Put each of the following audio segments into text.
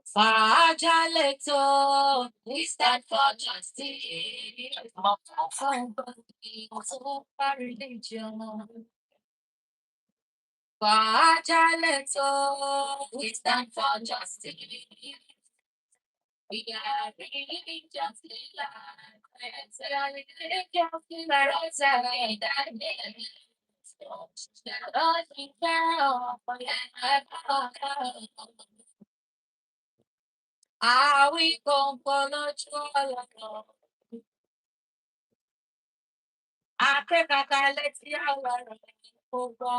Fajaleto, we stand for justice. For religion. Fajaleto, we stand for justice. We are really justly like are we going to follow? Akẹ́kọ̀ọ́ létí ọ̀rọ̀ rẹ̀ kò gbọ́.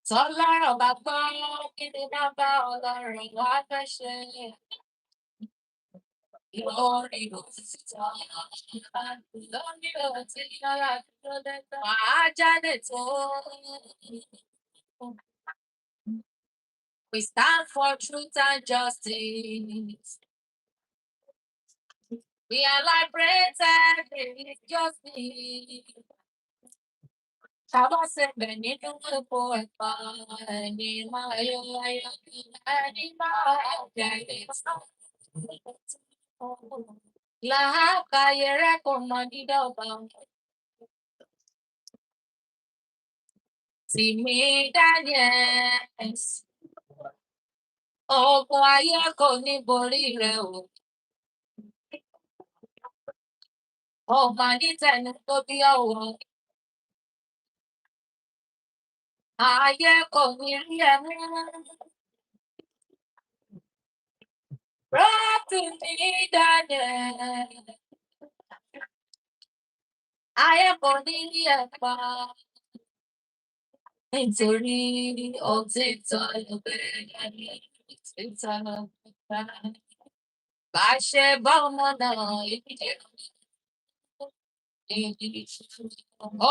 Tọ́lọ́rọ̀ bá gbọ́, kí ni bàbá ọlọ́run wá fẹ́ ṣe? Lórí òtítọ́, lórí òtítọ́ láti tó lẹ́tọ̀. Wàá jáde tó. We stand for truth and justice. We are liberated in justice. Tava sempre nínú epo ẹ̀pà ẹni máa yọ ayọ̀ ẹni máa jẹ̀lé. Làákàyè rẹ̀ kò mọ dídọ̀gba. Tìmí Daniels. Ogun ayé kò ní borí rẹ̀ o. Ọba ní tẹnu tó bí ọ̀wọ́. Ayé kò ní rí ẹ mú. Tìmí Daniels. Ayé kò ní rí ẹ pa. Nítorí òtítọ́ ló bẹ̀rẹ̀ ní òtítọ́ ló bẹ̀rẹ̀. Bá ṣe bá ọmọ náà ìdíje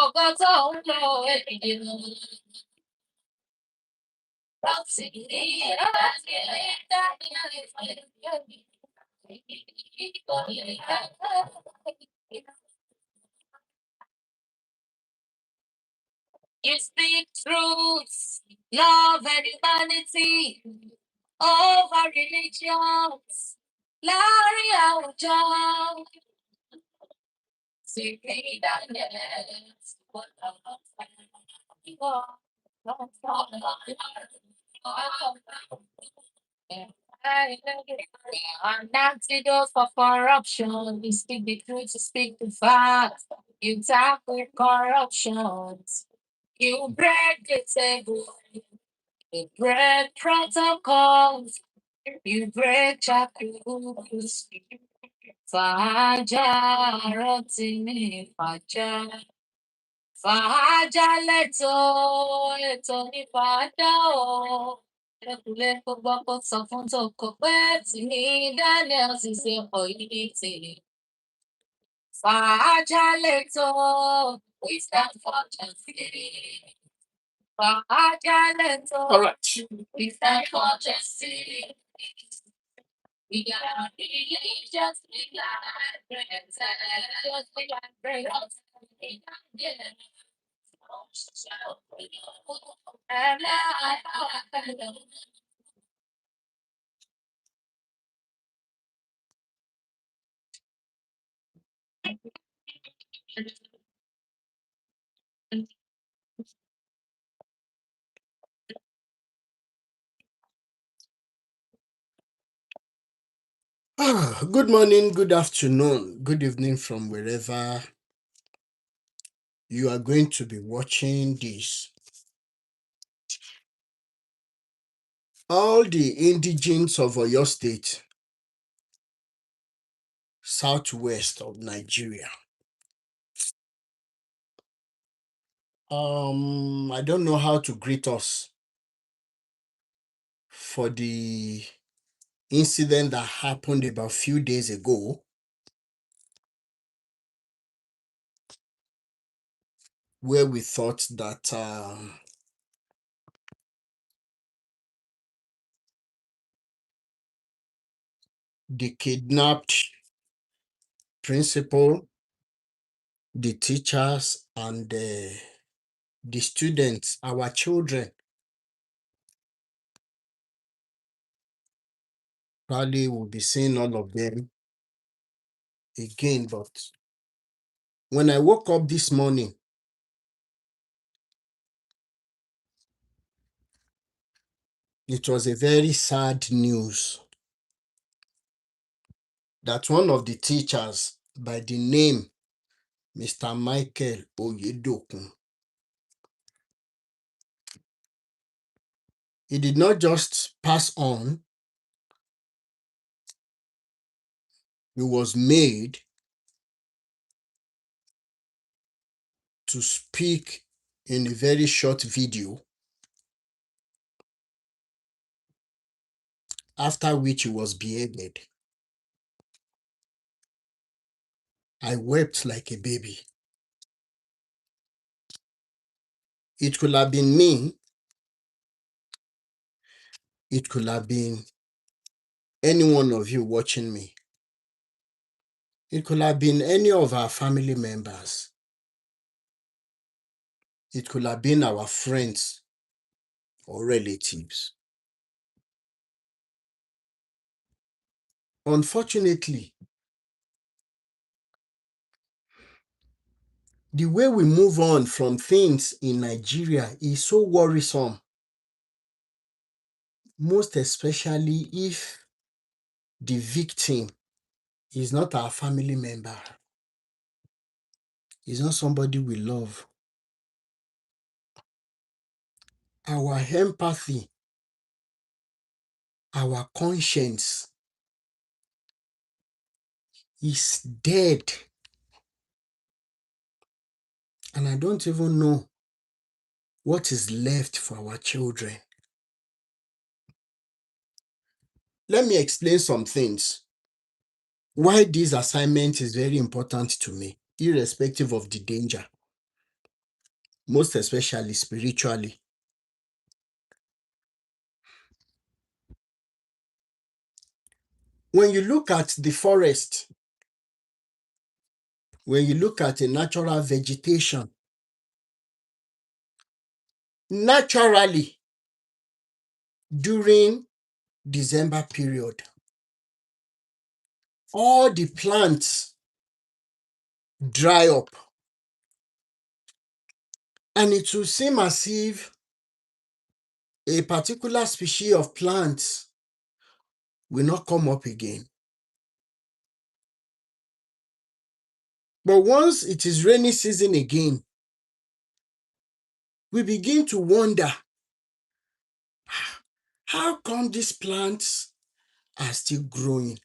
ọgọ́ tó ń lọ èdè láti ní láti lè dání You speak truth, love and humanity over religions. Láàárín àwùjọ. Tìmí Daniels. An antidote for corruption. You speak the truth, you speak the facts. You tackle corruptions. You break the table. You break protocols. You break shackles. Fàájà rántí mi fàájà. Fàájà lẹ́tọ̀ ètò ní fàájà o. Ẹkùnlé gbogbo kò sọ fún tòkò pé Tìmí Daniels ṣe pọ̀ yìí tì. Fàájà lẹ́tọ̀ we stand for justice. Fàájà lẹ́tọ̀ we stand for justice. We are really just like friends, just like friends. Good morning, good afternoon, good evening from wherever you are going to be watching this. All the indigents of Oyo State, southwest of Nigeria. I don't know how to greet us for the incident that happened about a few days ago, where we thought that the kidnapped principal, the teachers, and the students, our children, probably will be seeing all of them again. But when I woke up this morning, it was a very sad news that one of the teachers by the name Mr. Michael Oyedokun, he did not just pass on, he was made to speak in a very short video, after which he was beheaded. I wept like a baby. It could have been me, it could have been any one of you watching me. It could have been any of our family members. It could have been our friends or relatives. Unfortunately, the way we move on from things in Nigeria is so worrisome, most especially if the victim is not our family member, is not somebody we love. Our empathy, our conscience is dead. And I don't even know what is left for our children. Let me explain some things. Why this assignment is very important to me, irrespective of the danger, most especially spiritually. When you look at the forest, when you look at a natural vegetation, naturally, during December period, all the plants dry up. And it will seem as if a particular species of plants will not come up again. But once it is rainy season again, we begin to wonder, how come these plants are still growing?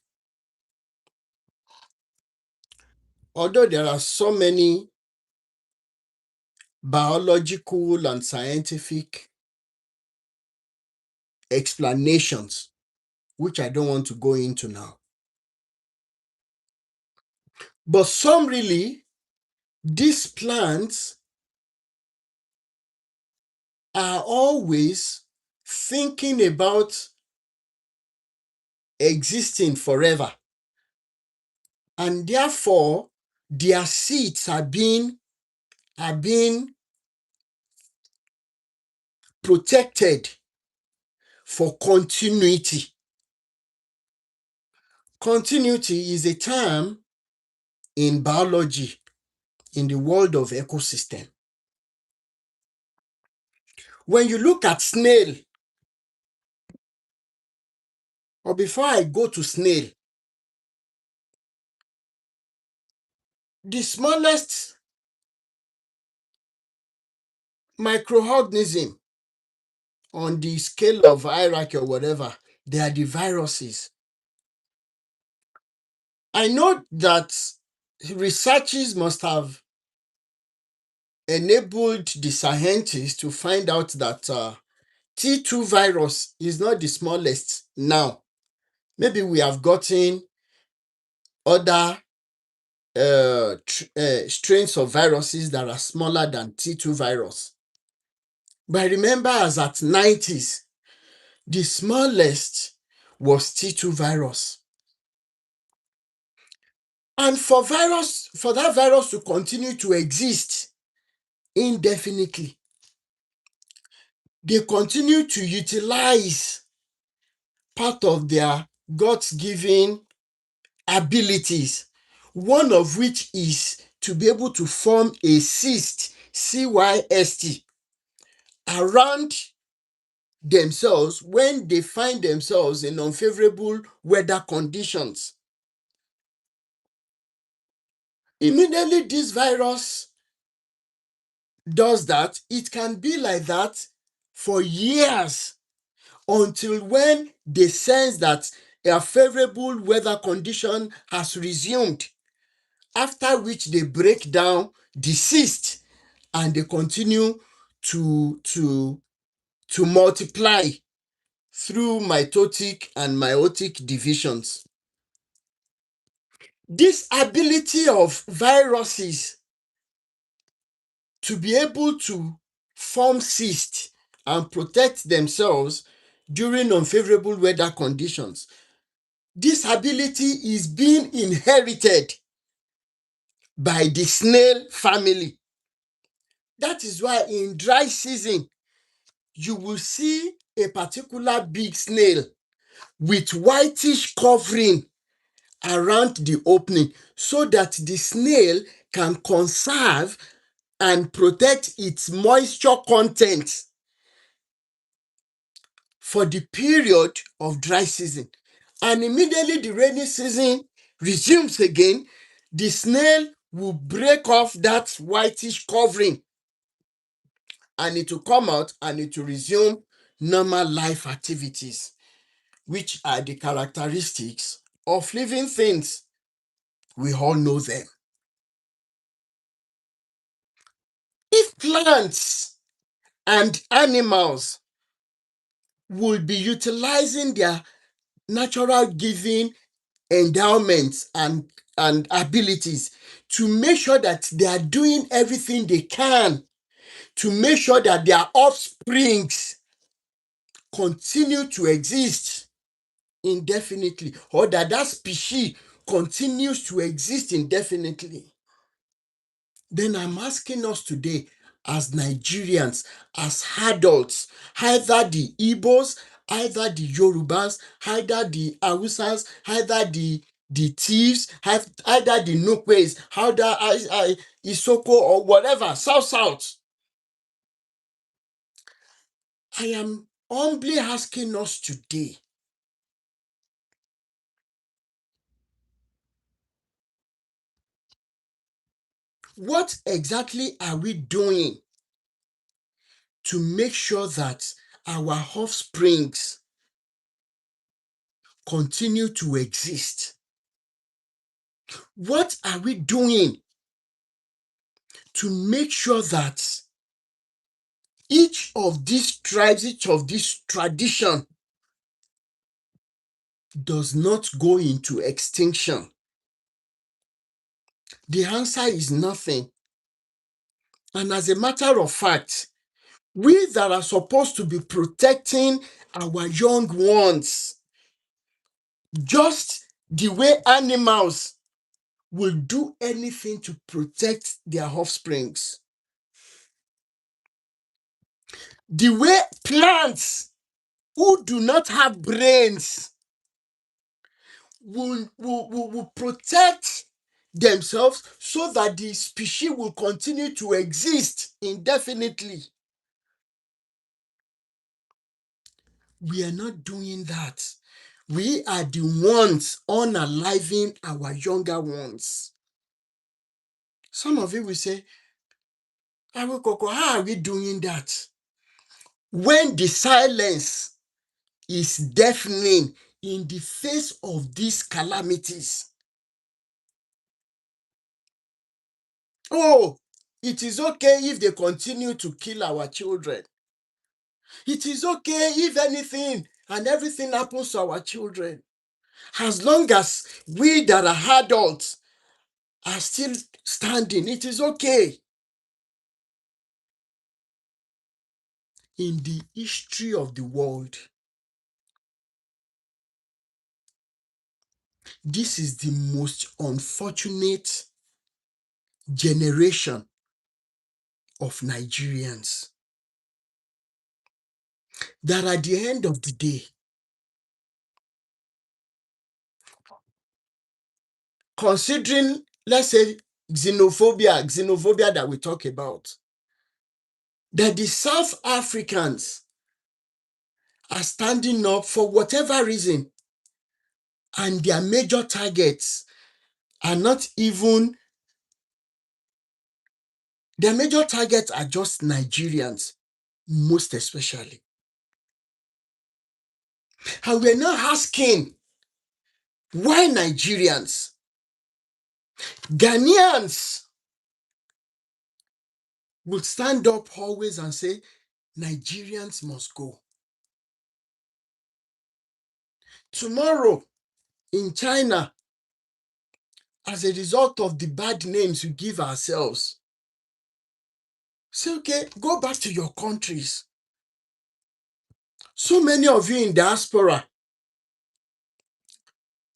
Although there are so many biological and scientific explanations, which I don't want to go into now. But summarily, these plants are always thinking about existing forever. And therefore, their seeds are being protected for continuity. Continuity is a term in biology, in the world of ecosystem. When you look at snail, or before I go to snail, the smallest microorganism on the scale of hierarchy or whatever, they are the viruses. I know that researchers must have enabled the scientists to find out that T2 virus is not the smallest now. Maybe we have gotten other strains of viruses that are smaller than T2 virus. But I remember as at 90s, the smallest was T2 virus. And for that virus to continue to exist indefinitely, they continue to utilize part of their God's given abilities, one of which is to be able to form a cyst, CYST, around themselves when they find themselves in unfavorable weather conditions. Immediately this virus does that, it can be like that for years until when they sense that a favorable weather condition has resumed, after which they break down the cyst and they continue to multiply through mitotic and meiotic divisions. This ability of viruses to be able to form cysts and protect themselves during unfavorable weather conditions, this ability is being inherited by the snail family. That is why in dry season, you will see a particular big snail with whitish covering around the opening so that the snail can conserve and protect its moisture content for the period of dry season. And immediately the rainy season resumes again, the snail will break off that whitish covering and it will come out and it will resume normal life activities, which are the characteristics of living things. We all know them. If plants and animals would be utilizing their natural giving endowments and abilities to make sure that they are doing everything they can to make sure that their offsprings continue to exist indefinitely, or that that species continues to exist indefinitely, then I'm asking us today as Nigerians, as adults, either the Igbos, either the Yorubas, either the Hausas, either the thieves, either the Nukwe's, either Isoko or whatever, South. I am humbly asking us today, what exactly are we doing to make sure that our offsprings continue to exist? What are we doing to make sure that each of these tribes, each of these tradition does not go into extinction? The answer is nothing. And as a matter of fact, we that are supposed to be protecting our young ones, just the way animals will do anything to protect their offsprings, the way plants who do not have brains will protect themselves so that the species will continue to exist indefinitely. We are not doing that. We are the ones unaliving our younger ones. Some of you will say, Awekoko, how are we doing that? When the silence is deafening in the face of these calamities. Oh, it is okay if they continue to kill our children. It is okay if anything and everything happens to our children. As long as we that are adults are still standing, it is okay. In the history of the world, this is the most unfortunate generation of Nigerians. That at the end of the day, considering, let's say, xenophobia that we talk about, that the South Africans are standing up for whatever reason, and their major targets are not even, their major targets are just Nigerians, most especially. And we're now asking, why Nigerians? Ghanaians will stand up always and say, Nigerians must go. Tomorrow, in China, as a result of the bad names we give ourselves, say, okay, go back to your countries. So many of you in diaspora,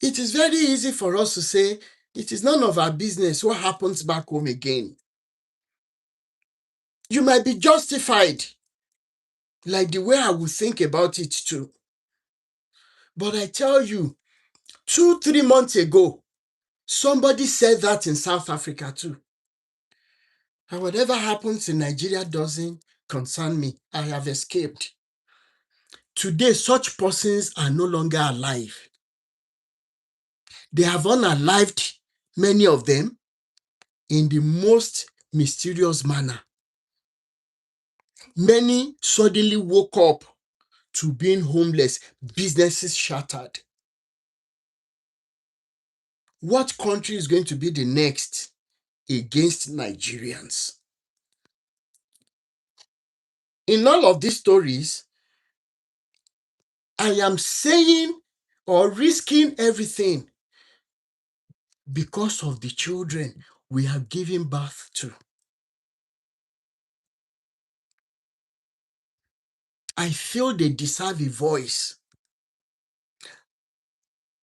it is very easy for us to say, it is none of our business what happens back home again. You might be justified, like the way I would think about it too. But I tell you, 2-3 months ago, somebody said that in South Africa too. And whatever happens in Nigeria doesn't concern me. I have escaped. Today, such persons are no longer alive. They have unalived many of them in the most mysterious manner. Many suddenly woke up to being homeless, businesses shattered. What country is going to be the next against Nigerians? In all of these stories, I am saying or risking everything because of the children we have given birth to. I feel they deserve a voice.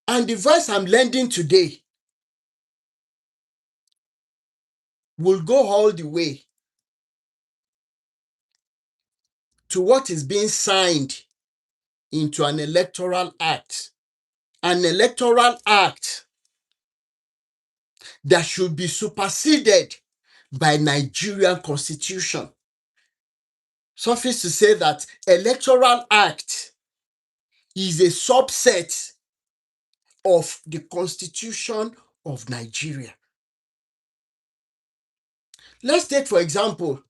And the voice I'm lending today will go all the way to what is being signed into an electoral act. An electoral act that should be superseded by Nigerian constitution. Suffice to say that electoral act is a subset of the constitution of Nigeria. Let's take, for example,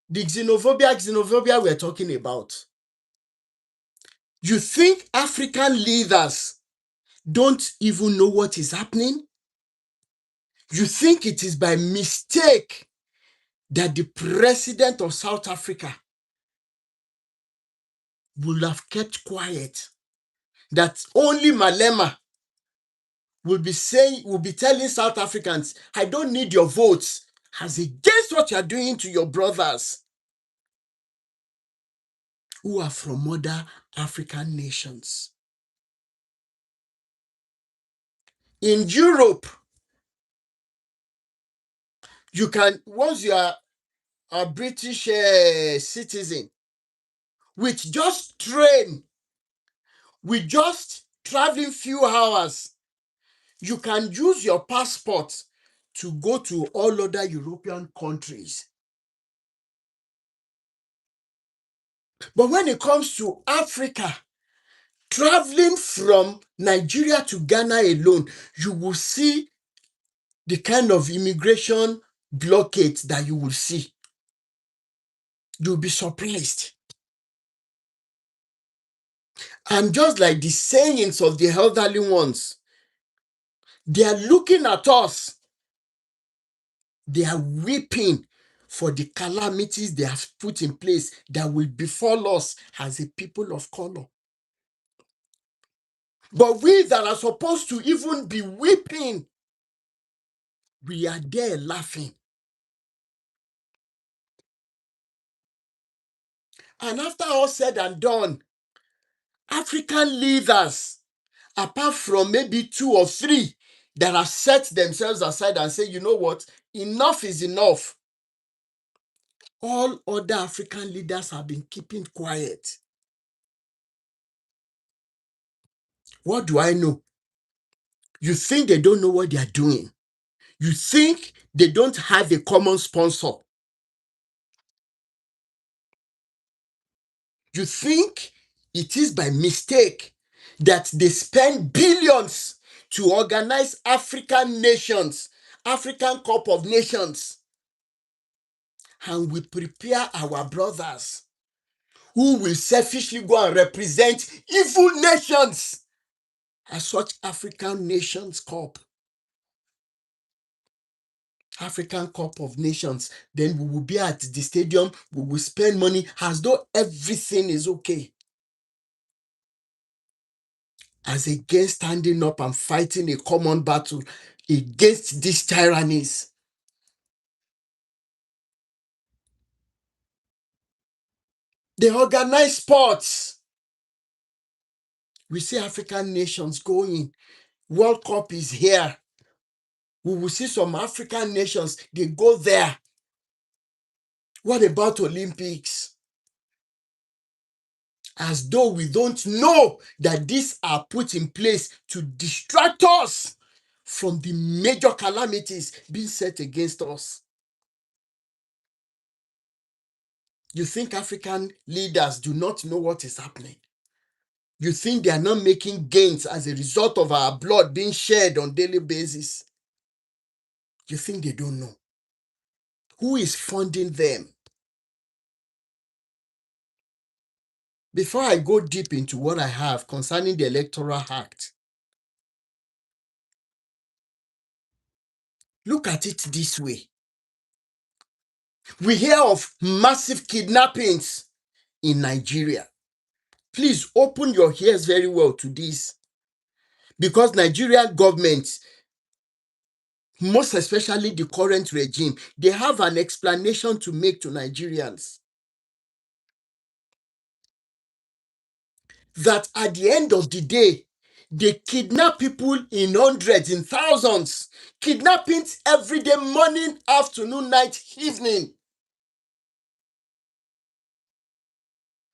the xenophobia we're talking about. You think African leaders don't even know what is happening? You think it is by mistake that the president of South Africa will have kept quiet? That only Malema will be telling South Africans, I don't need your votes, as against what you're doing to your brothers who are from other African nations. In Europe, you can, once you are a British citizen, with just train, with just traveling few hours, you can use your passport to go to all other European countries. But when it comes to Africa, traveling from Nigeria to Ghana alone, you will see the kind of immigration blockades that you will see. You'll be surprised. And just like the sayings of the elderly ones, they are looking at us. They are weeping for the calamities they have put in place that will befall us as a people of color. But we that are supposed to even be weeping, we are there laughing. And after all said and done, African leaders, apart from maybe 2 or 3 that have set themselves aside and say, you know what, enough is enough. All other African leaders have been keeping quiet. What do I know? You think they don't know what they are doing. You think they don't have a common sponsor. You think it is by mistake that they spend billions to organize African nations, African Cup of Nations, and we prepare our brothers who will selfishly go and represent evil nations as such African Nations Cup. African Cup of Nations. Then we will be at the stadium, we will spend money as though everything is okay. As against standing up and fighting a common battle against these tyrannies. They organize sports. We see African nations going. World Cup is here. We will see some African nations, they go there. What about Olympics? As though we don't know that these are put in place to distract us from the major calamities being set against us. You think African leaders do not know what is happening? You think they are not making gains as a result of our blood being shed on a daily basis? You think they don't know? Who is funding them? Before I go deep into what I have concerning the Electoral Act, look at it this way. We hear of massive kidnappings in Nigeria. Please open your ears very well to this, because Nigerian government, most especially the current regime, they have an explanation to make to Nigerians. That at the end of the day, they kidnap people in hundreds, in thousands, kidnappings every day, morning, afternoon, night, evening.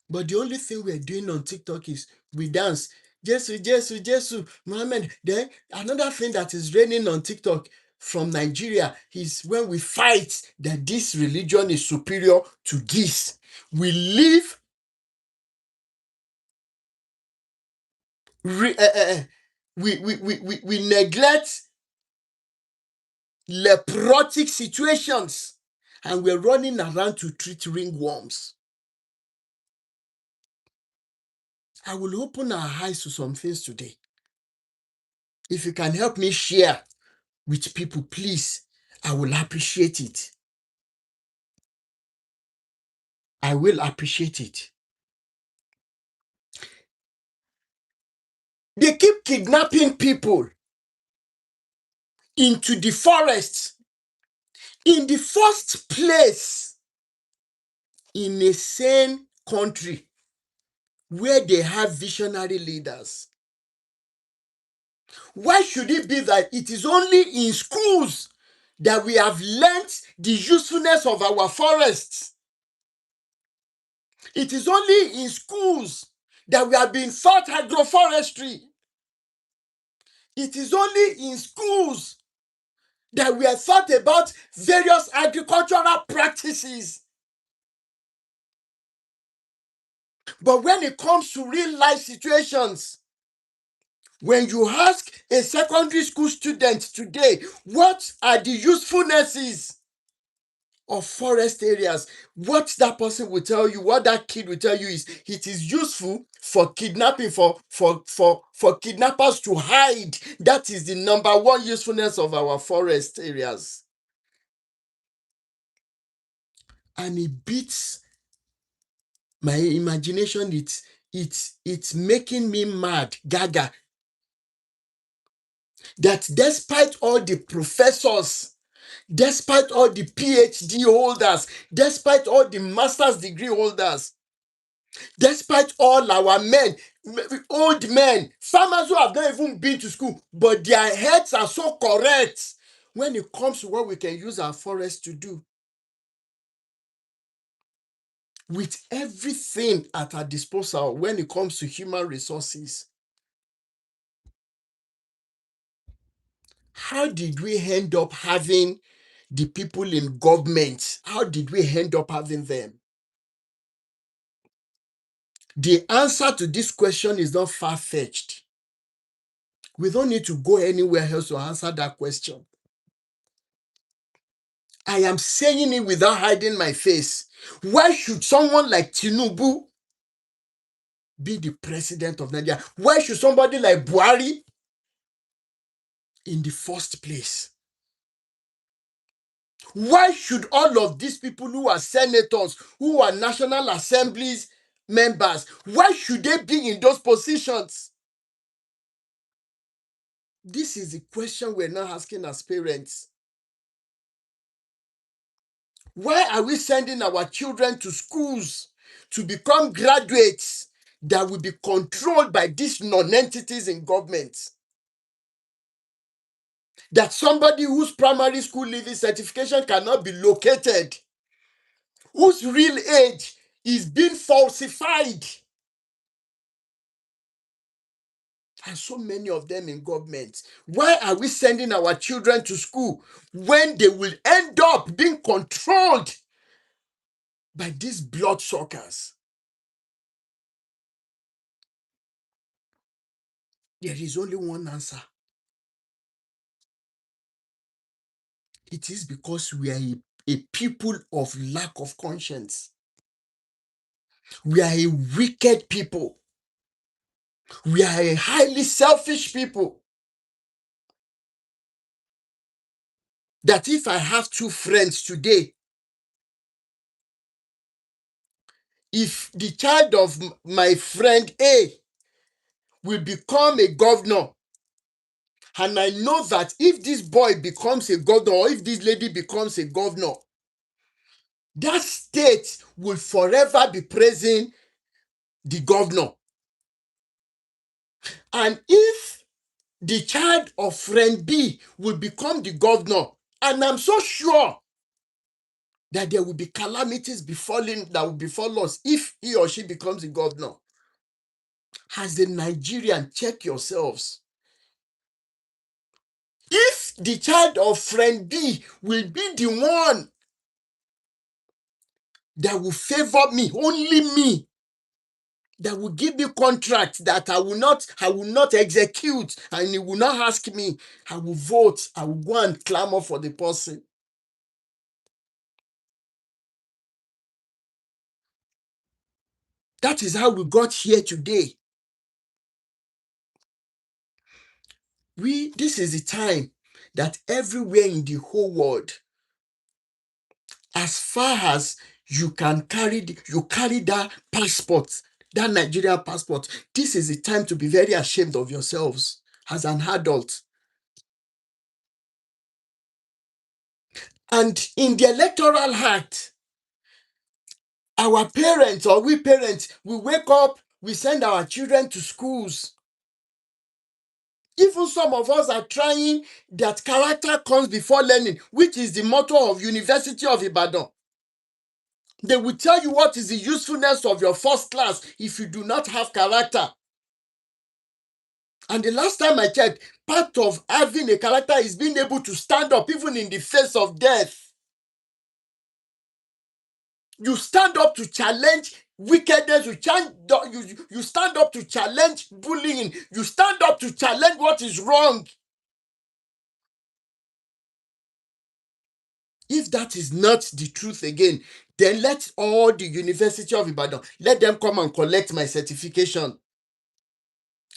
But the only thing we're doing on TikTok is we dance. Jesus, Jesus, Jesus, Muhammad. Then another thing that is raining on TikTok from Nigeria is when we fight that this religion is superior to this. We live, we neglect leprotic situations, and we're running around to treat ringworms. I will open our eyes to some things today. If you can help me share with people, please, I will appreciate it. I will appreciate it. They keep kidnapping people into the forest. In the first place, in a sane country where they have visionary leaders, why should it be that it is only in schools that we have learnt the usefulness of our forests? It is only in schools that we have been taught agroforestry. It is only in schools that we are taught about various agricultural practices. But when it comes to real life situations, when you ask a secondary school student today, what are the usefulnesses of forest areas, what that person will tell you, what that kid will tell you is it is useful for kidnapping, for kidnappers to hide. That is the number one usefulness of our forest areas. And it beats my imagination. It's making me mad, gaga, that despite all the professors, despite all the PhD holders, despite all the master's degree holders, despite all our men, old men, farmers who have not even been to school, but their heads are so correct when it comes to what we can use our forests to do. With everything at our disposal when it comes to human resources, how did we end up having the people in government? How did we end up having them? The answer to this question is not far-fetched. We don't need to go anywhere else to answer that question. I am saying it without hiding my face. Why should someone like Tinubu be the president of Nigeria? Why should somebody like Buhari in the first place? Why should all of these people who are senators, who are National Assemblies members, why should they be in those positions? This is the question we're now asking as parents. Why are we sending our children to schools to become graduates that will be controlled by these non-entities in government? That somebody whose primary school leaving certification cannot be located, whose real age is being falsified, and so many of them in government. Why are we sending our children to school when they will end up being controlled by these bloodsuckers? There is only one answer. It is because we are a people of lack of conscience. We are a wicked people. We are a highly selfish people. That if I have two friends today, if the child of my friend A will become a governor, and I know that if this boy becomes a governor, or if this lady becomes a governor, that state will forever be praising the governor. And if the child of friend B will become the governor, and I'm so sure that there will be calamities that will befall us if he or she becomes the governor. As a Nigerian, check yourselves. If the child of friend B will be the one that will favor me, only me, that will give me contracts that I will not execute, and he will not ask me, I will vote, I will go and clamor for the person. That is how we got here today. This is the time that everywhere in the whole world, as far as you can carry that passport, that Nigerian passport, this is the time to be very ashamed of yourselves as an adult. And in the Electoral Act, our parents, or we parents, we wake up, we send our children to schools. Even some of us are trying that character comes before learning, which is the motto of University of Ibadan. They will tell you what is the usefulness of your first class if you do not have character. And the last time I checked, part of having a character is being able to stand up even in the face of death. You stand up to challenge wickedness, you stand up to challenge bullying, you stand up to challenge what is wrong. If that is not the truth again, then let all the University of Ibadan, let them come and collect my certification.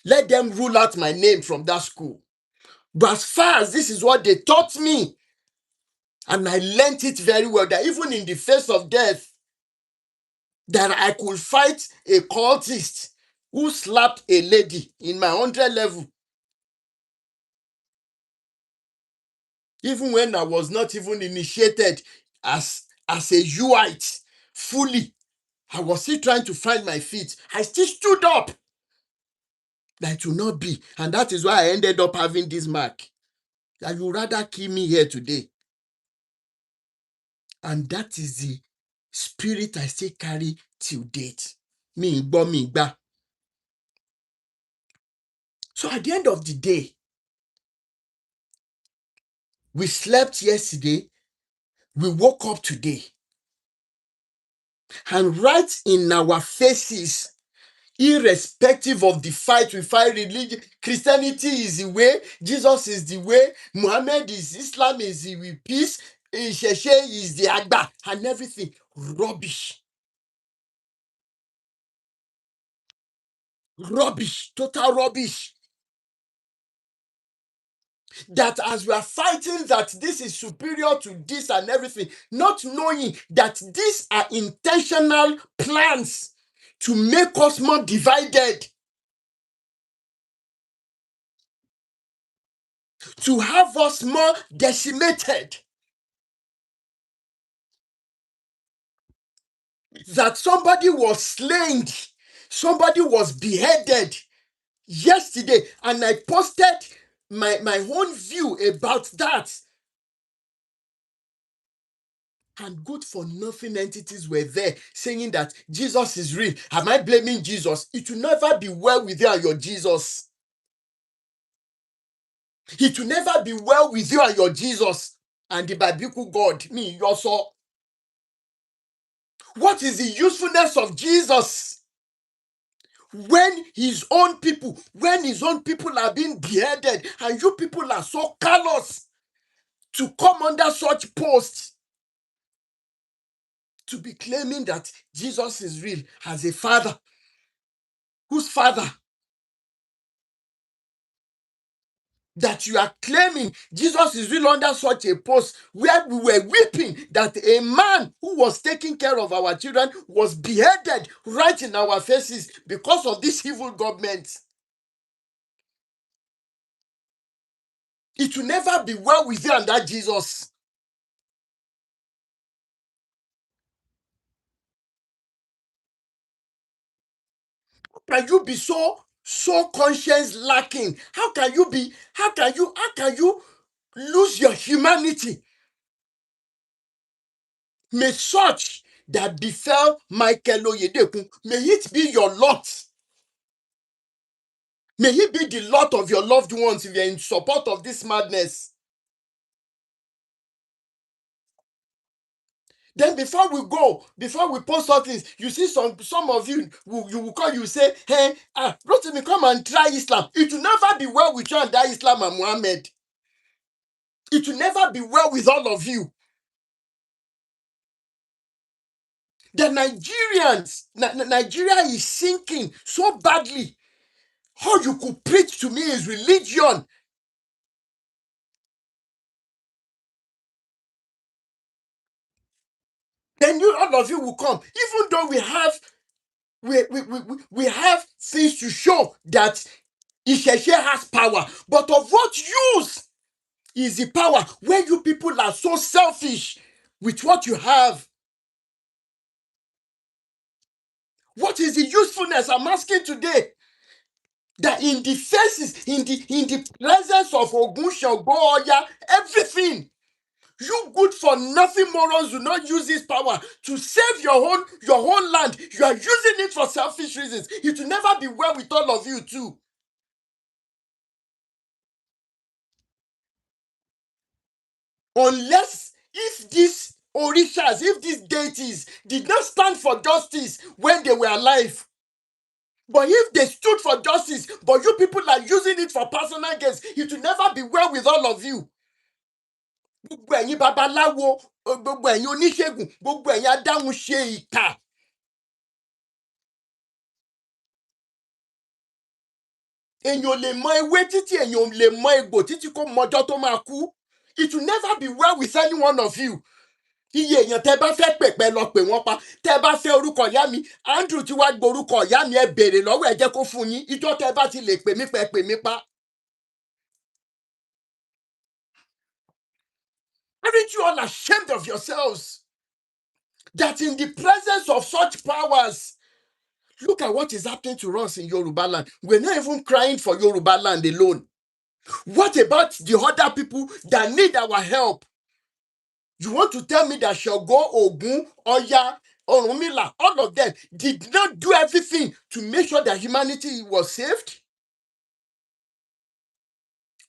Let them rule out my name from that school. But as far as this is what they taught me, and I learned it very well, that even in the face of death, that I could fight a cultist who slapped a lady in my 100 level. Even when I was not even initiated as a Uite fully, I was still trying to find my feet. I still stood up. That will not be. And that is why I ended up having this mark. That you rather kill me here today. And that is the spirit I still carry till date. Me gba. So at the end of the day, We slept yesterday, we woke up today. And right in our faces, irrespective of the fight we fight, religion, Christianity is the way, Jesus is the way, Muhammad is Islam, is the peace, Sheshe is the Agba, and everything. Rubbish. Rubbish. Total rubbish. That as we are fighting that this is superior to this and everything, not knowing that these are intentional plans to make us more divided, to have us more decimated. That somebody was slain, somebody was beheaded yesterday, and I posted my own view about that. And good for nothing entities were there saying that Jesus is real. Am I blaming Jesus? It will never be well with you and your Jesus. It will never be well with you and your Jesus and the biblical God, me, your soul. What is the usefulness of Jesus when his own people are being beheaded and you people are so callous to come under such posts to be claiming that Jesus is real as a father? Whose father? That you are claiming Jesus is real under such a post where we were weeping that a man who was taking care of our children was beheaded right in our faces because of this evil government. It will never be well with you and that Jesus. Can you be so conscience lacking? How can you lose your humanity? May such that befell Michael Oyedepo, may it be your lot. May it be the lot of your loved ones if you're in support of this madness. Then before we post something, you see some of you will call you say, hey, Rotimi, come and try Islam. It will never be well with you and that Islam and Muhammad. It will never be well with all of you. The Nigeria is sinking so badly. All you could preach to me is religion. Then all of you will come. Even though we have things to show that Isheshe has power, but of what use is the power when you people are so selfish with what you have? What is the usefulness? I'm asking today. That in the faces, in the presence of Ogun, Shango, Oya, everything, you good for nothing morons do not use this power to save your own land. You are using it for selfish reasons. It will never be well with all of you too. Unless if these orishas, if these deities did not stand for justice when they were alive. But if they stood for justice, but you people are using it for personal gains, it will never be well with all of you. Gbogbo ẹ̀yin babaláwo, gbogbo ẹ̀yin oníṣègùn, gbogbo ẹ̀yin adáhùn ṣe ìkà. Èèyàn lè mọ ewé títí èèyàn lè mọ egbò títí kó mọjọ́ tó máa kú. It will never be well with any one of you. Iye èèyàn tẹ́ bá fẹ́ pè pẹ́ lọ pè wọ́n pa. Tẹ́ bá fẹ́ orúkọ ìyá mi, Andrew ti wá gborúkọ ìyá mi, ẹ béèrè lọ́wọ́ ẹ jẹ́ kó fún yín. Ìjọ́ tẹ́ bá ti lè pè mí pè mí pa. Aren't you all ashamed of yourselves? That in the presence of such powers, look at what is happening to us in Yoruba land. We're not even crying for Yoruba land alone. What about the other people that need our help? You want to tell me that Shango, Ogun, Oya, Orunmila, all of them did not do everything to make sure that humanity was saved?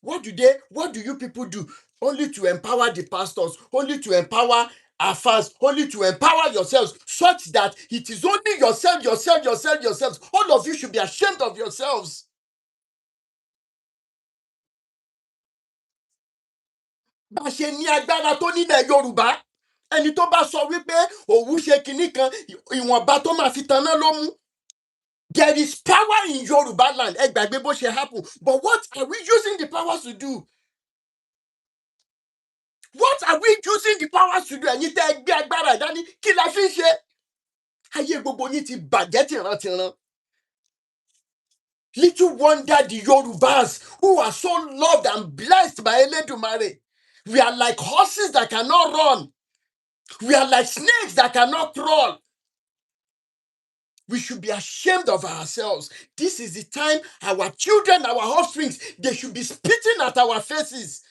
What do you people do? only to empower the pastors, only to empower our fans, only to empower yourselves, such that it is only yourselves. All of you should be ashamed of yourselves. Bá a ṣe ní agbára tó nílẹ̀ Yorùbá, ẹni tó bá sọ wípé òun ṣe kinní kan, ìwọ̀nba tó máa fi taná ló mú. There is power in Yoruba land. Ẹ gbàgbé bó ṣe happen. But what are we using the powers to do? What are we using the powers to do? Ẹ̀yin tẹ́ ẹ gbé agbára ìdání, kí la fi ń ṣe? Ayé gbogbo yín ti bàjẹ́ tìrantìran. Little wonder the Yorubas, who are so loved and blessed by Eledumare, we are like horses that cannot run. We are like snakes that cannot crawl. We should be ashamed of ourselves. This is the time our children, our offsprings, they should be spitting at our faces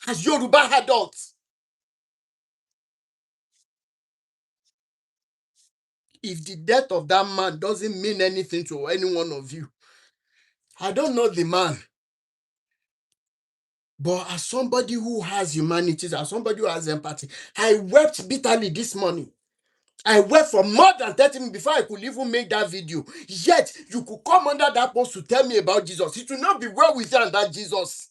as Yoruba adults. If the death of that man doesn't mean anything to any one of you, I don't know the man. But as somebody who has humanities, as somebody who has empathy, I wept bitterly this morning. I wept for more than 30 minutes before I could even make that video. Yet, you could come under that post to tell me about Jesus. It will not be well with you and that Jesus.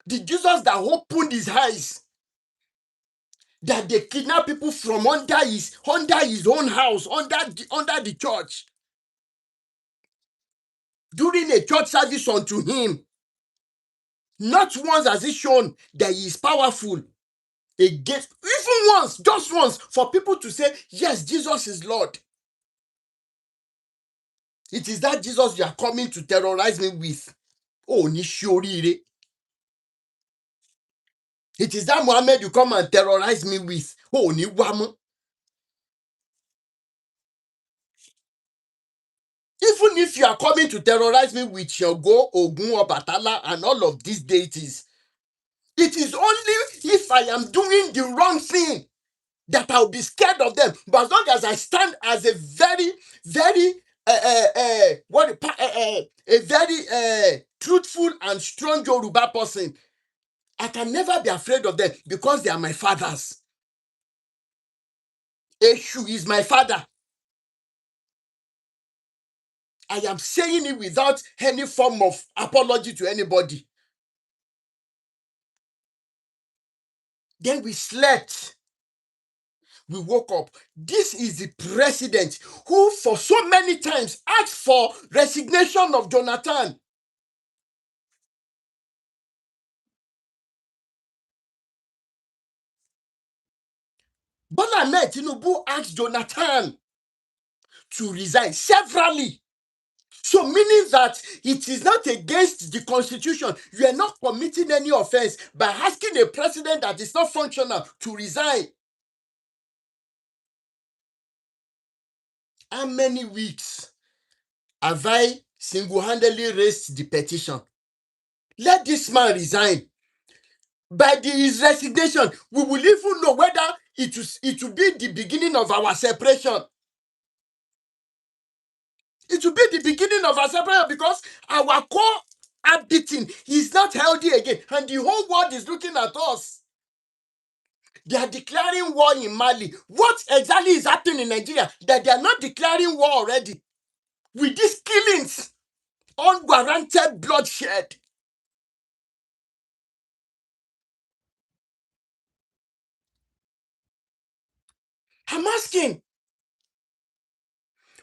The Jesus that opened his eyes, that they kidnap people from under his own house, under the church, during a church service unto him. Not once has he shown that he is powerful against, even once, just once, for people to say, yes, Jesus is Lord. It is that Jesus you are coming to terrorize me with. Oh, Nishorire. It is that Muhammad you come and terrorize me with. Oh, Niwamu. Even if you are coming to terrorize me with Shango, Ogun, Obatala, and all of these deities, it is only if I am doing the wrong thing that I'll be scared of them. But as long as I stand as a very, very, a very truthful and strong Yoruba person, I can never be afraid of them because they are my fathers. Eshu is my father. I am saying it without any form of apology to anybody. Then we slept. We woke up. This is the president who for so many times asked for resignation of Jonathan. Bola Ahmed Tinubu asked Jonathan to resign severally. So meaning that it is not against the constitution. You are not committing any offense by asking a president that is not functional to resign. How many weeks have I single-handedly raised the petition? Let this man resign. By his resignation, we will even know whether it will be the beginning of our separation. It will be the beginning of our separation because our cohabiting is not healthy again, and the whole world is looking at us. They are declaring war in Mali. What exactly is happening in Nigeria that they are not declaring war already? With these killings, unwarranted bloodshed. I'm asking,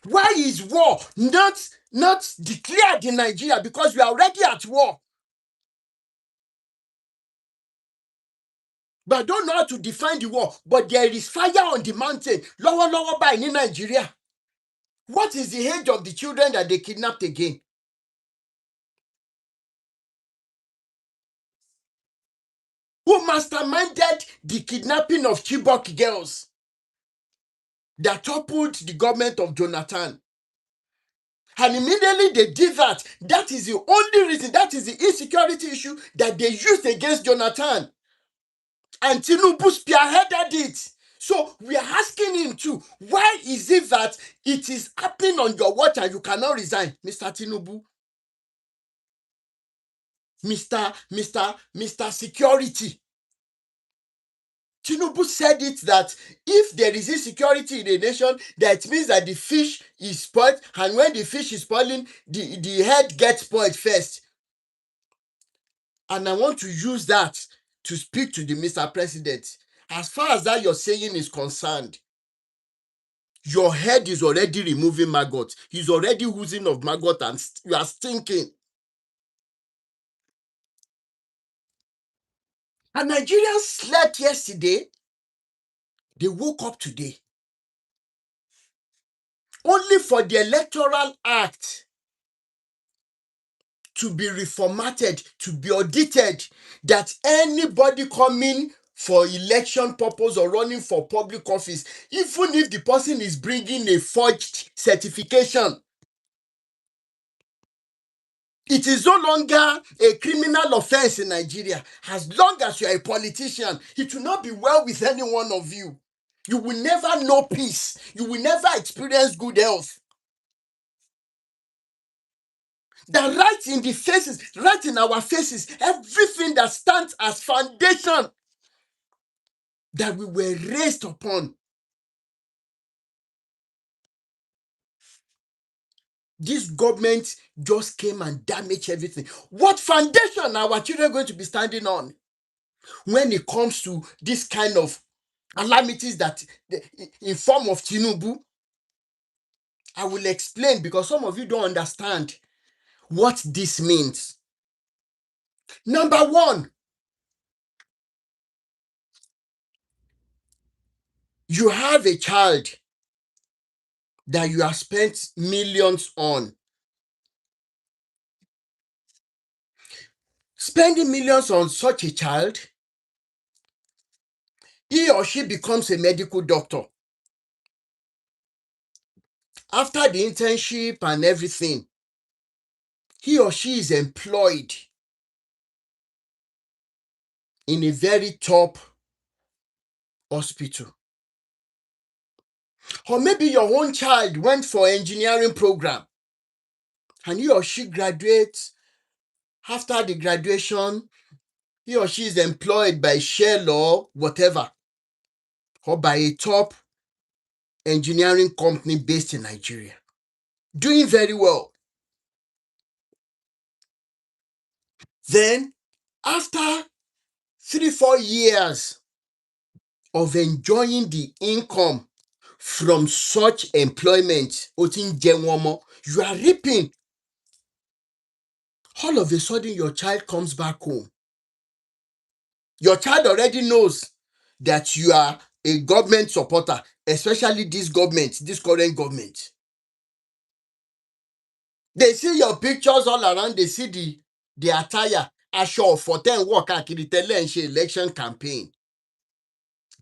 why is war not declared in Nigeria? Because we are already at war. But I don't know how to define the war. But there is fire on the mountain. Lower by in Nigeria. What is the age of the children that they kidnapped again? Who masterminded the kidnapping of Chibok girls that toppled the government of Jonathan? And immediately they did that. That is the only reason, that is the insecurity issue that they used against Jonathan. And Tinubu spearheaded it. So we are asking him too, why is it that it is happening on your watch and you cannot resign, Mr. Tinubu? Mr. Security. Tinubu said it that if there is insecurity in a nation, that means that the fish is spoiled, and when the fish is spoiling, the head gets spoiled first. And I want to use that to speak to the Mr. President. As far as that you're saying is concerned, your head is already removing maggot. He's already oozing of maggot and you are stinking. And Nigerians slept yesterday. They woke up today. Only for the Electoral Act to be reformatted, to be audited, that anybody coming for election purpose or running for public office, even if the person is bringing a forged certification, it is no longer a criminal offense in Nigeria. As long as you are a politician, it will not be well with any one of you. You will never know peace. You will never experience good health. That right in the faces, right in our faces, everything that stands as foundation that we were raised upon. This government just came and damaged everything. What foundation are our children going to be standing on when it comes to this kind of calamities that in form of Tinubu? I will explain, because some of you don't understand what this means. Number one, you have a child that you have spent millions on. Spending millions on such a child, he or she becomes a medical doctor. After the internship and everything, he or she is employed in a very top hospital. Or maybe your own child went for engineering program and he or she graduates. After the graduation, he or she is employed by Shell or whatever, or by a top engineering company based in Nigeria, doing very well. Then, after 3-4 years of enjoying the income from such employment, you are reaping. All of a sudden, your child comes back home. Your child already knows that you are a government supporter, especially this government, this current government. They see your pictures all around, they see the attire, aṣọ for 10 work káàkiri tẹ́lẹ̀ ń ṣe election campaign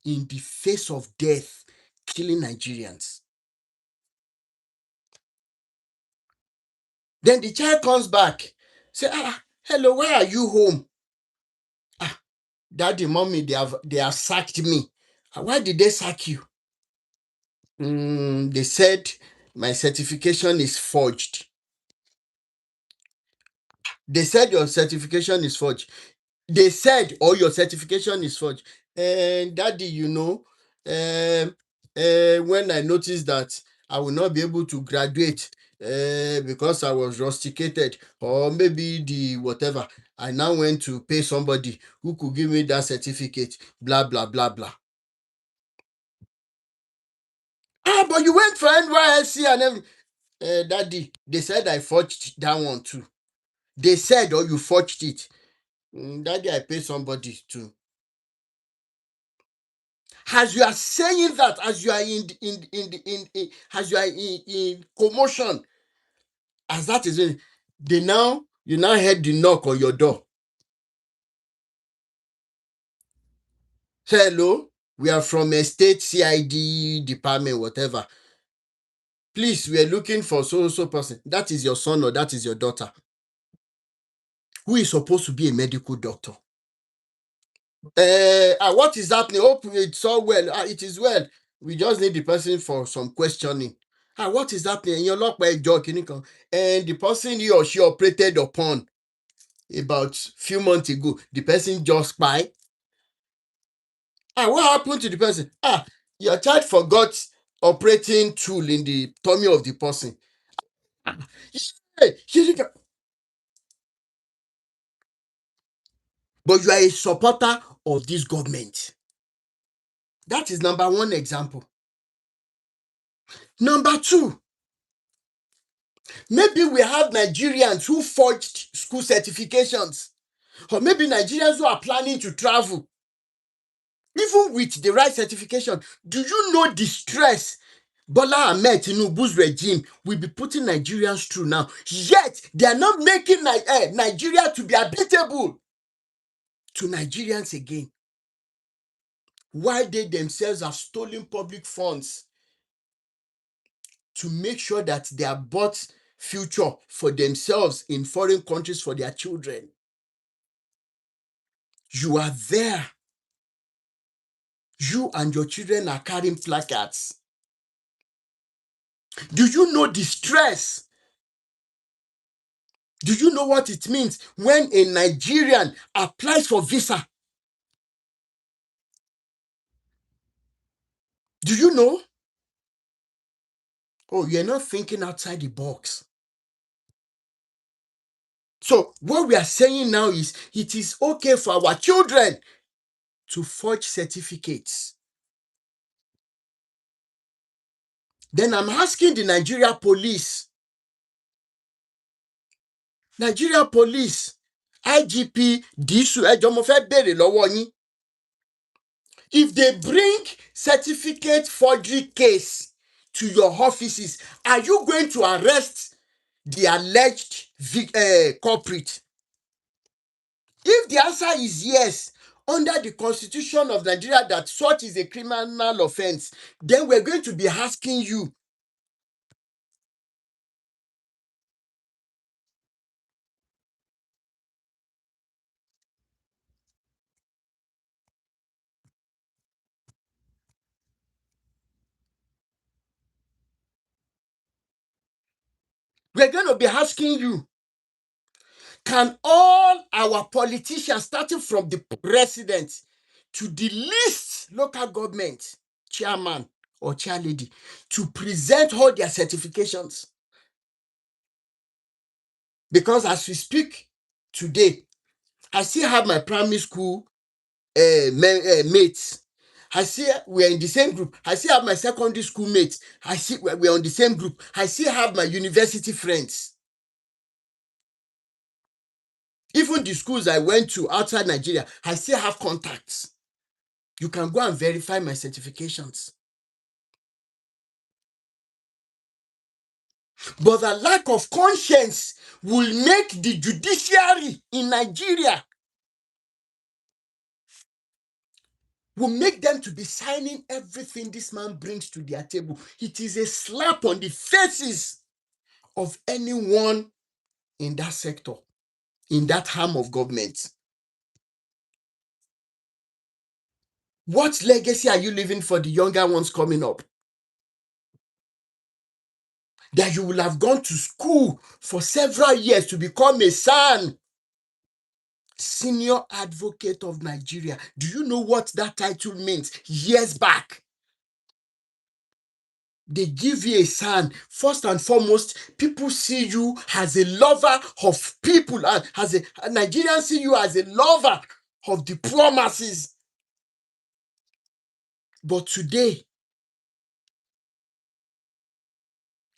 in the face of death, killing Nigerians. Then the child comes back, say, hello, why are you home? Daddy, mommy, they have sacked me. Why did they sack you? They said my certification is forged. They said your certification is forged. They said, your certification is forged. And Daddy, when I noticed that I will not be able to graduate because I was rusticated, or maybe the whatever, I now went to pay somebody who could give me that certificate, blah, blah, blah, blah. But you went for NYSC and everything. Daddy, they said I forged that one too. They said, you forged it. Daddy, I pay somebody too. As you are saying that, as you are in commotion, as that is it, you now heard the knock on your door. Hello, we are from a state CID department, whatever. Please, we are looking for so person. That is your son or that is your daughter, who is supposed to be a medical doctor. What is happening? Hope it's all well. It is well. We just need the person for some questioning. What is happening? And you're locked by a job, and the person he or she operated upon about few months ago, the person just buy. What happened to the person? Your child forgot operating tool in the tummy of the person. Hey, but you are a supporter of this government. That is number one example. Number two, maybe we have Nigerians who forged school certifications, or maybe Nigerians who are planning to travel, even with the right certification. Do you know the stress Bola Ahmed Tinubu's regime will be putting Nigerians through now? Yet, they are not making Nigeria to be habitable to Nigerians again. Why they themselves have stolen public funds to make sure that they are bought future for themselves in foreign countries for their children. You are there. You and your children are carrying placards. Do you know the stress? Do you know what it means when a Nigerian applies for visa? Do you know? Oh, you're not thinking outside the box. So what we are saying now is it is okay for our children to forge certificates. Then I'm asking the Nigeria police, IGP Disu, ẹjọ́ mo fẹ́ béèrè lọ́wọ́ yín. If they bring certificate forgery case to your offices, are you going to arrest the alleged culprit? If the answer is yes, under the Constitution of Nigeria, that such is a criminal offense, then we're going to be asking you, can all our politicians, starting from the president to the least local government chairman or chairlady, to present all their certifications? Because as we speak today, I still have my primary school mates. I see we're in the same group. I still have my secondary school mates. I see we're on the same group. I still have my university friends. Even the schools I went to outside Nigeria, I still have contacts. You can go and verify my certifications. But the lack of conscience will make the judiciary in Nigeria, will make them to be signing everything this man brings to their table. It is a slap on the faces of anyone in that sector, in that arm of government. What legacy are you leaving for the younger ones coming up? That you will have gone to school for several years to become a SAN, Senior Advocate of Nigeria. Do you know what that title means? Years back, they give you a SAN. First and foremost, people see you as a lover of people, as a Nigerians see you as a lover of the poor masses. But today,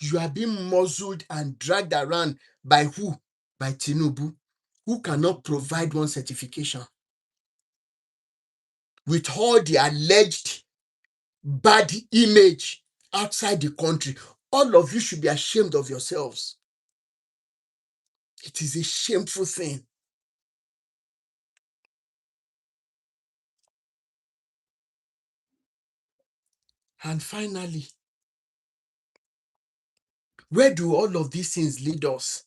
you are being muzzled and dragged around by who? By Tinubu, who cannot provide one certification. With all the alleged bad image outside the country, all of you should be ashamed of yourselves. It is a shameful thing. And finally, where do all of these things lead us?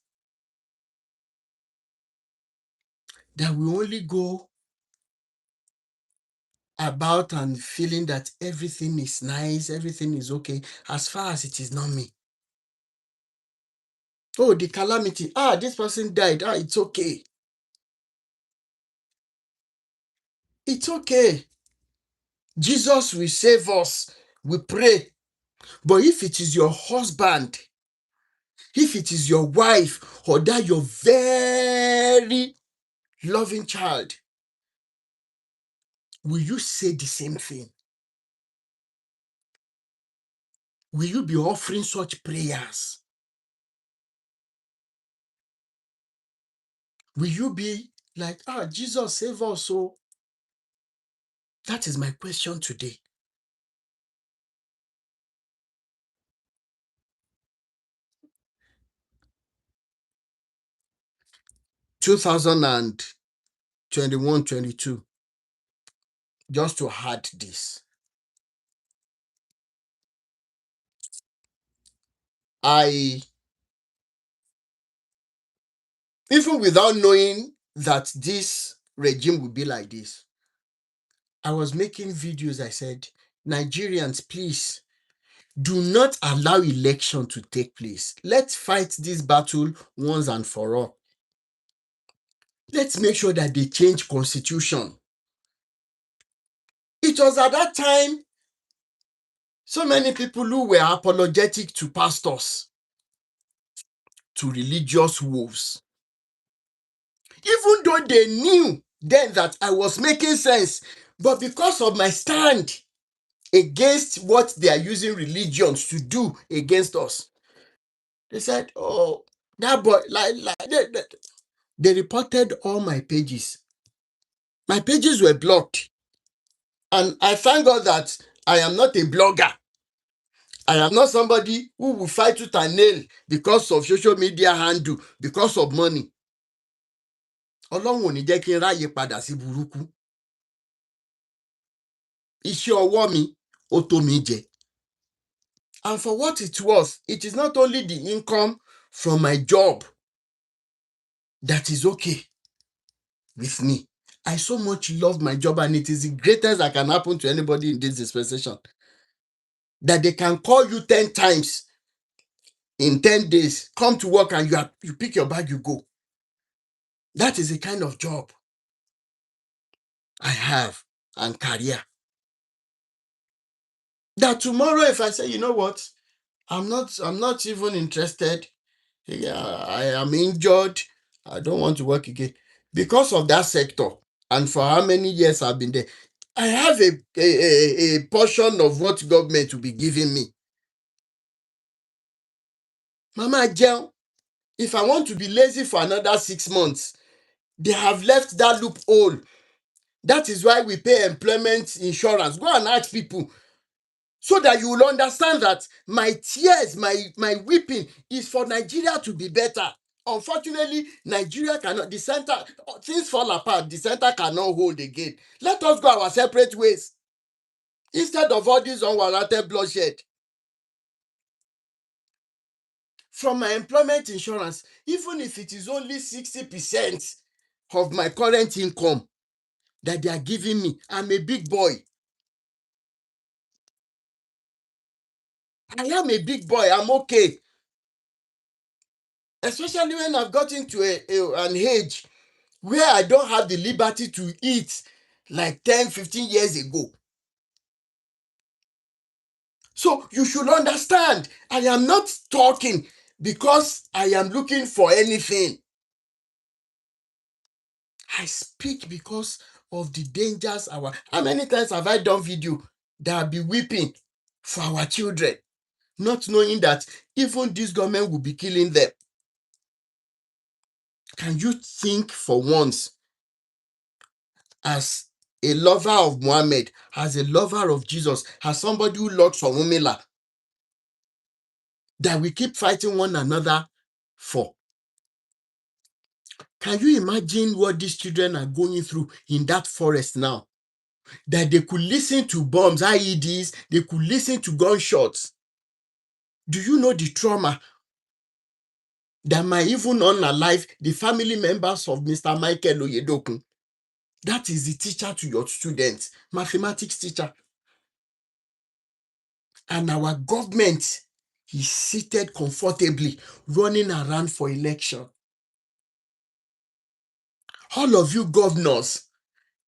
That we only go about and feeling that everything is nice, everything is okay, as far as it is not me. Oh, the calamity. This person died. It's okay. It's okay. Jesus will save us. We pray. But if it is your husband, if it is your wife, or that your very loving child, will you say the same thing? Will you be offering such prayers? Will you be like, Jesus, save us? So that is my question today. 2021-22, just to add this. Even without knowing that this regime would be like this, I was making videos. I said, Nigerians, please do not allow election to take place. Let's fight this battle once and for all. Let's make sure that they change constitution. It was at that time so many people who were apologetic to pastors, to religious wolves, even though they knew then that I was making sense, but because of my stand against what they are using religions to do against us, they said, oh, that boy, they reported all my pages. My pages were blocked. And I thank God that I am not a blogger. I am not somebody who will fight tooth and nail because of social media handle, because of money. Ọlọ́run ò ní jẹ́ kí n ráyè padà sí burúkú. Iṣẹ́ ọwọ́ mi, ó tó mi jẹ. And for what it was, it is not only the income from my job that is okay with me. I so much love my job, and it is the greatest that can happen to anybody in this dispensation. That they can call you 10 times in 10 days, come to work, and you pick your bag, you go. That is the kind of job I have and career. That tomorrow, if I say, you know what, I'm not even interested. I am injured. I don't want to work again. Because of that sector, and for how many years I've been there, I have a portion of what government will be giving me. Mama Jel, if I want to be lazy for another 6 months, they have left that loophole. That is why we pay employment insurance. Go and ask people, so that you will understand that my tears, my weeping is for Nigeria to be better. Unfortunately, Nigeria cannot, the center, things fall apart, the center cannot hold again. Let us go our separate ways instead of all this unwarranted bloodshed. From my employment insurance, even if it is only 60% of my current income that they are giving me, I'm a big boy. I am a big boy, I'm okay. Especially when I've gotten to an age where I don't have the liberty to eat like 10, 15 years ago. So you should understand, I am not talking because I am looking for anything. I speak because of the dangers. How many times have I done video that I'll be weeping for our children, not knowing that even this government will be killing them? Can you think for once, as a lover of Muhammad, as a lover of Jesus, as somebody who loves Orunmila, that we keep fighting one another for? Can you imagine what these children are going through in that forest now? That they could listen to bombs, IEDs, they could listen to gunshots. Do you know the trauma that might even unalive the family members of Mr. Michael Oyedokun? That is the teacher to your students, mathematics teacher. And our government is seated comfortably, running around for election. All of you governors,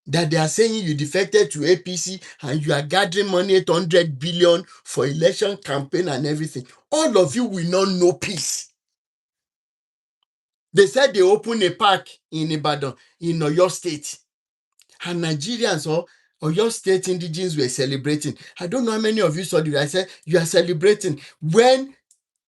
that they are saying you defected to APC and you are gathering money, 800 billion for election campaign and everything. All of you will not know peace. They said they opened a park in Ibadan, in Oyo State. And Nigerians or your state indigenes were celebrating. I don't know how many of you saw it. I said, you are celebrating when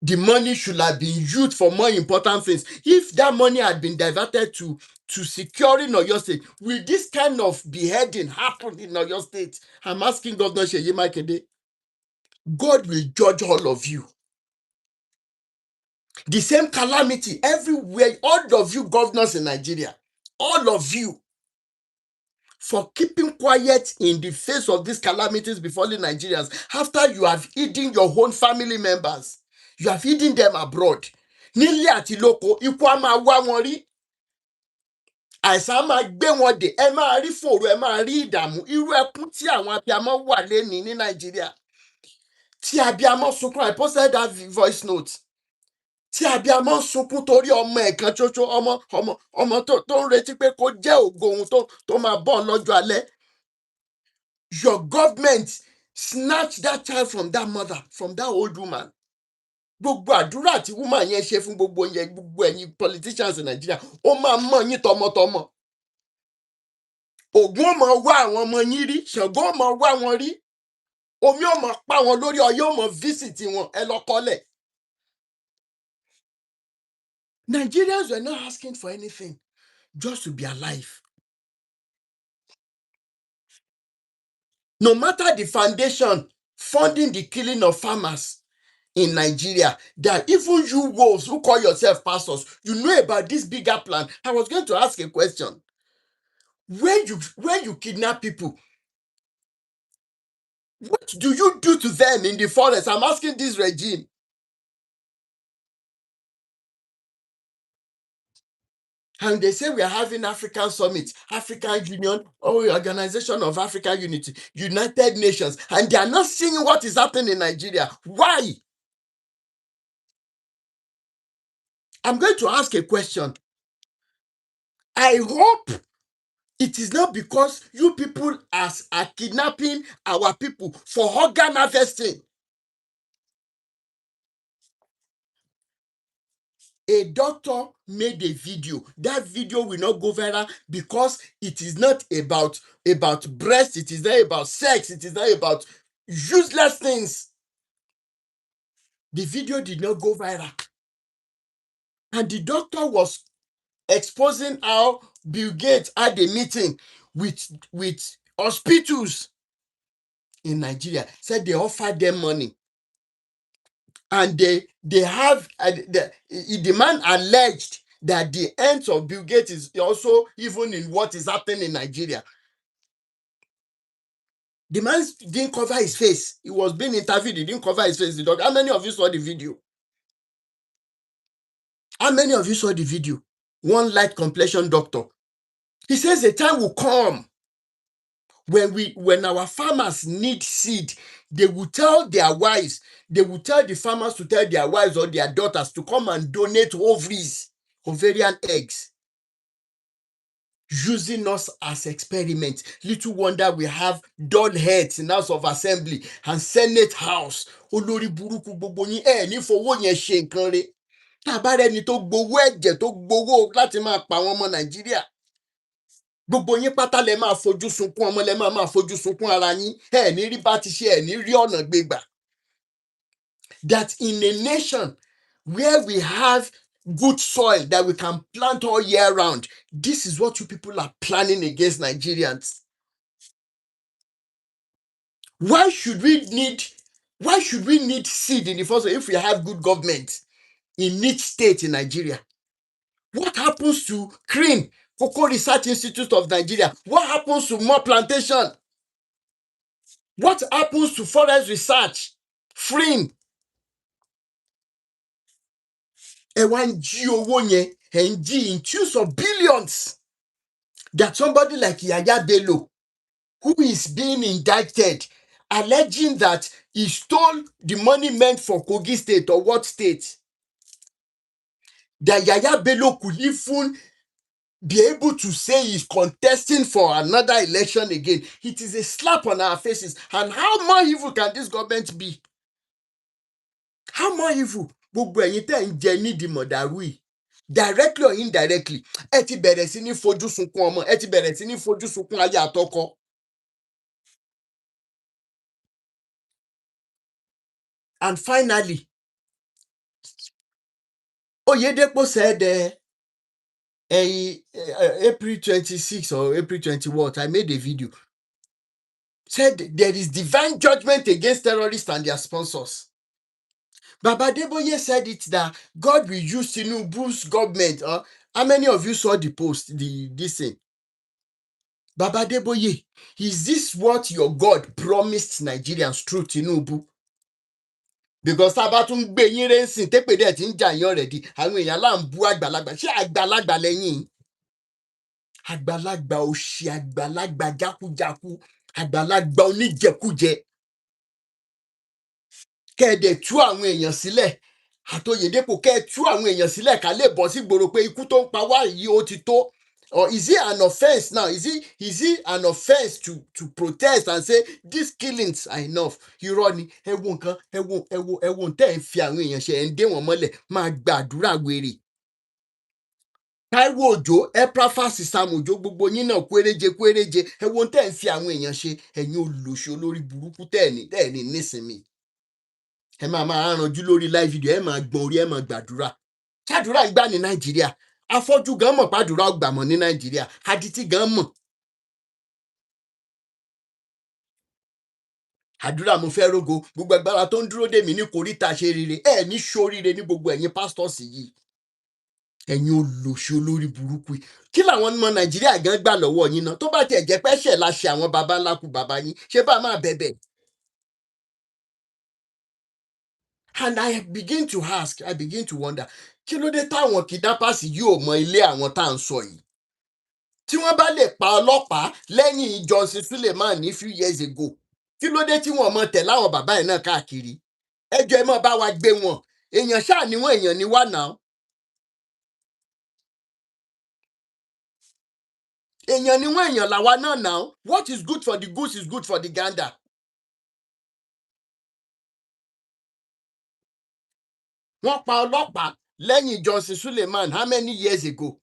the money should have been used for more important things. If that money had been diverted to securing Oyo State, will this kind of beheading happen in Oyo State? I'm asking Governor Seyi Makinde. God will judge all of you. The same calamity everywhere, all of you governors in Nigeria, all of you, for keeping quiet in the face of these calamities befalling Nigerians, after you have hidden your own family members, you have hidden them abroad. Nílé àti lóko, ikú á máa wá wọn rí. Àìsàn á máa gbé wọn dè, ẹ máa rí fòrò, ẹ máa rí ìdààmú. Irú ẹkún tí àwọn abiyamọ wà lénìí ní Nàìjíríà. Tí abiyamọ sunkún, I posted that voice note. Tí abiyamọ sunkún torí ọmọ ẹ̀kan ṣoṣo, ọmọ tó ń retí pé kó jẹ́ ògo òun tó máa bọ́ lọ́jọ́ alẹ́. Your government snatched that child from that mother, from that old woman. Gbogbo àdúrà tí woman yẹn ṣe fún gbogbo ẹ̀yin politicians in Nigeria, ó máa mọ̀ yín tọmọtọmọ. Ògún ó máa wá àwọn ọmọ yín rí, Ṣàngó ó máa wá wọn rí, omi ó máa pa wọn lórí, Ọ̀yọ́ ó máa visit wọn, ẹ lọ kọ́lẹ̀. Nigerians were not asking for anything, just to be alive. No matter the foundation funding the killing of farmers in Nigeria, that even you wolves who call yourself pastors, you know about this bigger plan. I was going to ask a question. When you kidnap people, what do you do to them in the forest? I'm asking this regime. And they say we are having African Summit, African Union, or Organization of African Unity, United Nations, and they are not seeing what is happening in Nigeria. Why? I'm going to ask a question. I hope it is not because you people are kidnapping our people for organ harvesting. A doctor made a video. That video will not go viral because it is not about breast, it is not about sex, it is not about useless things. The video did not go viral. And the doctor was exposing how Bill Gates had a meeting with hospitals in Nigeria. Said they offered them money. And they have the man alleged that the end of Bill Gates is also even in what is happening in Nigeria. The man didn't cover his face. He was being interviewed. He didn't cover his face. The doctor. How many of you saw the video? How many of you saw the video? One light complexion doctor. He says the time will come when our farmers need seed, they will tell their wives, they will tell the farmers to tell their wives or their daughters to come and donate ovaries, ovarian eggs, using us as experiments. Little wonder we have dull heads in House of Assembly and Senate House. Olórí burúkú gbogbo yín ní fowó yẹn ṣe nǹkan re. Tá bá rẹ́ni tó gbowó ẹ̀jẹ̀ tó gbowó láti máa pa àwọn ọmọ Nàìjíríà. Gbogbo yín pátá lẹ máa fojú sunkún ọmọ, lẹ máa fojú sunkún ara yín, ní rí bá ti ṣe, ní rí ọ̀nà gbégbà. That in a nation where we have good soil that we can plant all year round, this is what you people are planning against Nigerians. Why should we need seed in the first place if we have good government in each state in Nigeria? What happens to CRIN, Cocoa Research Institute of Nigeria? What happens to more plantation? What happens to forest research? FRIN. One jí in tens of billions. That somebody like Yaya Bello, who is being indicted, alleging that he stole the money meant for Kogi State or what state? That Yaya Bello could even be able to say he's contesting for another election again, it is a slap on our faces. And how more evil can this government be? How more evil? Gbogbo ẹ̀yin tẹ́ ń jẹ nídìí mọ̀dàrú yìí, directly or indirectly, ẹ ti bẹ̀rẹ̀ sí ní fojú sunkún ọmọ, ẹ ti bẹ̀rẹ̀ sí ní fojú sunkún aya àtọkọ. And finally, Oyedepo said April 26 or April 20 what, I made a video, said there is divine judgment against terrorists and their sponsors. Baba Adeboye said it that God will use Tinubu's government. How many of you saw the post, this thing? Baba Adeboye, is this what your God promised Nigerians through Tinubu? Because tá a bá tún gbé yín rẹ́sìn tépè dẹ̀ tí ń jà yín already, àwọn èèyàn là ń bú àgbàlagbà. Ṣé àgbàlagbà lẹ́yìn? Àgbàlagbà òṣì, àgbàlagbà jákújákú, àgbàlagbà oníjẹkújẹ. Kẹ́ẹ̀dẹ̀ tú àwọn èèyàn sílẹ̀. ÀtOyèdépò kẹ́ẹ̀ tú àwọn èèyàn sílẹ̀ ká lè bọ́ sí gbòòrò pé ikú tó ń pa wá yìí ó ti tó. Or is it an offense now? Is it an offense to protest and say these killings are enough? Irọ́ ni, ẹ wo nǹkan, ẹ wo tẹ́ ẹ fi àwọn èèyàn ṣe, ẹ̀ ń dé wọn mọ́lẹ̀, máa gbàdúrà wèrè. Táíwò Òjó, Eprafas Sam Òjó, gbogbo yín náà kwéréje, ẹ wo tẹ́ ẹ fi àwọn èèyàn ṣe, ẹ̀yin olòṣì olórí burúkú tẹ́ ẹ̀ ní nísinmi. Ẹ máa ranjú lórí live video, ẹ máa gbọ́n orí, ẹ máa gbàdúrà. Ṣàdúrà ń gbà ní Nàìjíríà? Afọ́jú gan mọ̀ pàdúrà ò gbà mọ́ ní Nàìjíríà, adití gan mọ̀. Àdúrà mo fẹ́ rógo, gbogbo agbára tó ń dúró dè mí ní koríta ṣe rere, ẹ ní ṣoríire ní gbogbo ẹ̀yin pastors yìí. Ẹ̀yin olòṣì olórí burúkú yìí. Kí làwọn ọmọ Nàìjíríà gan gbà lọ́wọ́ yín náà? Tó bá tiẹ̀ jẹ́ pẹ́ṣẹ̀ la ṣe àwọn baba ńlá kú baba yín, ṣé bá máa bẹ̀bẹ̀? And I begin to ask, I begin to wonder, kí ló dé táwọn kidnappers yìí ò mọ ilé àwọn tá à ń sọ yìí? Tí wọ́n bá lè pa ọlọ́pàá lẹ́yìn Johnson Suleiman ní few years ago, kí ló dé tí wọ́n mọ tẹ̀ láwọn bàbá ẹ̀ náà káàkiri? Ẹjọ́ ẹ mọ́ bá wa gbé wọn. Èèyàn ṣáà ni wọ́n, èèyàn ni wá náà. Èèyàn ni wọ́n, èèyàn làwa náà náà. What is good for the goose is good for the gander. Wọ́n pa ọlọ́pàá lẹ́yìn Johnson Suleiman how many years ago?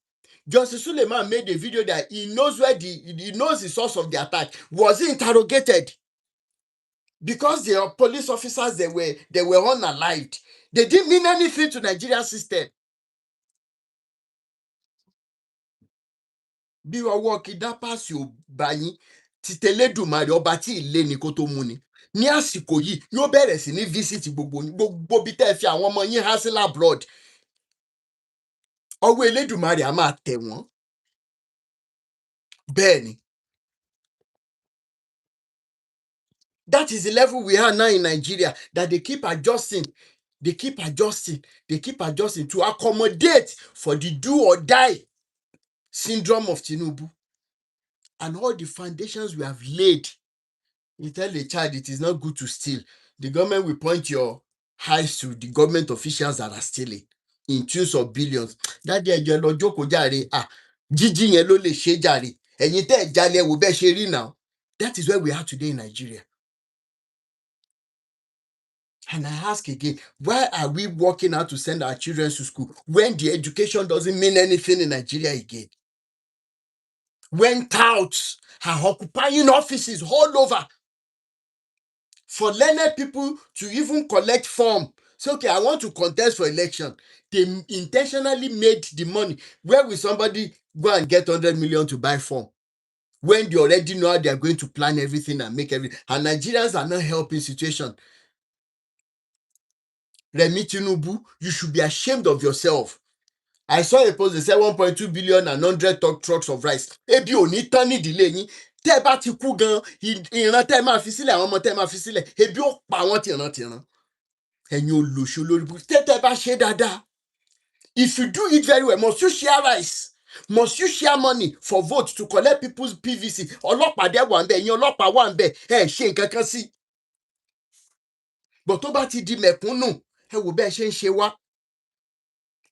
Johnson Suleiman made a video that he knows the source of the attack. Was he interrogated? Because they are police officers, they were unalived. They didn't mean anything to Nigerian system. Bí ọwọ́ kidnappers ò bá yín, ti tẹlẹ́dùmarè ọba tí ìlé ni kó tó mú ni. Ní àsìkò yìí yóò bẹ̀rẹ̀ sí ní visit gbogbo bí tẹ́ fi àwọn ọmọ yín há sí abroad. Ọwọ́ Elédùmarè á máa tẹ̀ wọ́n. Bẹ́ẹ̀ ni. That is the level we are now in Nigeria, that they keep adjusting to accommodate for the do or die syndrome of Tinubu. And all the foundations we have laid, you tell a child it is not good to steal. The government will point your eyes to the government officials that are stealing in tens of billions. That day ẹjọ́ lọ jókòó jàre, jíjí yẹn ló lè ṣe jàre. Ẹ̀yin tẹ́ ẹ̀ jalè wò bẹ́ẹ̀ ṣe rí now. That is where we are today in Nigeria. And I ask again, why are we working out to send our children to school when the education doesn't mean anything in Nigeria again? When touts are occupying offices all over for learned people to even collect form. So, okay, I want to contest for election. They intentionally made the money. Where will somebody go and get 100 million to buy form? When they already know how they are going to plan everything and make everything. And Nigerians are not helping situation. Remi Tinubu, you should be ashamed of yourself. I saw a post, they said 1.2 billion and 100 trucks of rice. Ebi ò ní tán nídìílé yín. Tẹ́ bá ti kú gan, ìran tẹ́ máa fi sílẹ̀, àwọn ọmọ tẹ́ máa fi sílẹ̀, ebi ó pa wọ́n tìran. Ẹ̀yin olòṣì olórí burúkú, tẹ́ bá ṣe dáadáa. If you do it very well, must you share rice? Must you share money for votes to collect people's PVC? Ọlọ́pàá dẹ̀ wà ń bẹ̀, ẹ̀yin ọlọ́pàá wà ń bẹ̀, ẹ̀ ṣe nǹkan kan sí. But tó bá ti di mẹ̀kúnnù, ẹ wò bẹ́ẹ̀ ṣe ń ṣe wá.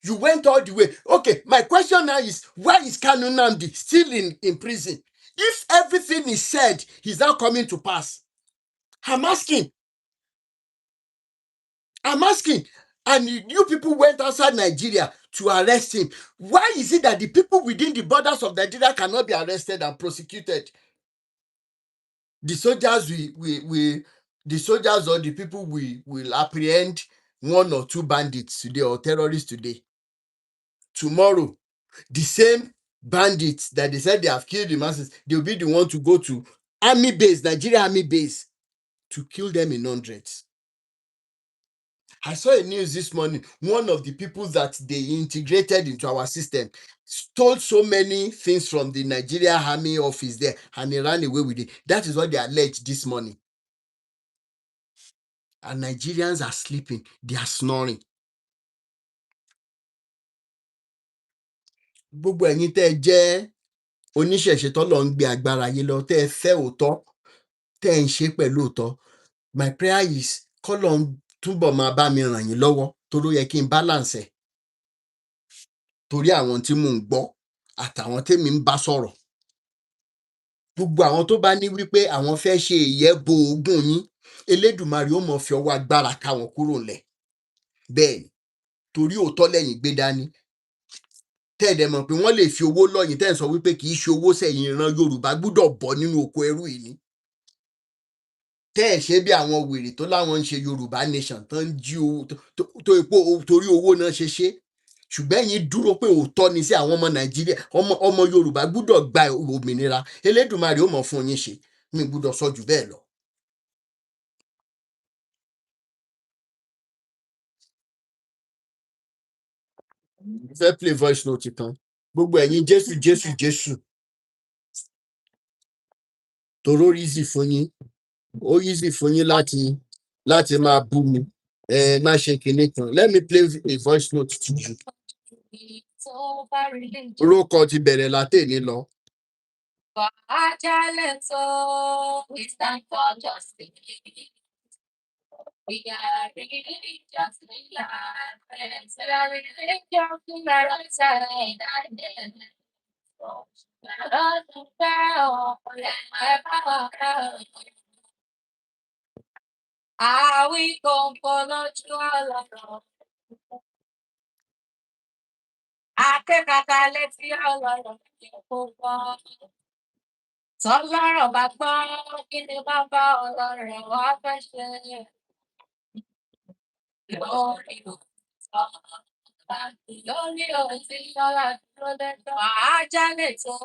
You went all the way. Okay, my question now is, why is Kanu Nnamdi still in prison? If everything is said, he's now coming to pass. I'm asking. And you people went outside Nigeria to arrest him. Why is it that the people within the borders of Nigeria cannot be arrested and prosecuted? The soldiers the soldiers or the people will apprehend 1 or 2 bandits today or terrorists today. Tomorrow, the same bandits that they said they have killed the masses, they'll be the one to go to army base, Nigeria army base, to kill them in hundreds. I saw a news this morning. One of the people that they integrated into our system stole so many things from the Nigeria army office there, and he ran away with it. That is what they alleged this morning. And Nigerians are sleeping. They are snoring. Gbogbo ẹ̀yin tẹ́ ẹ jẹ́ oníṣẹ̀ṣe tọ́lọ́run ń gbé agbára yín lọ, tẹ́ ẹ fẹ́ òótọ́, tẹ́ ẹ ń ṣe pẹ̀lú òótọ́. My prayer is k'Ọlọ́run túbọ̀ máa bá mi ràn yín lọ́wọ́, torí ó yẹ kí n balance ẹ̀. Torí àwọn tí mò ń gbọ́ àtàwọn tèmi ń bá sọ̀rọ̀. Gbogbo àwọn tó bá ní wípé àwọn fẹ́ ṣe ìyẹ́bo ogún yín, Elédùmarè ó mọ̀ fi ọwọ́ agbára ká wọn kúrò ńlẹ̀. Bẹ́ẹ̀ ni, torí òótọ́ lẹ́yìn gbé dání. Tẹ́ ẹ dẹ̀ mọ̀ pé wọ́n lè fi owó lọ́yìn, tẹ́ ẹ sọ wípé kì í ṣe owó sẹ́yìn ìran Yorùbá gbúdọ̀ bọ́ nínú oko ẹrú yìí ni. Tẹ́ ẹ ṣe bí àwọn wèrè tó láwọn ń ṣe Yorùbá nation tó ń jí owó tó epo torí owó náà ṣe ṣe. Ṣùgbọ́n ẹ̀yin dúró pé òótọ́ ni sí àwọn ọmọ Nàìjíríà, ọmọ Yorùbá gbúdọ̀ gba òmìnira. Elédùmarè ó mọ̀ fún yín ṣe. Mi gbúdọ̀ sọ jù bẹ́ẹ̀ lọ. Mo fẹ́ play voice note kan. Gbogbo ẹ̀yin Jésù Jésù Jésù. Toró easy fún yín. Ó easy fún yín láti máa bú mi. Má ṣe kinní kan. Let me play a voice note to you. Orúkọ ti bẹ̀rẹ̀ látẹ̀ní lọ. We stand for justice. We are religious, we are friends. We are religious, we are outside. We come for lọ́jọ́ akẹ́kọ̀ọ́ létí ọlọ́rọ̀ kò gbọ́. Tọ́lọ́rọ̀ bá gbọ́, kí ni bàbá ọlọ́rọ̀ wá fẹ́ ṣe? Lórí òtí lọ́la dúró lẹ́jọ́. Màá jálè tó.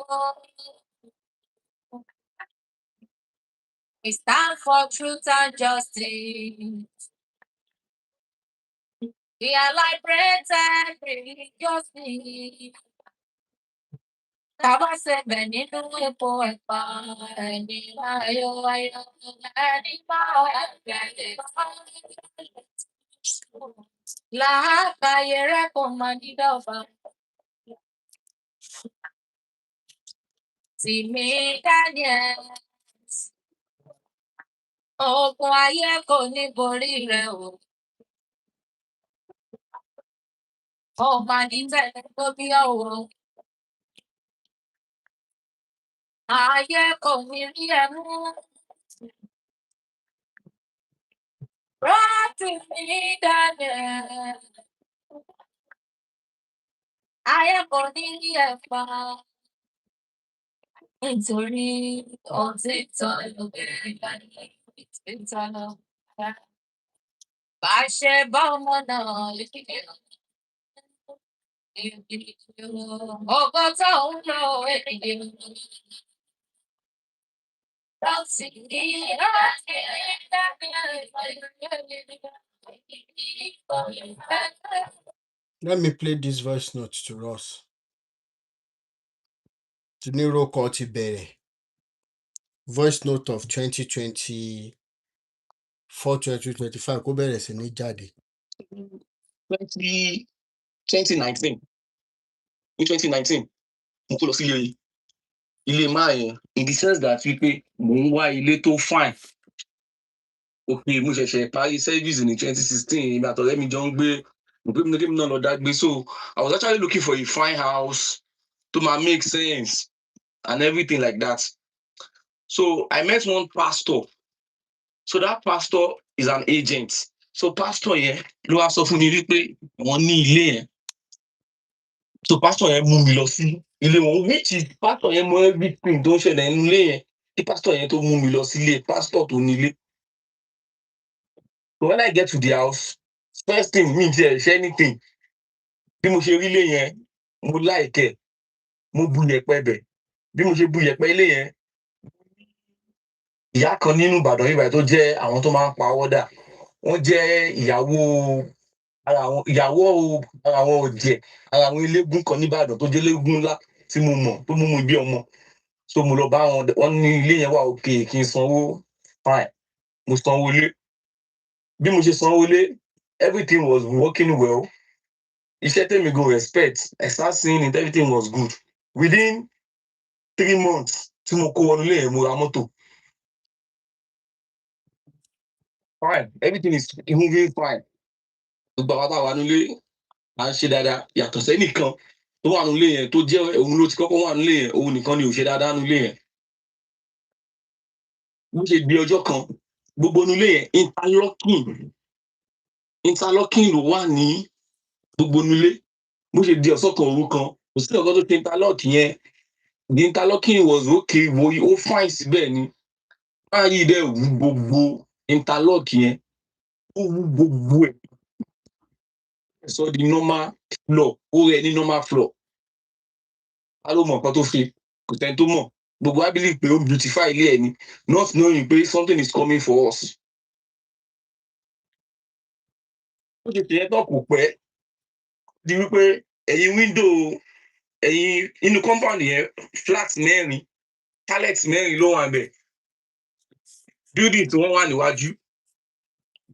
We stand for truth and justice. We are liberated religiously. Tàbá ṣẹ̀bẹ̀ nínú epo ẹ̀pà, ẹni ayọ̀ ẹni máa ẹgbẹ̀lẹ̀ làákàyè rẹ̀ kò mọ̀ ní dọ́gba. Tìmí Daniels, ogun ayé kò ní borí rẹ̀ o. Ó máa ní tẹ̀lé tó bí ọ̀wọ́. Ayé kò ní rí ẹ mú. Tìmí Daniels, ayé kò ní rí ẹ pa. Nítorí òtítọ́ lóbìnrin dání, òtítọ́ lọ. Bá ṣe bá ọmọ náà lékè. Ògo tó ń lọ ènìyàn. Let me play this voice note to us. Tiníròkọ ti bẹ̀rẹ̀. Voice note of 2024-2025 kó bẹ̀rẹ̀ sí ní jáde. 2019 ní 2019 mo kó lọ sí ilé máa yẹn in the sense that wípé mò ń wá ilé tó fine. Òkè mo ṣẹ̀ṣẹ̀ parí service ní 2016 ìgbà tọ̀rẹ́ mi jọ ń gbé So I was actually looking for a fine house to make sense and everything like that. So I met one pastor. So that pastor is an agent. So pastor yẹn ló wá sọ fún mi wípé wọ́n ní ilé yẹn. So pastor yẹn mú mi lọ sí ilé wọn, which is pastor yẹn mọ everything tó ń ṣẹlẹ̀ nínú ilé yẹn. Kí pastor yẹn tó mú mi lọ sí ilé pastor tó nílé. So when I get to the house, first thing mi ti ẹ̀ ṣe anything. Bí mo ṣe rí ilé yẹn, mo like ẹ̀, mo bu yẹ̀pẹ̀ bẹ̀. Bí mo ṣe bu yẹ̀pẹ̀ ilé yẹn, ìyá kan nínú Ìbàdàn yìí báyìí tó jẹ́ àwọn tó máa ń pa ọwọ́ dà. Wọ́n jẹ́ ìyàwó ara àwọn ọ̀jẹ̀, ara àwọn eléégún kan nìbàdàn tó jẹ́ eléégún ńlá tí mo mọ̀ tó mú mi bí ọmọ. So mo lọ bá wọn, wọ́n ní ilé yẹn wà okay kí n sanwó, fine. Mo sanwó ilé. Bí mo ṣe sanwó ilé, everything was working well. Iṣẹ́ tèmi go respect. I start seeing it, everything was good. Within 3 months tí mo kó wọnú ilé yẹn, mo ra mọ́tò. Fine, everything is moving fine. Gbogbo àwọn tá wà nínú ilé à ń ṣe dáadáa, yàtọ̀ sẹ́nìkan tó wà nínú ilé yẹn tó jẹ́ òun ló ti kọ́kọ́ wà nínú ilé yẹn, òun nìkan ni ò ṣe dáadáa nínú ilé yẹn. Bó ṣe di ọjọ́ kan, gbogbo nínú ilé yẹn interlocking ló wà ní gbogbo nínú ilé. Bó ṣe di ọ̀sán kan òru kan, kò sí nǹkan tó ṣe interlock yẹn. The interlocking was okay, ó fine síbẹ̀ ni. Máa yí dẹ̀ wú gbogbo interlock yẹn, ó wú gbogbo ẹ̀. Sọ di normal floor, ó rẹ̀ ní normal floor. Ta ló mọ̀ nǹkan tó ṣe? Kò sẹ́ni tó mọ̀. Gbogbo wa believe pé ó beautify ilé ẹ̀ ni, not knowing pé something is coming for us. Bó ṣe ṣe yẹn tán kò pẹ́, di wípé ẹ̀yìn inú compound yẹn, flat 4, toilet 4 ló wà ńbẹ̀. Building tí wọ́n wà níwájú,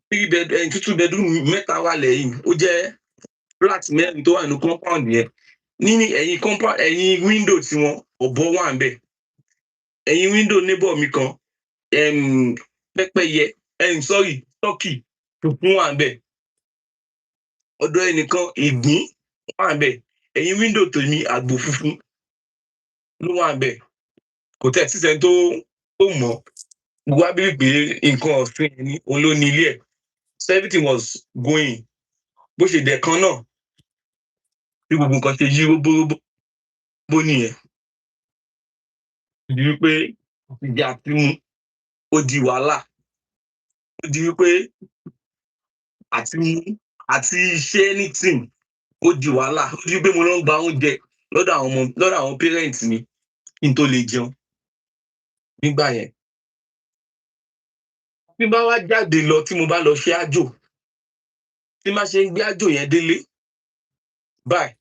2 bedroom 3 wà lẹ́yìn. Ó jẹ́ flat 4 tó wà nínú compound yẹn. Ní ẹ̀yìn compound, ẹ̀yìn window tí wọ́n, ọ̀bọ wà ńbẹ̀. Ẹ̀yìn window neighbor mi kan, pẹ́pẹ́yẹ, turkey funfun wà ńbẹ̀. Ọ̀dọ̀ ẹnìkan ìgbín wà ńbẹ̀. Ẹ̀yìn window tèmi àgbò funfun ló wà ńbẹ̀. Kò tiẹ̀ sí ẹni tó mọ̀. Gbogbo wa believe pé nǹkan ọ̀sìn ni, òun ló ní ilé ẹ̀. So everything was going. Bó ṣe dẹ̀kan náà, bí gbogbo nǹkan ṣe yí róbóróbó nìyẹn. Di wípé ìjà àti mu, ó di wàhálà. Ó di wípé àti mu àti ṣe anything, ó di wàhálà. Ó di wípé mo lọ ń gba oúnjẹ lọ́dọ̀ àwọn parents mi kí n tó lè jẹun nígbà yẹn. Bí n bá wá jáde lọ, tí mo bá lọ ṣe àjò, tí n bá ṣe ń gbé àjò yẹn délé báyìí,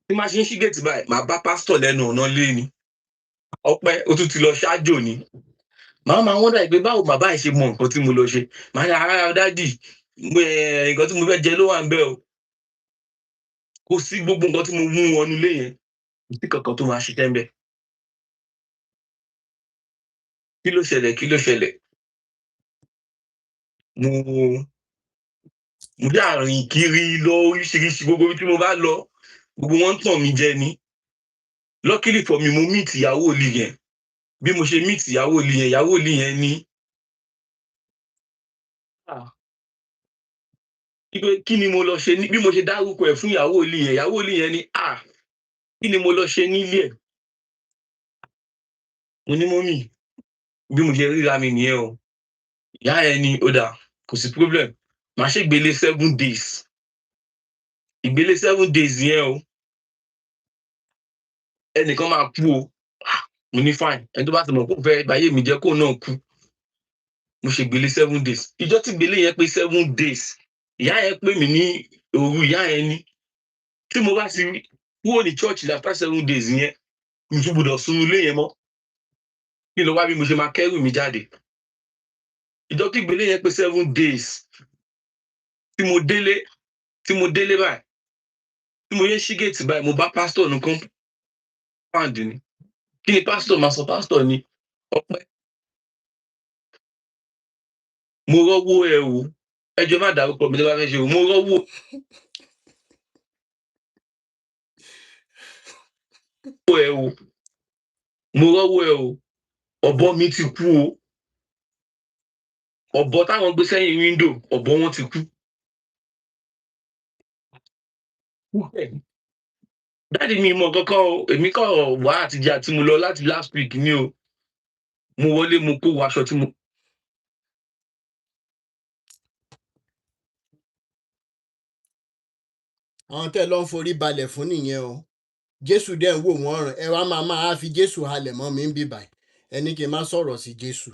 tí n bá ṣe ń ṣí gate báyìí, màá bá pastor lẹ́nu ọ̀nà ilé ni. Ọpẹ́, ó tún ti lọ ṣáájò ni. Màá máa wonder pé báwo bàbá yìí ṣe mọ nǹkan tí mo lọ ṣe. Màá ní rárá daddy, nǹkan tí mo fẹ́ jẹ ló wà ńbẹ̀ o. Kò sí gbogbo nǹkan tí mo mú wọnú ilé yẹn, kò sí kankan tó máa ṣiṣẹ́ ńbẹ̀. Kí ló ṣẹlẹ̀? Mo ṣáà rìn kiri lọ oríṣiríṣi, gbogbo ibi tí mo bá lọ, gbogbo wọn ń tàn mí jẹ ni. Luckily for me, mo meet ìyàwó wòlíì yẹn. Bí mo ṣe meet ìyàwó wòlíì yẹn ní kí ni mo lọ ṣe bí mo ṣe dárúkọ ẹ̀ fún ìyàwó wòlíì yẹn ní kí ni mo lọ ṣe nílé ẹ̀? Mo ní mọ́mì, bí mo ṣe ríra mi nìyẹn o. Ìyá yẹn ní ó dáa, kò sí problem. Màá ṣègbélé 7 days. Ìgbélé 7 days yẹn o, ẹnìkan máa kú o. Mo ní fine, ẹni tó bá ti mọ̀ pé òun fẹ́ báyé mi jẹ́ kóun náà kú. Mo ṣègbélé 7 days. Ìjọ́ tí ìgbélé yẹn pé 7 days, ìyá yẹn pè mí ní òru. Ìyá yẹn ní tí mo bá ti kúrò ní church after 7 days yẹn, mi tún gbọdọ̀ sùn ilé yẹn mọ́. Kí ló wá bí mo ṣe máa kẹ́rù mi jáde. Ìjọ́ tí ìgbélé yẹn pé 7 days, tí mo délé báyìí, tí mo yẹ ṣí gate báyìí, mo bá pastor nù compound ni. Kí ni pastor máa sọ? Pastor ní Ọpẹ́, mo rọ́wọ́ ẹ o. ẹjọ́ má dárúkọ mi tó bá fẹ́ ṣe o mo rọ́wọ́ ẹ o mo rọ́wọ́ ẹ o ọ̀bọ mi ti kú o ọ̀bọ táwọn gbé sẹ́yìn wíńdò ọ̀bọ wọn ti kú. dáàdi mi mọ kankan o èmi kọ wá àtijọ́ àti mo lọ láti last week ni o mo wọlé mo kó aṣọ tí mo. àwọn tẹ́ lọ ń forí balẹ̀ fún nìyẹn o jésù dẹ̀ ń wò wọ́n ràn ẹ wá máa fi jésù halẹ̀ mọ́ mi ń bì báyìí ẹni kí n má sọ̀rọ̀ sí jésù.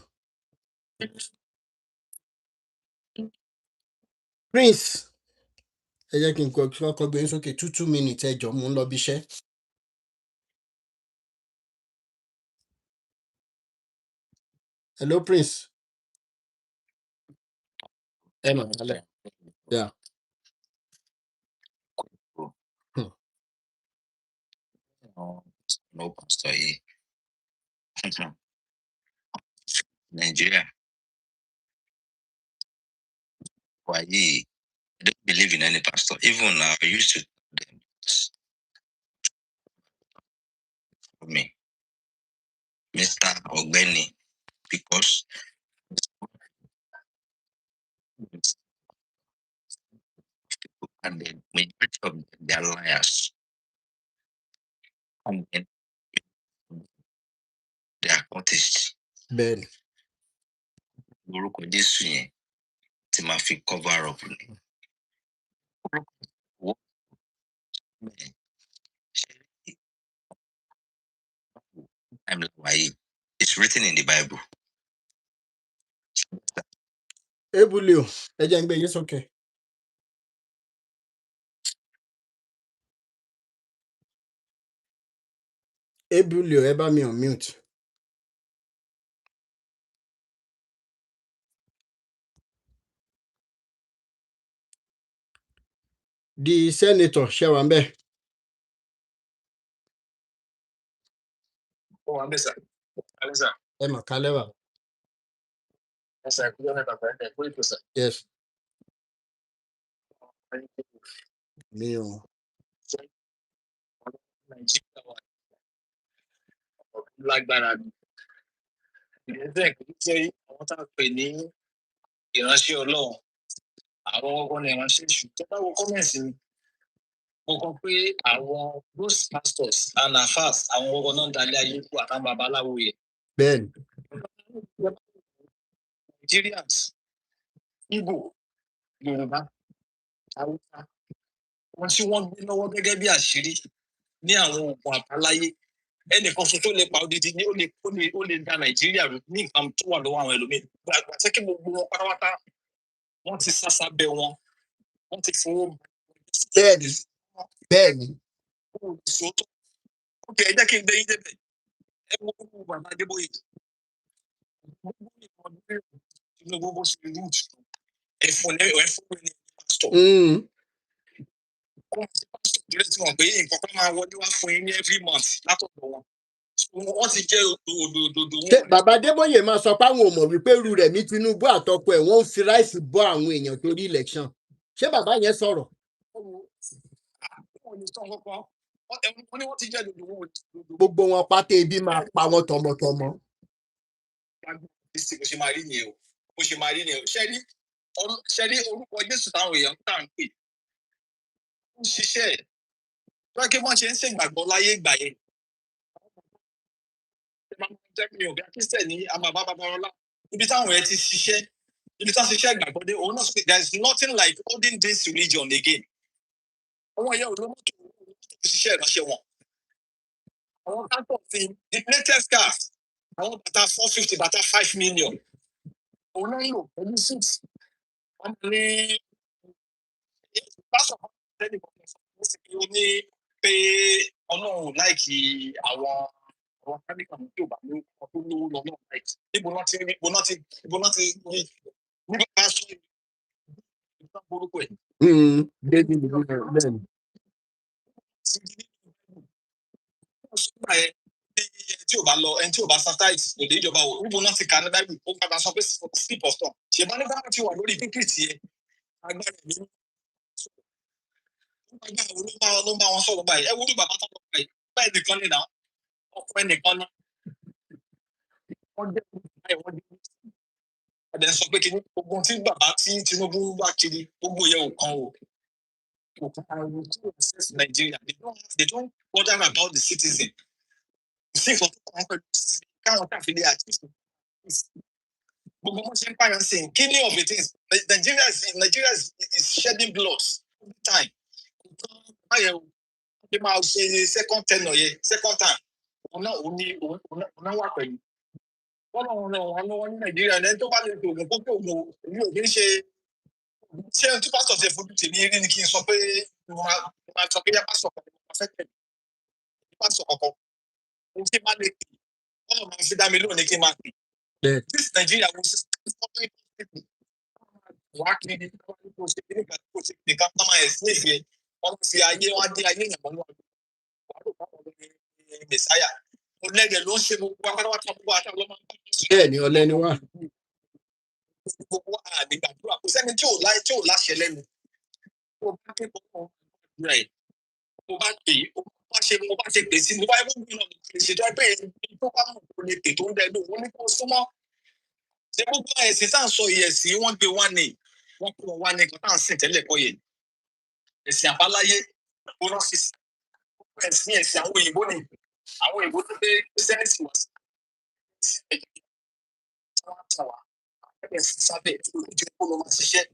Prince ẹ jẹ́ kí n kọ́kọ́ gbé yín sókè 2 minutes ẹ jọ̀ọ́ mò ń lọ bí iṣẹ́. Hello Prince. ẹ mà kálẹ̀. Yeah. No pastor yìí Nigeria wà yìí I don't believe in any pastor even now I used to tell them for me Mr. Ogbeni because and the majority of them they are liars and then they are cultists. Bẹ́ẹ̀ni. Orúkọ Jésù yẹn tí máa fi cover up ni. It's written in the Bible. Ebulio, ẹ jẹ́ ń gbé yín sókè. Ebulio, ẹ bá mi on mute. The senator ṣe wà ń bẹ̀. Ó wà ń bẹ̀ sà. Alisa. Ẹ mà kálẹ̀ wà. Ẹ sà ìkújọ́ mẹ́ta pẹ̀lú ẹ̀kọ́ ètò sà. Yes. Mi ò. Nàìjíríà wà lágbára ni. Ìrẹsẹ̀ kò tí àwọn tá a pè ní ìránṣẹ́ Ọlọ́run. Àwọn ọkọ ní ìránṣẹ́ èṣù. Tó bá wo kọ́mẹ̀sì mi, mo kọ pé àwọn those pastors and afas àwọn ọkọ náà ń dalẹ̀ ayé kú àtàwọn babaláwo yẹn. Bẹ́ẹ̀ni. Nigerians, Igbo, Yorùbá, Hausa, wọn tí wọ́n gbé lọ́wọ́ gẹ́gẹ́ bí àṣírí ní àwọn oògùn àbáláyé ẹnìkan ṣoṣo lè pa odidi ní ó lè da Nàìjíríà rú ní nǹkan tó wà lọ́wọ́ àwọn ẹlòmíín gbàgbà tí kí gbogbo wọn pátápátá wọ́n ti sásá bẹ wọn wọ́n ti fowó. Bẹ́ẹ̀ni. Bẹ́ẹ̀ni. Ok, ẹ jẹ́ kí n gbé yín débẹ̀ ẹ wo gbogbo bàbá Adébóyè gbogbo ìmọ̀ nínú gbogbo ṣe root ẹ̀fọn ní pásítọ̀. Kó ti pásítọ̀ ìdílé tí wọ́n gbé nǹkan kan máa wọlé wá fún yín ní every month látọ̀dọ̀ wọn. Wọ́n ti jẹ́ òdòdó. Bàbá Adébóyè máa sọ pé àwọn ò mọ̀ wípé irú rẹ̀ ní Tinubu àtọkọ ẹ̀ wọ́n ń fi ráìsì bọ́ àwọn èèyàn torí election. Ṣé bàbá yẹn sọ̀rọ̀? Gbogbo wọn pátá ebi máa pa wọn tọmọtọmọ. Bó ṣe máa rí nìyẹn o. Bó ṣe máa rí nìyẹn o. Ṣé rí orúkọ Jésù táwọn èèyàn ń tà ń pè? Ó ń ṣiṣẹ́ ẹ̀. Wọ́n kí wọ́n ṣe ń ṣègbàgbọ́ láyé ìgbà yẹn. Jẹ́mi ọ̀gá Kírísítẹ̀ ní àmàbá Babalọ́lá. Ibi táwọn ẹ̀ ti ṣiṣẹ́, ibi táwọn ṣiṣẹ́ ìgbàgbọ́ dé, òun náà sọ pé there is nothing like holding this religion again. Àwọn ẹ̀yà olómọ̀tò ti ṣiṣẹ́ ìránṣẹ́ wọn. Àwọn kápọ̀ fi the latest cars, àwọn bàtà 450, bàtà 5 million. Òun náà ń lò pẹ̀lú 6. Wọ́n ní pásọ̀ kan tẹ́lẹ̀ kan ó ní pé Ọlọ́run láìkí àwọn káníkà tí ò bá ní ọkọ̀ tó lówó lọ náà láìkí. Níbo náà ti rí nígbà bá sọ ìgbà orúkọ ẹ̀. Bẹ́ẹ̀ni. Ẹni tí ò bá san tithe lòdì ìjọba wò níbo náà ti kà ní báyìí ó gbàgbà sọ pé sleep of tongue ṣèbá nígbà tí wà lórí pípìtì yẹn agbára mi ló bá wọn sọ̀rọ̀ báyìí ẹ wo bí bàbá tó lọ báyìí báyìí nìkan nìyà ọkọ ẹnìkan náà wọ́n dé báyìí wọ́n dé ẹ̀dẹ̀ sọ pé kí ní gbogbo tí bàbá tí Tinubu wá kiri gbogbo yẹn ò kan o. Nigeria, they don't bother about the citizen. You see, for káwọn káfíńdé àti gbogbo wọn ṣe ń pààyàn sí killing of the things. Nigeria is shedding blood all the time. Báyẹn ṣe máa ṣe second tenure yẹn second time òun náà wà pẹ̀lú. Wọ́n lọ́wọ́ ràn wọ́n lọ́wọ́ ní Nàìjíríà lẹ́yìn tó bá lè tó oògùn kókó oògùn èmi ò kí ń ṣe tí pásítọ̀ ṣe fojú tèmi rí ni kí n sọ pé máa sọ pé yá pásítọ̀ kan máa fẹ́ tẹ̀lé pásítọ̀ kọ̀ọ̀kan ohun tí máa lè pè wọ́n máa fi dá mi lónìí kí n máa pè. This Nigeria was something wá kiri kó ṣe kí nìkan ká máa ẹ̀sìn ìfẹ́ wọ́n fi ayé wá dé ayé ìyàmọ́ náà wà ló bá wọn ní mẹ̀sáyà ọlẹ́dẹ̀ ló ń ṣe gbogbo apátápátá gbogbo àtàwọn ọmọ bẹ́ẹ̀ ni ọlẹ́ni wà. gbogbo àdìgbàdúrà kò sẹ́ni tí ò láṣẹ lẹ́nu mo bá ké gbogbo rẹ̀ mo bá pè é mo bá ṣe pè sí mo bá ẹgbẹ́ mi náà lè ṣètò ẹgbẹ́ yẹn tó bá mọ̀ kó lè pè tó ń dẹ́ lò wọ́n ní kó súnmọ́ ṣé gbogbo ẹ̀sìn tá à ń sọ ìyẹ̀sìn wọ́n gbé wá ní wọ́n kó wọn wá ní nǹkan tá à ń sìn tẹ́lẹ̀ kọ́ yẹn ẹ̀sìn àbáláyé ó lọ́ sí ẹ̀sìn àwọn òyìnbó ni àwọn òyìnbó tó dé sẹ́nẹ̀tì wá sí ẹ̀jẹ̀ wọ́n á tà wá ẹ̀sìn sábẹ́ ìdíje kó lọ máa ṣiṣẹ́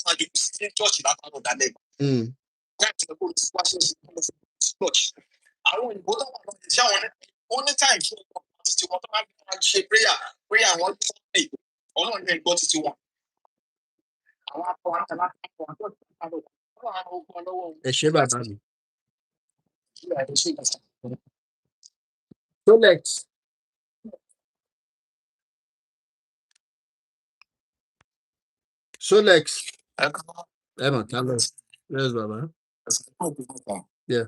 máa jòkó sí chọ́ọ̀chì látàrọ̀ dalẹ̀ láti ẹ̀kọ́ lọ sí wáṣẹ́ sí chọ́ọ̀chì àwọn òyìnbó tó wà lọ́dẹ̀ ṣé àwọn wọn ní táì fún ọkọ̀ títí wọn tó máa ṣe prayer wọn ní sunday ọlọ́run ní ẹgbọ́ títí wọn. àwọn akọ àtàlákọ̀ àtọ́jú àtàlọ́ ọlọ́run àwọn ogun ọlọ́wọ́ ẹ ṣé bàbá mi. Solex. Solex. ẹ mọ̀ ká lọ. Yes, bàbá. Yeah.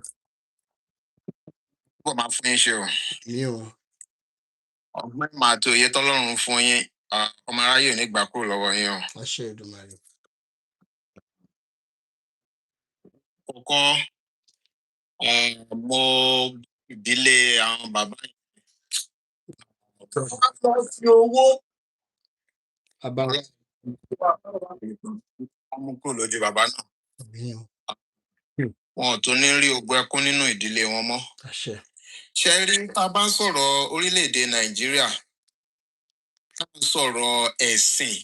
Bó máa fún yín ṣe o. Mi ò. Ọgbọ́n máa tó iye tọ́lọ́run fún yín ọmọ aráyé ò ní gbà kúrò lọ́wọ́ yín o. Àṣẹ Èdùmàrè. Kọ̀ọ̀kan mo ìdílé àwọn bàbá yìí. wọ́n fi owó Bàbá wọ́n mú kúrò lójú bàbá náà. mi ò. Wọn ò tún ní rí ogun ẹkún nínú ìdílé wọn mọ́. Àṣẹ. Ṣé rí tá a bá ń sọ̀rọ̀ orílẹ̀-èdè Nàìjíríà tá a ń sọ̀rọ̀ ẹ̀sìn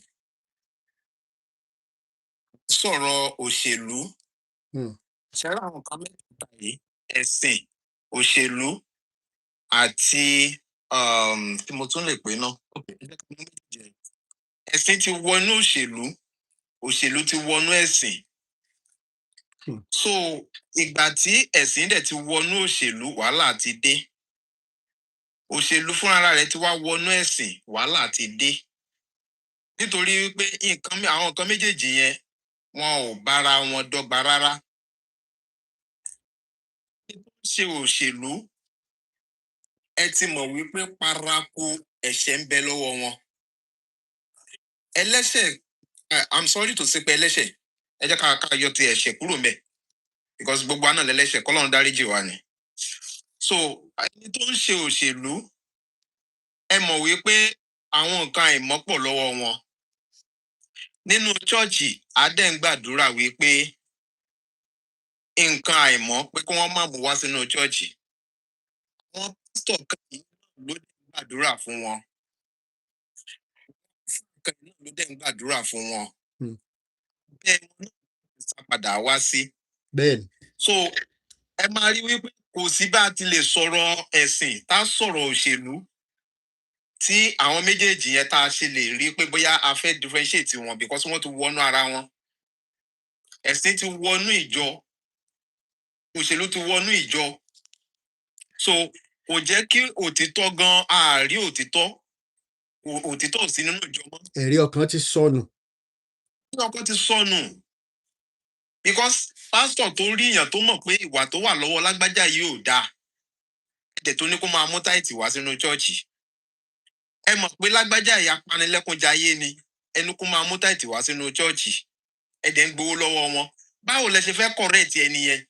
sọ̀rọ̀ òṣèlú ṣé rí àwọn kan mẹ́ta yìí ẹ̀sìn òṣèlú àti tí mo tún lè pè náà ẹ̀sìn ti wọnú òṣèlú òṣèlú ti wọnú ẹ̀sìn. So ìgbà tí ẹ̀sìn dẹ̀ ti wọnú òṣèlú wàhálà ti dé òṣèlú fúnra rẹ̀ ti wá wọnú ẹ̀sìn wàhálà ti dé nítorí wípé àwọn nǹkan méjèèjì yẹn wọn ò bára wọn dọ́gba rárá. Ṣe òṣèlú ẹ ti mọ̀ wípé paraku ẹ̀ṣẹ̀ ń bẹ lọ́wọ́ wọn. Ẹlẹ́ṣẹ̀ I'm sorry to say pé ẹlẹ́ṣẹ̀ ẹ jẹ́ ká yọ ti ẹ̀ṣẹ̀ kúrò ńbẹ̀ because gbogbo àná lẹ́lẹ́ṣẹ̀ kọ́lọ́run dáríjì wa ni. So ẹni tó ń ṣe òṣèlú ẹ mọ̀ wípé àwọn nǹkan àìmọ́ pọ̀ lọ́wọ́ wọn. Nínú chọ́ọ̀chì adẹ́ ń gbàdúrà wípé nǹkan àìmọ́ pé kí wọ́n má mú wá sínú chọ́ọ̀chì. Wọ́n pásítọ̀ kan yìí ló dẹ̀ ń gbàdúrà fún wọn. Kan yìí ló dẹ̀ ń gbàdúrà fún wọn. Bẹ́ẹ̀ ni wọ́n náà sá padà wá sí. Bẹ́ẹ̀ni. So ẹ máa rí wípé kò sí bá a ti lè sọ̀rọ̀ ẹ̀sìn tá a sọ̀rọ̀ òṣèlú tí àwọn méjèèjì yẹn tá a ṣe lè rí pé bóyá a fẹ́ differentiate wọn because wọ́n ti wọnú ara wọn. Ẹ̀sìn ti wọnú ìjọ òṣèlú ti wọnú ìjọ. So kò jẹ́ kí òtítọ́ gan àárí òtítọ́ sí nínú ìjọ mọ́. Ẹ̀rí ọkàn ti sọnù. Ẹ̀rí ọkàn ti sọnù because pásítọ̀ tó rí èèyàn tó mọ̀ pé ìwà tó wà lọ́wọ́ lágbájá yìí ò dáa ẹ̀jẹ̀ tó ní kó máa mú táìtì wá sínú chọ́ọ̀chì. Ẹ mọ̀ pé lágbájá yìí apanilẹ́kúnjayé ni ẹni kó máa mú táìtì wá sínú chọ́ọ̀chì. ẹ̀dẹ̀ ń gbowó lọ́wọ́ wọn báwo lẹ ṣe fẹ́ correct ẹni yẹn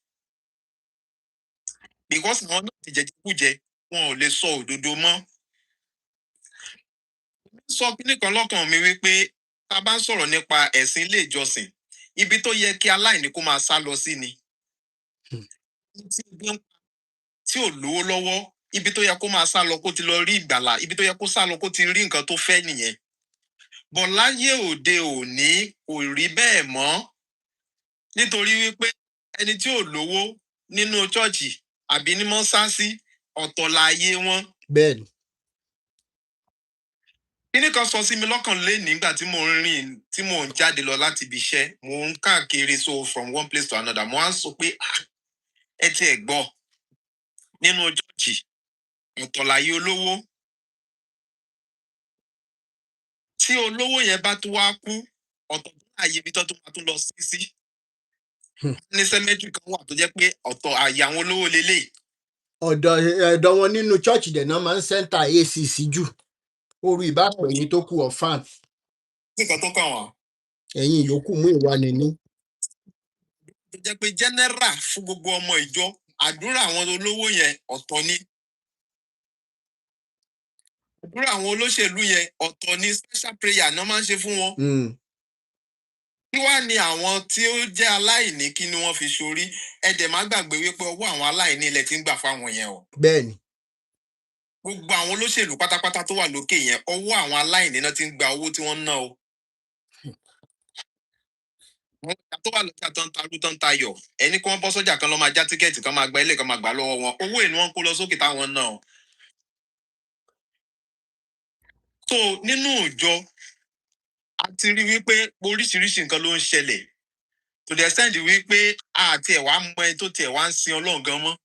because àwọn náà ti jẹjẹkújẹ wọn ò lè sọ òdodo mọ́. Sọ kíní kan lọ́kàn mi wípé tá a bá ń sọ̀rọ̀ nípa ẹ̀sìn ilé ìjọsìn ibi tó yẹ kí aláìní kó máa sá lọ sí ni. Tí ò lówó lọ́wọ́ ibi tó yẹ kó máa sá lọ kó ti lọ rí ìgbàlà ibi tó yẹ kó sá lọ kó ti rí nǹkan tó fẹ́ nìyẹn. Bọ̀ láyé òde òní kò rí bẹ́ẹ̀ mọ́ nítorí wípé ẹni tí ò lówó nínú chọ́ọ̀chì àbí ní mọ́sáàsì ọ̀tọ̀ láyé wọn. Bẹ́ẹ̀ni. Kíní kan sọ sí mi lọ́kàn lé nígbà tí mò ń rìn tí mò ń jáde lọ láti ibi iṣẹ́ mò ń káàkiri so from one place to another mo á sọ pé ẹ ti ẹ̀ gbọ́ nínú chọ́ọ̀chì ọ̀tọ̀ láyé olówó. Tí olówó yẹn bá tún wá kú ọ̀tọ̀ láyé ibi tó tún máa tún lọ sí. Ní cemetery kan wà tó jẹ́ pé ọ̀tọ̀ àyè àwọn olówó lélẹ̀. Ọ̀dọ̀ wọn nínú chọ́ọ̀chì dẹ̀ náà máa ń sẹ́ńtà AC sí jù. Oru ìbápẹ̀ yín tó kù ọ̀fàn. Nǹkan tó kàn wọ́n. Ẹ̀yin ìyókù mú ìwà nìní. Tó jẹ́ pé general fún gbogbo ọmọ ìjọ àdúrà àwọn olówó yẹn ọ̀tọ̀ ni. Àdúrà àwọn olóṣèlú yẹn ọ̀tọ̀ ni special prayer náà máa ń ṣe fún wọn. Kí wá ni àwọn tí ó jẹ́ aláìní kí ni wọ́n fi ṣorí ẹ dẹ̀ má gbàgbé wípé ọwọ́ àwọn aláìní ilẹ̀ ti ń gbà fáwọn yẹn o. Bẹ́ẹ̀ni. Gbogbo àwọn olóṣèlú pátápátá tó wà lókè yẹn ọwọ́ àwọn aláìní náà ti ń gba owó tí wọ́n ń ná o. Wọ́n tó wà lọ́jà tó ń ta arú tó ń tayọ̀ ẹni kí wọ́n bọ́ sọ́jà kan lọ́ máa já tíkẹ́ẹ̀tì kan máa gba ilé kan máa gbà lọ́wọ́ wọn owó ìní wọn kó lọ sókè táwọn náà. So nínú ìjọ a ti rí wípé oríṣiríṣi nǹkan ló ń ṣẹlẹ̀ to the extent wípé àti ẹ̀wà mọ ẹni tó tiẹ̀ wá ń sin Ọlọ́run gan mọ́.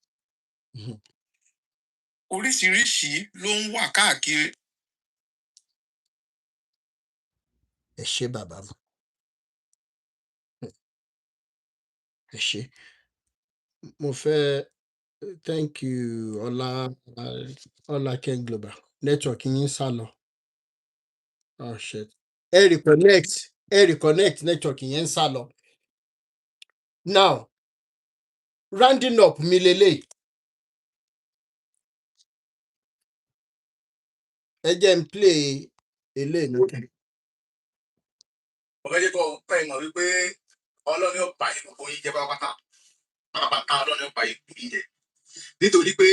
Oríṣiríṣi ló ń wà káàkiri. Ẹ ṣé bàbá mi. Ẹ ṣé. Mo fẹ́ thank you Ọlá Ken Global network yín sá lọ. Oh shit. Ẹ reconnect network yẹn sá lọ. Now rounding up mi lélẹ̀. Ẹ jẹ́ n play eléyìí náà. Mo fẹ́ jẹ́ kó pẹ́ mọ̀ wípé Ọlọ́run yóò pa yín gbogbo yín jẹ pátápátá Ọlọ́run yóò pa yín gbogbo yín jẹ nítorí pé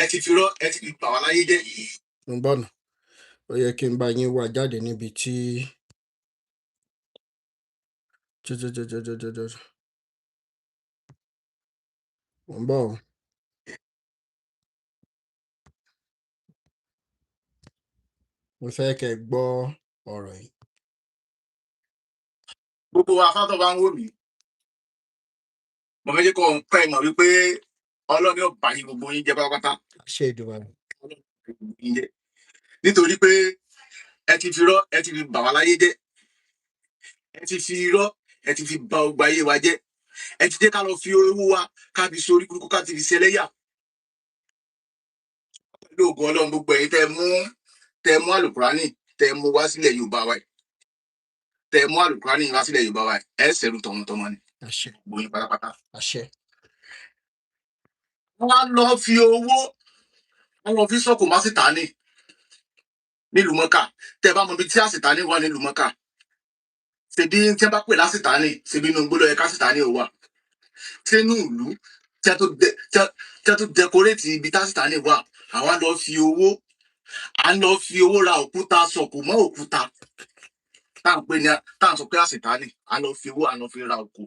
ẹ ti fi rọ́ ẹ ti fi bà wá láyé jẹ́ yìí. Mo ń bọ̀ nà. Ó yẹ kí n bá yín wá jáde níbi tí. Mo ń bọ̀ o. Mo fẹ́ kẹ́ gbọ́ ọ̀rọ̀ yìí. Gbogbo afátọ́ bá ń wò mí. Mo fẹ́ jẹ́ kó pẹ́ mọ̀ wípé Ọlọ́run yóò pa yín gbogbo yín jẹ pátápátá. Ṣé ìdúrà rẹ̀? Nítorí pé ẹ ti fi rọ́ ẹ ti fi bà wá láyé jẹ́ ẹ ti fi rọ́ ẹ ti fi bà ọgbà ayé wa jẹ́ ẹ ti jẹ́ ká lọ fi owó wa ká fi sórí burúkú ká ti fi ṣẹlẹ́yà. Pẹ̀lú ògùn Ọlọ́run gbogbo ẹ̀yin tẹ́ mú àlùkùránì tẹ́ mú wá sílẹ̀ Yorùbá wa tẹ́ mú àlùkùránì wá sílẹ̀ Yorùbá wa ẹ ṣẹ̀rù tọmọtọmọ ni. Àṣẹ. Gbogbo yín pátápátá. Àṣẹ. Wọ́n á lọ fi owó wọ́n lọ fi sọ́kò má Sítánì nílùú Mọ́kà tẹ́ bá mọ ibi tí Sítánì wà nílùú Mọ́kà ṣebí tí wọ́n bá pè lásìtánì ṣebí inú gbọ́dọ̀ ẹ̀ka Sítánì ò wà sínú ìlú tí a tó dẹkoréètì ibi tá Sítánì wà àwa lọ fi owó ra òkúta sọ̀kò mọ́ òkúta tá à ń sọ pé Sítánì a lọ fi owó a lọ fi ra òkú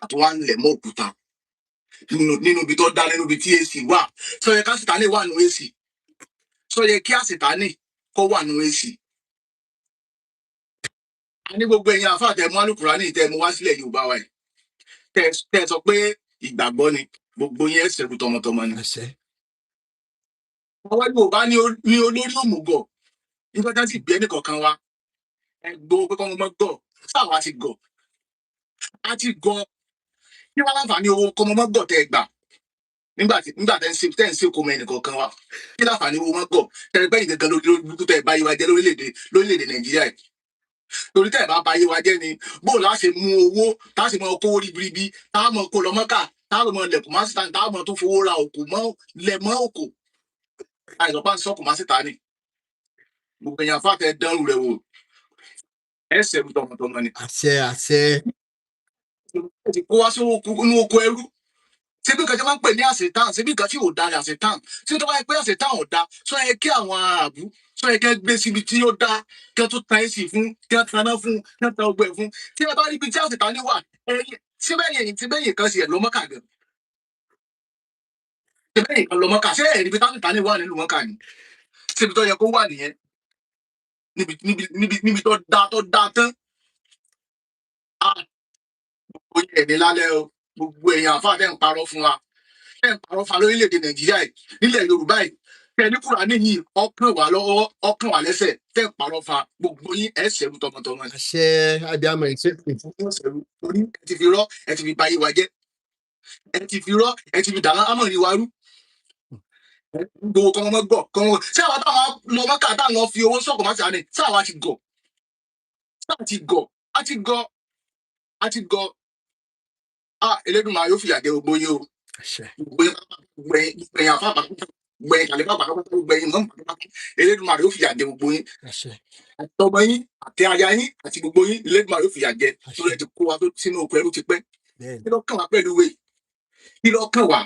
àti wá ń lẹ̀ mọ́ òkúta nínú ibi tó dá nínú ibi tí AC wà sọ yẹ ká Sítánì wà nínú AC sọ yẹ kí Sítánì kó wà nínú AC. A ní gbogbo ẹ̀yin àfáà tẹ́ mú àlùkùránì tẹ́ mú wá sílẹ̀ Yorùbá wa yìí tẹ́ sọ pé ìgbàgbọ́ ni gbogbo yẹn ṣẹ̀rù tọmọtọmọ ni. Àwọn Yorùbá ní olórí òmùgọ̀ nígbà tí wọ́n sì bí ẹnì kọ̀ọ̀kan wa ẹ gbowó pé kọ́mọ gọ̀ sáwọn á ti gọ̀ kí wọ́n láǹfààní owó kọ́mọ gọ̀ tẹ́ ẹ gbà nígbà tẹ́ ń ṣe kọ́mọ ẹnì kọ̀ọ̀kan wa kí láǹfààní owó wọn gọ̀ tẹ́ ẹ gbẹ́yìn gẹ́gẹ́ lórí burúkú tẹ́ ẹ bá yí wa jẹ́ lórílẹ̀-èdè Nàìjíríà yìí. torí tẹ̀ bá ba ayé wa jẹ́ ni bó la ṣe mú owó tá a sì mọ kówó ribiribi tá a mọ kó lọ mọ́kà tá a mọ lẹ̀kùn má síta tá a mọ tó fowó ra òkú mọ́ lẹ̀ mọ́ òkú àìsàn bá ń sọ́kùn má síta ni gbogbo èèyàn fàtẹ dánrù rẹ̀ wò ẹsẹ̀ rú tọmọtọmọ ni. àṣẹ àṣẹ. ó ti kó wá sí inú oko ẹrú ṣé bí nǹkan tí wọ́n ń pè ní àṣetán ṣé bí nǹkan tí ò da ni àṣetán ṣé tó bá yẹ pé àṣetán ò da sọ yẹ kí àwọn àbú sọ yẹ kẹ́ gbé síbi tí ó da kẹ́ tó tan èsì fún kẹ́ taná fún kẹ́ tan ọgbẹ́ fún tí ẹ bá rí ibi tí àṣetán ní wà síbẹ̀yìn kan sì ẹ̀ lọ mọ́kà gan síbẹ̀yìn kan lọ mọ́kà ṣé ẹ̀rí ibi tí àṣetán ní wà nílùú mọ́kà ni síbi tó yẹ kó wà nìyẹn níbi tó da tán gbogbo yẹn ní lálẹ́ o gbogbo èèyàn àfáà tẹ́ ń parọ́ fún wa tẹ́ ń parọ́ fún wa lórílẹ̀‐èdè nàìjíríà yìí nílẹ̀ yorùbá yìí tẹ́ ní Kùránì yìí ọkàn wà lọ́wọ́ ọkàn wà lẹ́sẹ̀ tẹ́ ń parọ́ fún wa gbogbo yín ẹ̀ ṣẹ̀rù tọmọtọmọ. àṣẹ abiyamọ ìṣèpè. torí ẹ ti fi rọ́ ẹ ti fi ba ayé wa jẹ́ ẹ ti fi rọ́ ẹ ti fi dàgbà ámọ̀ ní wa rú gbogbo kan ọmọ gbọ́ kan wọn ṣé àwọn táwọn lọ mọ́kà táwọn lọ fi owó sọ̀kọ̀ má sàánì ṣé àwa ti gọ̀ a ti gọ̀ Elédùmarè yóò fìyà jẹ gbogbo yín o gbẹ̀yìn àfàbà gbẹ̀yìn kàlẹ́fà pàtàkì gbẹ̀yìn mọ́ pàtàkì Elédùmarè yóò fìyà jẹ gbogbo yín àtọmọ yín àti aya yín àti gbogbo yín Elédùmarè yóò fìyà jẹ torí ẹ ti kó wa sínú oko ẹrú ti pẹ́ kí ló kàn wá pẹ̀lú ìwé kí ló kàn wá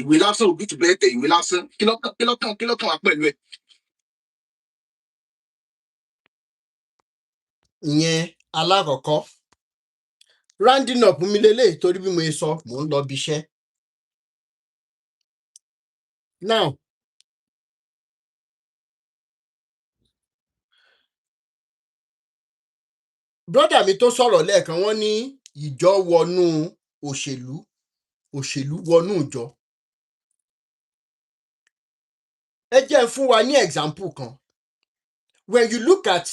ìwé lásán òbítù bẹ́ẹ̀ tẹ ìwé lásán kí ló kàn wá pẹ̀lú ẹ. ìyẹn alákọ̀ọ́kọ́ rounding up mi lélẹ́yìí torí bí mo sọ mò ń lọ bí iṣẹ́. now brọ́dà mi tó sọ̀rọ̀ lẹ́ẹ̀kan wọ́n ní ìjọ wọnú òṣèlú wọnú ìjọ. ẹ jẹ́ fún wa ní example kan. When you look at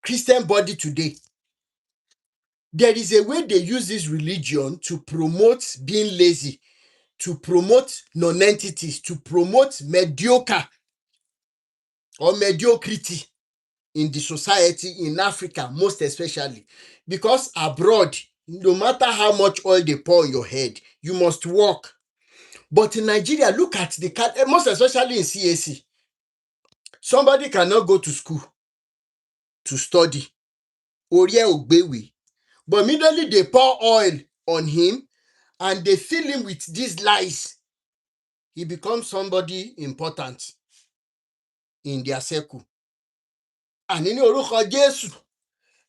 Christian body today, there is a way they use this religion to promote being lazy, to promote non-entities, to promote mediocre or mediocrity in the society in Africa, most especially. Because abroad, no matter how much oil they pour on your head, you must work. But in Nigeria, look at most especially in CAC, somebody cannot go to school to study. Orie Ogbewe. But immediately they pour oil on him and they fill him with these lies. He becomes somebody important in their circle. And in orúkọ Jésù,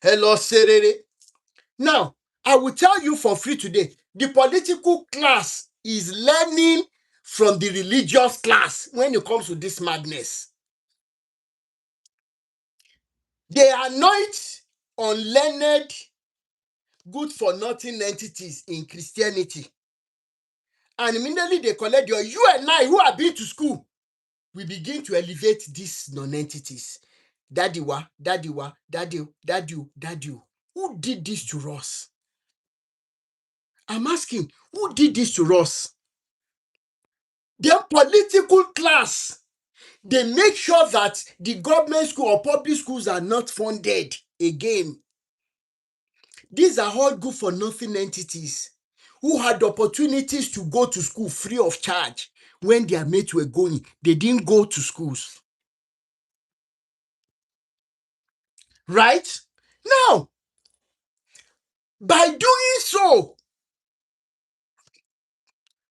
ẹ lọ ṣe rere. Now, I will tell you for free today, the political class is learning from the religious class when it comes to this madness. They anoint unlearned, good-for-nothing entities in Christianity. And immediately they collect you and I who have been to school, we begin to elevate these non-entities. Daddy. Who did this to us? I'm asking, who did this to us? The political class, they make sure that the government school or public schools are not funded again. These are all good-for-nothing entities who had opportunities to go to school free of charge. When their mates were going, they didn't go to schools. Right? Now, by doing so,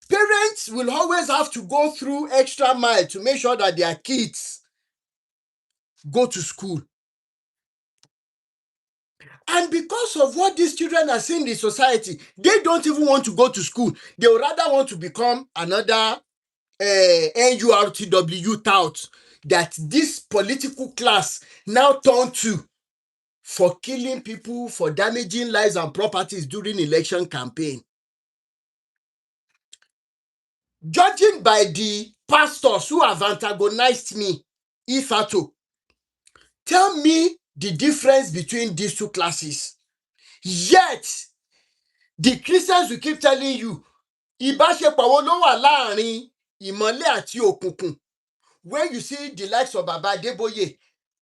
parents will always have to go through extra mile to make sure that their kids go to school. And because of what these children are seeing in the society, they don't even want to go to school. They would rather want to become another NURTW tout that this political class now turn to for killing people, for damaging lives and properties during election campaign. Judging by the pastors who have antagonized me, Ifato, tell me the difference between these two classes. Yet, the Christians will keep telling you, ìbáṣepọ̀ wo ló wà láàrin ìmọ́lẹ̀ àti òkùnkùn. When you see the likes of Baba Adeboye,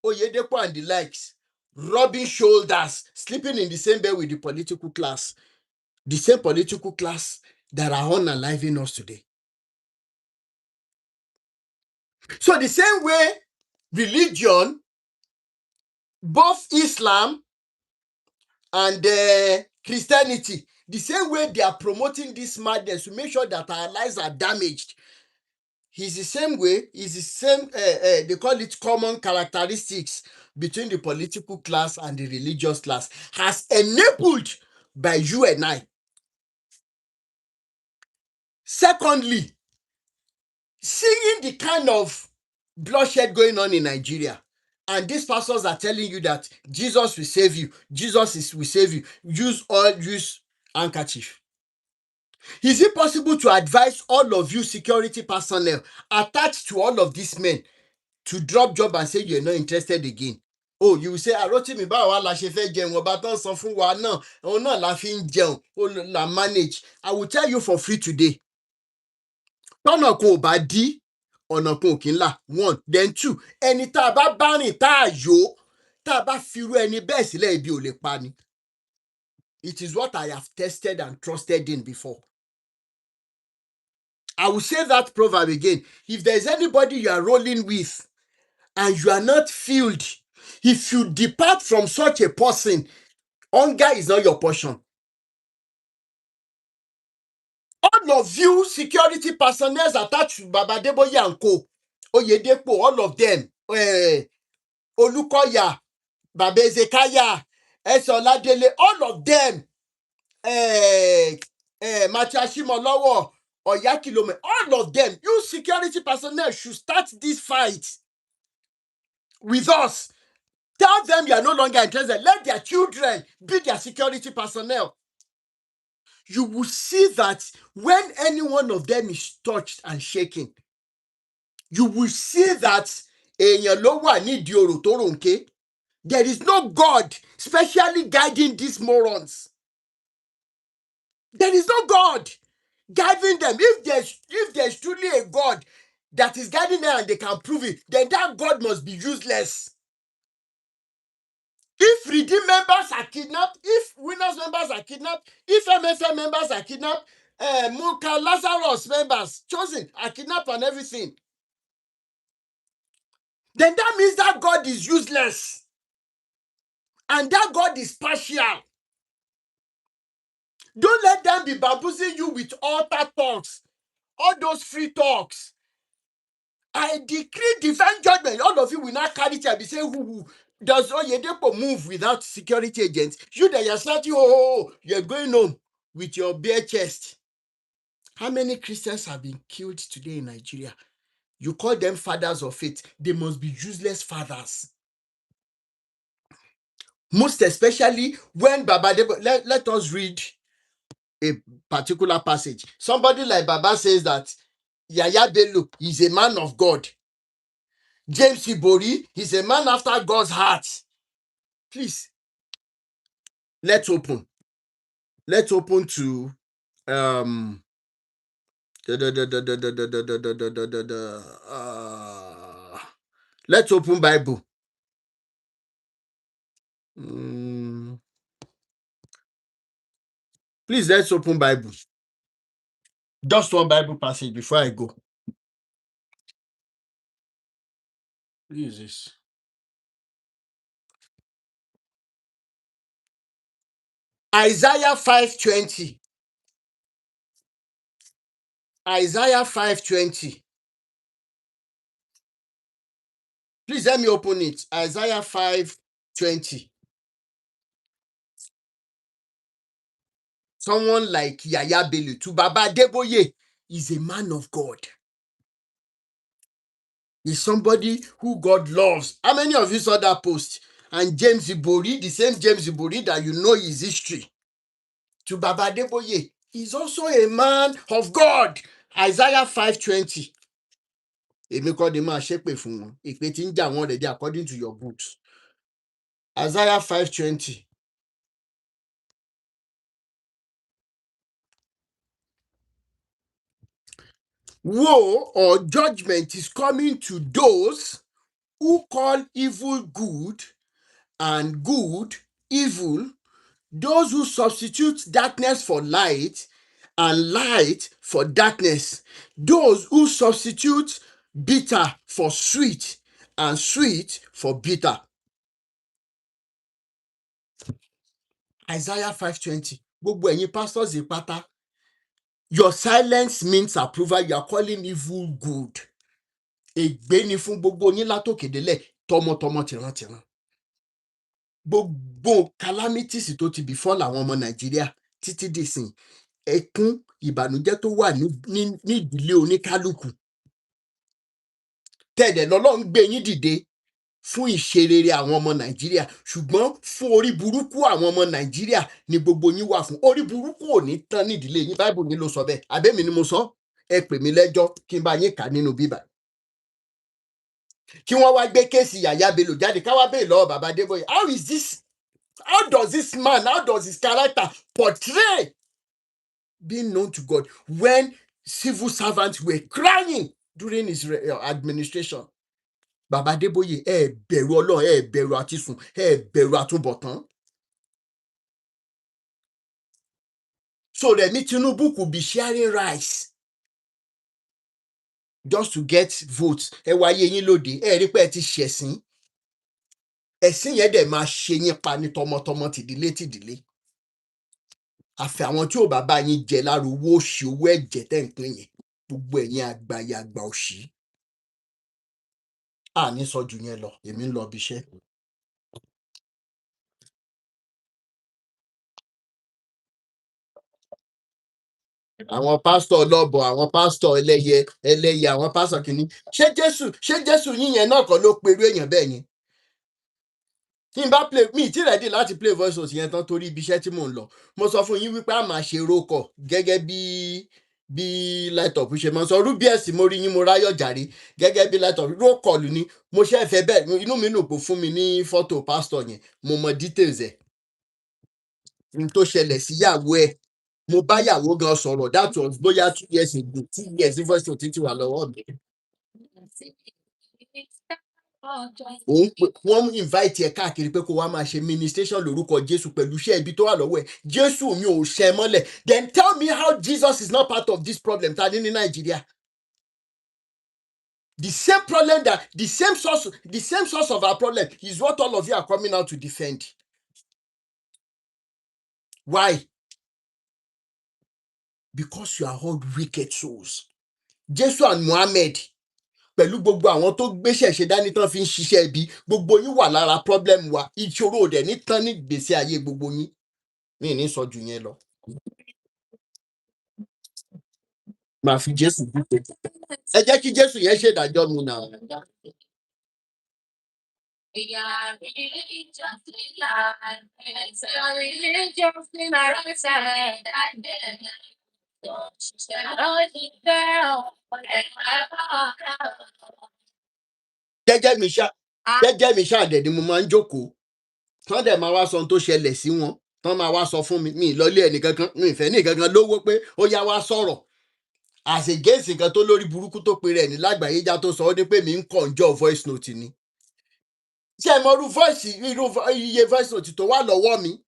Oyedepo and the likes, rubbing shoulders, sleeping in the same bed with the political class. The same political class that are unaliving us today. So the same way religion, both Islam and Christianity, the same way they are promoting this madness to make sure that our lives are damaged, is the same way, is the same, they call it common characteristics between the political class and the religious class, has enabled by you and I. Secondly, seeing the kind of bloodshed going on in Nigeria, and these pastors are telling you that Jesus will save you, will save you, use oil, use handkerchief. Is it possible to advise all of you security personnel attached to all of these men to drop job and say you're not interested again? Oh, you will say, Arotimi, báwo la ṣe fẹ́ jẹun, ọba tán san fún wa náà, òun náà la fi ń jẹun, ó la manage. I will tell you for free today. Tọ́nà kan ò bá dí, ọ̀nà kan ò kí ń là. One, then two, ẹni tá a bá bá rìn tá a yó, tá a bá firú ẹni bẹ́ẹ̀ sílẹ̀, ibi ò lè pa ni. It is what I have tested and trusted in before. I will say that proverb again. If there is anybody you are rolling with and you are not filled, if you depart from such a person, hunger is not your portion. All of you security personnel attached to Baba Adeboye and Co, Oyedepo, all of them, Olukoya, Baba Ezekiah, Esoladele, all of them, Machashimolowo, Oyakilome, all of them, you security personnel should start this fight with us. Tell them you are no longer interested. Let their children be their security personnel. You will see that when any one of them is touched and shaken, you will see that èèyàn ló wà nídìí ọ̀rọ̀ tó ròǹké. There is no God specially guiding these morons. There is no God guiding them. If there's truly a God that is guiding them and they can prove it, then that God must be useless. If Redeem members are kidnapped, if Winners members are kidnapped, if MFM members are kidnapped, Muka Lazarus members, Chosen, are kidnapped and everything, then that means that God is useless. And that God is partial. Don't let them be bamboozling you with altar talks, all those free talks. I decree divine judgment. All of you will not carry it and be saying, who does Oyedepo move without security agents? You that you're starting, you're going home with your bare chest. How many Christians have been killed today in Nigeria? You call them fathers of faith. They must be useless fathers. Most especially when Baba Debo, let us read a particular passage. Somebody like Baba says that Yaya Bello is a man of God. James Ibori is a man after God's heart. Please, let's open. Let's open to let's open Bible. Please, let's open Bible. Just one Bible passage before I go. What is this? Isaiah 5:20. Isaiah 5:20. Please let me open it. Isaiah 5:20. Someone like Yaya Bello to Baba Adeboye is a man of God. He's somebody who God loves. How many of you saw that post? And James Ibori, the same James Ibori that you know his history, to Baba Adeboye, he's also a man of God. Isaiah 5:20. According to your books. Isaiah 5:20. Woe or judgment is coming to those who call evil good and good, evil, those who substitute darkness for light and light for darkness, those who substitute bitter for sweet and sweet for bitter. Isaiah 5:20. Gbogbo ẹ̀yin pastors pátá, your silence means approval. You are calling evil good. Ègbé ni fún gbogbo yín látòkèdélẹ̀, tọmọtọmọ tìrantìran. Gbogbo calamities tó ti befall àwọn ọmọ Nàìjíríà títí dìsìn, ẹkún ìbànújẹ́ tó wà ní ìdílé oníkálukú. Tẹ̀dẹ̀ lọ́lọ́run gbé yín dìde fún ìṣerere àwọn ọmọ Nàìjíríà, ṣùgbọ́n fún orí burúkú àwọn ọmọ Nàìjíríà ni gbogbo yín wà fún. Orí burúkú ò ní tán nídìílé yín, Bible ni ló sọ bẹ́ẹ̀. Àbẹ́mi ni mo sọ, ẹ pè mí lẹ́jọ́ kí n bá yín kà nínú bíbà. Kí wọ́n wá gbé kéèsì Yàyà Bello jáde, ká wá béèrè lọ́wọ́ bàbá Adébóyè. How does this man, how does his character portray being known to God when civil servants were crying during his administration? Bàbá Adébóyè, ẹ bẹ̀rù Ọlọ́run, ẹ bẹ̀rù àtisùn, ẹ bẹ̀rù àtúbọ̀tán. So Remi Tinubu could be sharing rice just to get votes. Ẹ wáyé yín lóde, ẹ rí pé ẹ ti ṣẹ̀sín. Ẹ̀sìn yẹn dẹ̀ máa ṣe yín pa ní tọmọtọmọ tìdílé. Àfi àwọn tí ò bá bá yín jẹ lára owó òṣì, owó ẹ̀jẹ̀ tẹ́ ń pín yẹn. Gbogbo ẹ̀yin àgbáyé àgbà òṣì. Àní sọ jù yẹn lọ, èmi ń lọ bí iṣẹ́. Àwọn pásítọ̀ ọlọ́bọ̀, àwọn pásítọ̀ ẹlẹ́yẹ, àwọn pásítọ̀ kìíní. Ṣé Jésù yín yẹn náà kọ́ ló perú èèyàn bẹ́ẹ̀ yẹn? Tí n bá play, mi ti ready láti play voice note yẹn tán torí ibi iṣẹ́ tí mò ń lọ. Mo sọ fún yín wípé a máa ṣe rókọ̀ gẹ́gẹ́ bí light up ṣe máa ń sọ. Rúbíẹ̀sì mo rí yín, mo ráyọ̀ jàre gẹ́gẹ́ bí light up. Rókọ̀ lù ní mo ṣe fẹ́ bẹ́ẹ̀, inú mi nù pò fún mi ní fọ́tò pásítọ̀ yẹn. Mo mọ details ẹ̀. N tó ṣẹlẹ̀ sí ìyàwó ẹ̀. Mo bá ìyàwó gan sọ̀rọ̀, that was bóyá 2 years ago, 2 years voice note ti wà lọ́wọ́ mi. Wọ́n invite ẹ káàkiri pé kó wá máa ṣe ministration lórúkọ Jésù pẹ̀lú iṣẹ́ ibi tó wà lọ́wọ́ ẹ̀. Jésù mi ò ṣẹ mọ́lẹ̀. Then tell me how Jesus is not part of this problem ta ní Nàìjíríà. The same problem the same source of our problem is what all of you are coming out to defend. Why? Because you are all wicked souls. Jésù and Muhammad, pẹ̀lú gbogbo àwọn tó gbéṣẹ̀ ṣe dání tán fi ń ṣiṣẹ́ ibi, gbogbo yín wà lára problem wa. Ìṣòro ò dẹ̀ ní tán ní ìgbésí ayé gbogbo yín. Mi ní sọ jù yẹn lọ. Màá fi Jésù dúpẹ́. Ẹ jẹ́ kí Jésù yẹn ṣèdájọ́ mi náà. Jẹ́jẹ́ mi ṣáàdẹ̀ ni mo máa ń jókòó. Tán dẹ̀ máa wá sọ ohun tó ṣẹlẹ̀ sí wọn. Tán máa wá sọ fún mi. Mi lọ lé ẹnìkankan, mi ìfẹ́ ní ìkankan lówó pé ó yá wá sọ̀rọ̀. Àṣegéèsì kan tó lórí burúkú tó pe rẹ̀ ní lágbàáyé já tó sọ ọ́ dé pé mi ń conjure voice note ni. Ṣé ẹ mọ iye voice note tó wà lọ́wọ́ mi?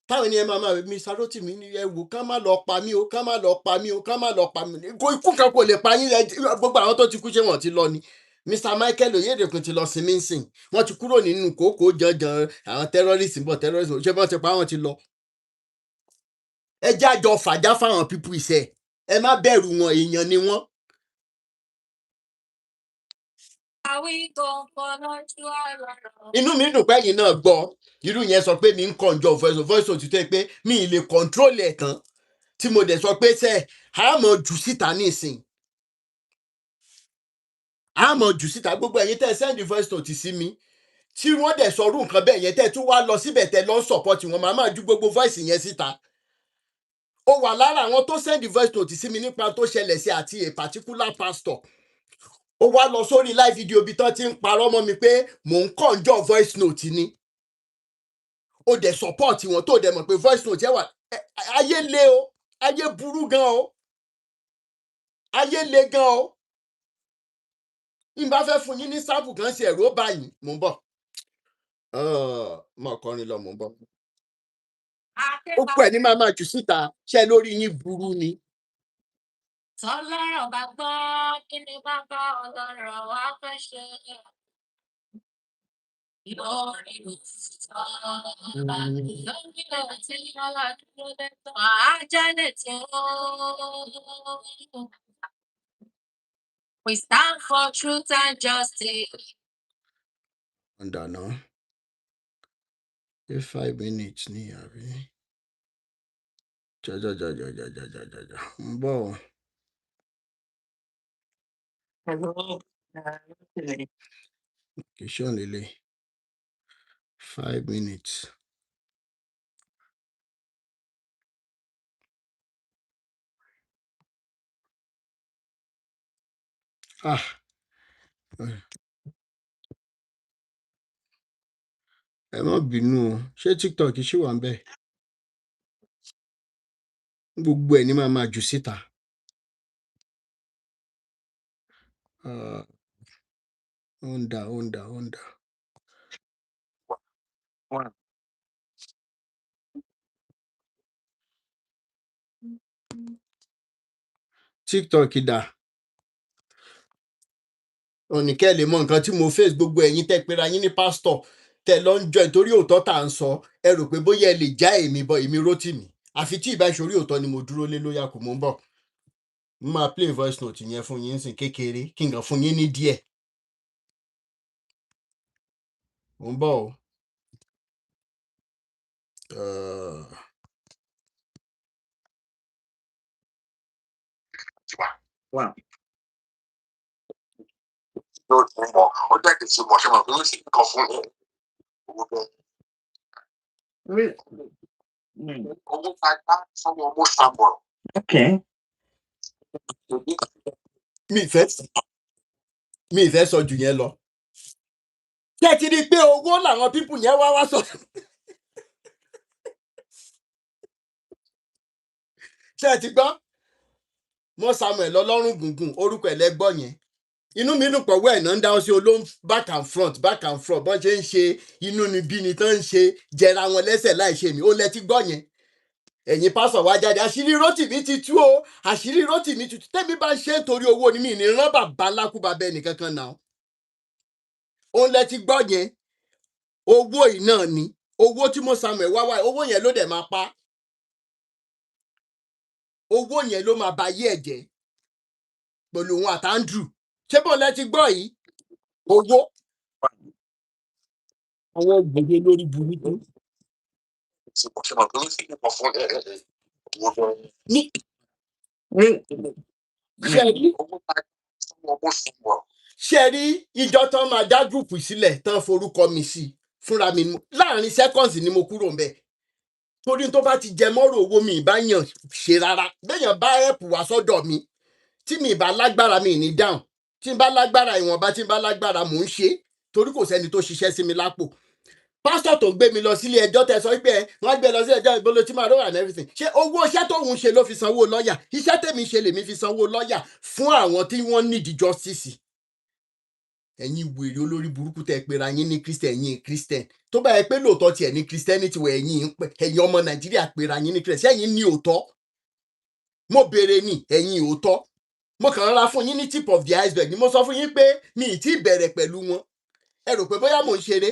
Táwọn ènìyàn máa mi Saroti mi ní ẹ wò kán má lọ pa mí o, kán má lọ pa mí o, kán má lọ pa mí. Ikú kan kò lè pa yín, gbogbo àwọn tó ti kú ṣé wọ́n ti lọ ni. Mr. Michael Oyedekun ti lọ sinmi ń sìn. Wọ́n ti kúrò nínú kòókòó janjan àwọn terrorist ń bọ̀ terrorist ṣé wọ́n ti pa wọ́n ti lọ. Ẹ jẹ́ àjọ fàjà fáwọn pípú iṣẹ́. Ẹ má bẹ̀rù wọn, èèyàn ni wọ́n. Inú mi dùn pé ẹ̀yin náà gbọ́. Irú yẹn sọ pé mi ń conjure voice note tó yẹ pé mi ì lè control ẹ̀ tán. Tí mo dẹ̀ sọ pé sẹ́ àmọ́ jù síta ní ìsìn. Àmọ́ jù síta gbogbo ẹ̀yin tẹ́ send voice note sí mi. Tí wọ́n dẹ̀ sọ irú nǹkan bẹ́ẹ̀ yẹn tẹ́ tún wá lọ síbẹ̀ tẹ́ lọ support wọn, màá máa ju gbogbo voice yẹn síta. Ó wà lára àwọn tó send voice note sí mi nípa tó ṣẹlẹ̀ sí àti a particular pastor. Ó wá lọ sórí live video bí tán ti ń parọ́ mọ́ mi pé mò ń conjure voice note ni. Ó dẹ̀ support wọn tó dẹ̀ mọ̀ pé voice note yẹn wà. Ayé le o, ayé burú gan o. Ayé le gan o. N bá fẹ́ fún yín ní sample kan sí ẹ̀rọ báyìí, mò ń bọ̀. Mọ̀ kọrin lọ mò ń bọ̀. Ó pẹ̀ ní máa jù síta ṣé lórí yín burú ni. Tọ́lọ́rọ̀ bá gbọ́ kí ni bàbá ọlọ́rọ̀ wá fẹ́ ṣe. Lórí òtítọ́ lórí òtí ọlọ́dúró lẹ́tọ̀ àjálẹ̀ tí ó. We stand for truth and justice. Ọ̀dàná. Ṣé 5 minutes ni àbí? Jajajajajajajaja. Ń bọ̀ o. Kì í ṣàn lélẹ̀. 5 minutes. Ah. Ẹ má bínú o. Ṣé TikTok ṣì wà ńbẹ̀? Gbogbo ẹ̀ ní máa jù síta. Ó ń dà. TikTok dà. Oníkẹ́ lè mọ nǹkan tí mo face gbogbo ẹ̀yin tẹ́ pera yín ní pásítọ̀ tẹ́ lọ ń jọ ìtorí òótọ́ tá à ń sọ ẹ rò pé bóyá ẹ lè já èmi bọ èmi Rótìmí àfi tí ìbá ìṣòrí òótọ́ ni mo dúró lé lóyà kò mò ń bọ̀. Mo máa play voice note yẹn fún yín sìn kékeré kí n kàn fún yín ní díẹ̀. Mò ń bọ̀ o. Wow. Ó jẹ́ kí n ṣe mọ̀ ṣe mọ̀ pé ó sì kàn fún owó bẹ́ẹ̀. Owó ta gbá fún ọmọ ṣàbọ̀. Okay. Mi ìfẹ́ sọ jù yẹn lọ. Ṣé ẹ ti rí i pé owó làwọn pípù yẹn wá sọ? Ṣé ẹ ti gbọ́? Mọ́ Samuel ọlọ́run gùngùn orúkọ ẹ̀ lẹ́gbọ́ yẹn. Inú mi dùn pọ̀wọ́ ẹ̀ náà ń dá sí olóhùn back and front bọ́n ṣe ń ṣe inú níbí ni tán ń ṣe jẹra wọn lẹ́sẹ̀ láì ṣe mí ó lẹ ti gbọ́ yẹn. Ẹ̀yin pásọ̀ wá jáde àṣírí Rótìmí ti tú o àṣírí Rótìmí ti tú tẹ́mi bá ń ṣe nítorí owó ni mí ní rán bàbá lákúbà bẹ́ẹ̀ nìkan kan náà. Òun lẹ ti gbọ́ yẹn owó yìí náà ni owó tí Mo Samuel wá owó yẹn ló dẹ̀ máa pa owó yẹn ló máa ba ayé ẹ̀ jẹ́ pẹ̀lú òun àti Andrew ṣé bọ́n lẹ ti gbọ́ yìí owó àwọn gbèdé lórí burúkú. Ṣé mọ̀ pé ó sì kàn fún owó bẹ́ẹ̀. Ní ṣe rí Owó ta gbá fún ọmọ ṣàbọ̀. ṣe rí ìjọ tán máa dá gúùpù sílẹ̀ tán forúkọ mi sí fúnra mi láàrin seconds ni mo kúrò ńbẹ̀ torí tó bá ti jẹ mọ́rọ̀ owó mi ìbá yàn ṣe rárá béèyàn bá ẹ̀pù wá sọ́dọ̀ mi tí mi ìbá lágbára mi ní dáhùn tí n bá lágbára ìwọ̀nba tí n bá lágbára mò ń ṣe torí kò sẹ́ni tó ṣiṣẹ́ sí mi lápò. Pásítọ̀ tó gbé mi lọ sílé ẹjọ́ tẹ́ sọ pé wọ́n gbé lọ sí ẹjọ́ ìbolo tí màá rò and everything ṣé owó iṣẹ́ tóun ṣe ló fi sanwó lọ́ọ̀yà iṣẹ́ tèmi ṣe lèmi fi sanwó lọ́ọ̀yà fún àwọn tí wọ́n nídìí justice. Ẹ̀yin wèrè olórí burúkú tẹ́ pera yín ní Christian ẹ̀yin Christian tó bá yẹ pé lóòótọ́ tiẹ̀ ní Christianity wọ ẹ̀yin ọmọ Nàìjíríà pera yín ní Christian ẹ̀yin ní òótọ́ mo béèrè ní ẹ̀yin òótọ́ mo kàn rárá fún yín ní tip of the iceberg ni mo sọ fún yín pé mi ì tí ì bẹ̀rẹ̀ pẹ̀lú wọn ẹ rò pé bóyá mò ń ṣeré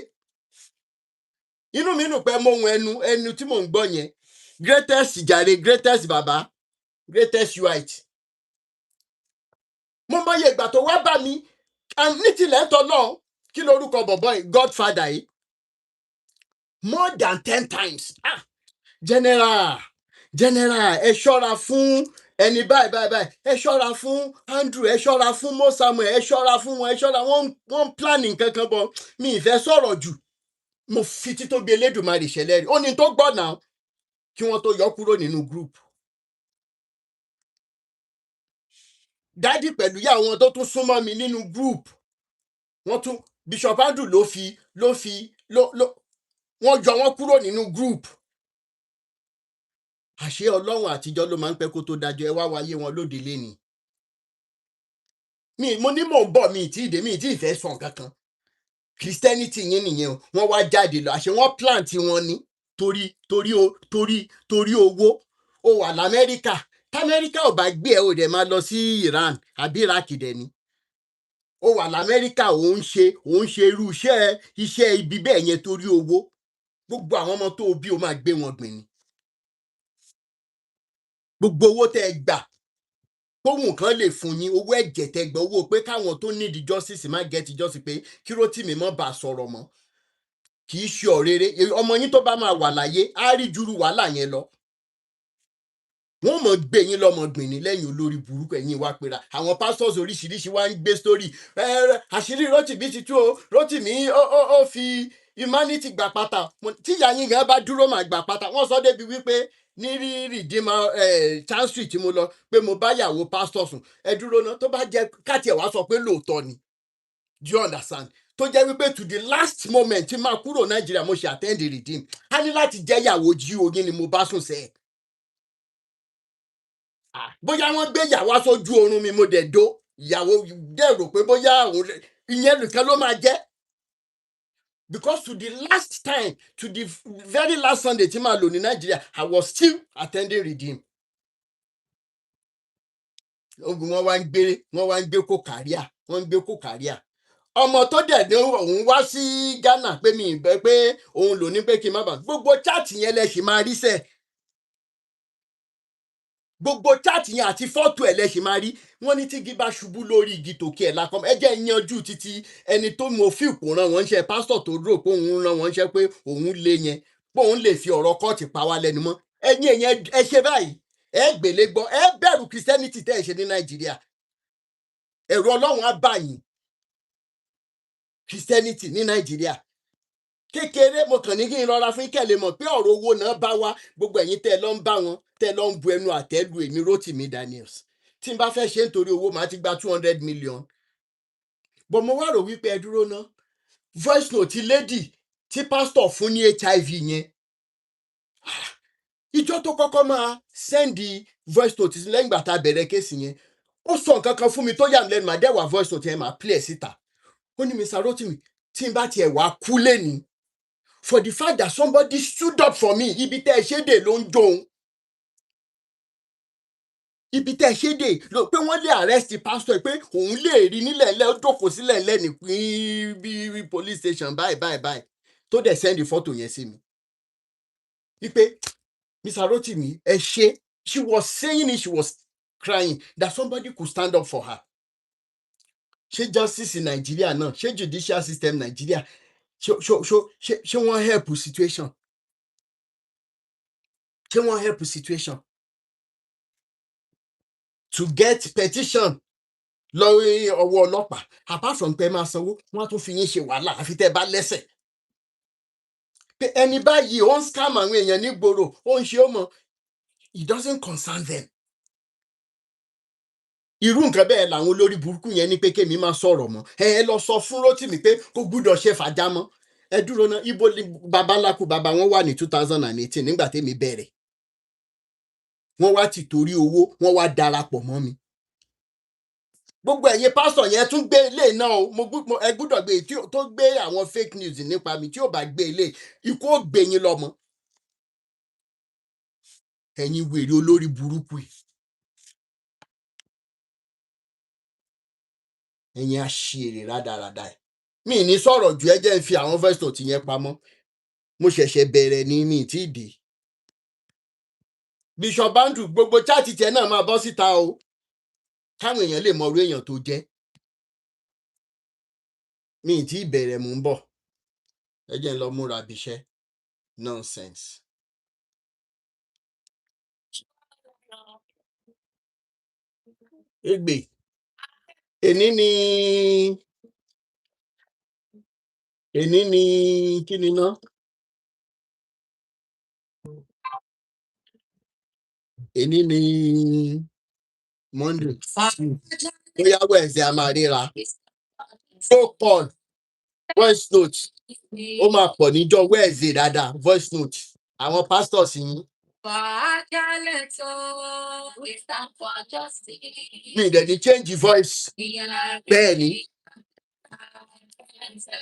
inú mi nù pé mo hun ẹnu tí mò ń gbọ́ yẹn greatest jàre greatest bàbá greatest white mo mọye ìgbà tó wá bá mi ní tilẹ̀ ń tọ́ náà kí lorúkọ bọ̀bọ̀ yìí Godfather yìí more than 10 times general ẹ ṣọ́ra fún ẹni báyìí ẹ ṣọ́ra fún Andrew ẹ ṣọ́ra fún Mo Samuel ẹ ṣọ́ra fún wọn ẹ ṣọ́ra wọn planning kankan bọ̀ mi ì fẹ́ sọ̀rọ̀ jù mo fi títóbi Elédùmarè ṣẹlẹ̀ rí ó ní tó gbọ́ náà kí wọ́n tó yọ kúrò nínú group. Dádì pẹ̀lú ìyá wọn tó tún súnmọ́ mi nínú group wọ́n tún Bishop Andrew wọ́n yọ wọ́n kúrò nínú group. Àṣé Ọlọ́run àtijọ́ ló máa ń pẹ́ kó tó dájọ́ ẹ wá wáyé wọn lóde léni. Mo ní mò ń bọ̀ mi ì tí ì dé mi ì tí ì fẹ́ sọ nǹkan kan Christianity yín nìyẹn o, wọ́n wá jáde lọ àṣẹ wọ́n plant wọn ní torí owó. Ó wà l'Amẹ́ríkà, t'Amẹ́ríkà ò bá gbé ẹ ò dẹ̀ máa lọ sí Iran àbí Iraq dẹ̀ ni. Ó wà l'Amẹ́ríkà ò ń ṣe irú iṣẹ́ ibi bẹ́ẹ̀ yẹn torí owó. Gbogbo àwọn ọmọ tó bí o máa gbé wọn gbìn ni. Gbogbo owó tẹ́ ẹ gbà tóhùn kan lè fún yín, owó ẹ̀jẹ̀ tẹ́ gbà, owó pé káwọn tó need justice má get justice, pé kí Rótìmí má bàa sọ̀rọ̀ mọ́, kì í ṣe ọ̀rẹ́rẹ́. Ọmọ yín tó bá máa wà láyé á rí jùrú wàhálà yẹn lọ. Wọ́n mọ̀ gbé yín lọ́mọ gbìn ní lẹ́yìn olórí burúkú ẹ̀yin wá pera. Àwọn pastors oríṣiríṣi wá ń gbé story. Àṣírí Rótìmí ti tú o, Rótìmí ó fi humanity gbà pátá. Tíyà yín gan bá dúró máa gbà pátá. Wọ́n sọ débi wípé ní Redeemer Chancery tí mo lọ pé mo bá yàwó pastor sùn. Ẹ dúró ná, tó bá jẹ́ káàtì ẹ̀ wá sọ pé lóòótọ́ ni. Do you understand? Tó jẹ́ wípé to the last moment tí máa kúrò Nàìjíríà mo ṣe attend the Redeem. A ní láti jẹ́ yàwó jí oyin ni mo bá sùn sẹ́ẹ̀. Bóyá wọ́n gbé ìyàwó sójú oorun mi mo dẹ̀ dó, ìyàwó dẹ̀ rò pé bóyá òun ìyẹn nìkan ló máa jẹ́. Because to the last time, to the very last Sunday tí màá lò ní Nàìjíríà, I was still attending Redeem. Ogun wọ́n wá ń gbé kòkàríà, wọ́n ń gbé kòkàríà. Ọmọ tó dẹ̀ ní òun wá sí Ghana pé mi ìbẹ́ pé òun lò ní pé kí n má bàa. Gbogbo chat yẹn lẹ ṣì máa rí sẹ́ẹ̀. Gbogbo chat yẹn àti fọ́tò ẹ̀ lẹ ṣì máa rí. Wọ́n ní tí igi bá ṣubú lórí igi tòkè ẹ̀ lákọ́. Ẹ jẹ́ yanjú títí ẹni tó mo fi kò ràn wọ́n ṣe pásítọ̀ tó rò pé òun ràn wọ́n ṣe pé òun lé yẹn pé òun lè fi ọ̀rọ̀ kọ́ọ̀tì pa wá lẹ́nu mọ́. Ẹ̀yin èèyàn ẹ ṣe báyìí, ẹ gbèlè gbọ́, ẹ bẹ̀rù Christianity tẹ́ ẹ ṣe ní Nàìjíríà. Ẹ̀rù Ọlọ́run á bà yín. Christianity ní Nàìjíríà. Kékeré mo kàn ní kí n rọra fún kẹ́lẹ́ mọ̀ pé ọ̀rọ̀ owó náà bá wá. Gbogbo ẹ̀yin tẹ́ ẹ lọ ń bá wọn, tẹ́ ẹ lọ ń bu ẹnu àtẹ́lu èmi Rótìmí Daniels. Tí n bá fẹ́ ṣe nítorí owó màá ti gba 200 million. But mo wá rò wípé ẹ dúró ná. Voice note lady tí pastor fún ní HIV yẹn. Ìjọ tó kọ́kọ́ máa send voice note lẹ́yìn ìgbà tá a bẹ̀rẹ̀ kéèsì yẹn. Ó sọ nǹkan kan fún mi tó yà mí lẹ́nu, màá dẹ́wà voice note yẹn máa play ẹ̀ síta. Ó ní Mr. Rótìmí tí n bá tiẹ̀ wá kú lẹ́ni for the fact that somebody stood up for me, ibi tẹ́ ẹ ṣe dé ló ń jóun. Ibi tẹ́ ẹ ṣe dé ló pé wọ́n lè arrest pastor pé òun lè rí nílẹ̀ ńlẹ́ ó jókòó sílẹ̀ ńlẹ́ ní bí police station báyìí tó dẹ̀ send photo yẹn sí mi. Wípé Mr. Rótìmí ẹ ṣe, she was saying it, she was crying that somebody could stand up for her. Ṣé justice in Nigeria náà, ṣé judicial system Nigeria ṣé wọ́n help situation? Ṣé wọ́n help situation? To get petition lórí ọwọ́ ọlọ́pàá, apart from pé máa sanwó, wọ́n á tún fi yín ṣe wàhálà àfi tẹ́ bá lẹ́sẹ̀. Pé ẹni báyìí ó ń scam àwọn èèyàn nígboro, ó ń ṣe ó mọ̀, it doesn't concern them. Irú nǹkan bẹ́ẹ̀ làwọn olórí burúkú yẹn ní pé kémi máa sọ̀rọ̀ mọ́. Ẹ lọ sọ fún Rótìmí pé kò gbúdọ̀ ṣe fàjà mọ́. Ẹ dúró ná, ibo ni babaláku bàbá wọn wà ní 2018 nígbà tèmi bẹ̀rẹ̀. Wọ́n wá ti torí owó, wọ́n wá darapọ̀ mọ́ mi. Gbogbo ẹ̀yin pásítọ̀ yẹn tún gbé ilé náà o. Ẹ gbúdọ̀ gbé tó gbé àwọn fake news nípa mi tí ò bá gbé ilé, ikú ò gbé yín lọ́mọ. Ẹ̀yin wèrè olórí burúkú yìí. Ẹ̀yin àṣìírè rádaràda ẹ̀. Mi ní sọ̀rọ̀ jù, ẹ jẹ́ ń fi àwọn voice note yẹn pamọ́. Mo ṣẹ̀ṣẹ̀ bẹ̀rẹ̀ ní mi tí ì dé. Bishop Andrew gbogbo chat tiẹ̀ náà máa bọ́ síta o. Káwọn èèyàn lè mọ orí èèyàn tó jẹ́. Mi tí ì bẹ̀rẹ̀ mò ń bọ̀. Ẹ jẹ́ ń lọ múra bíṣẹ́. Nonsense. Ègbè. Èní ni kí ni ná? Èní ni Monday. Bóyá Wednesday a máa ríra. So call voice note. Ó máa pọ̀ níjọ́ Wednesday dáadáa voice note. Àwọn pastors yín. Mi dẹ̀ ní change voice. Bẹ́ẹ̀ ni.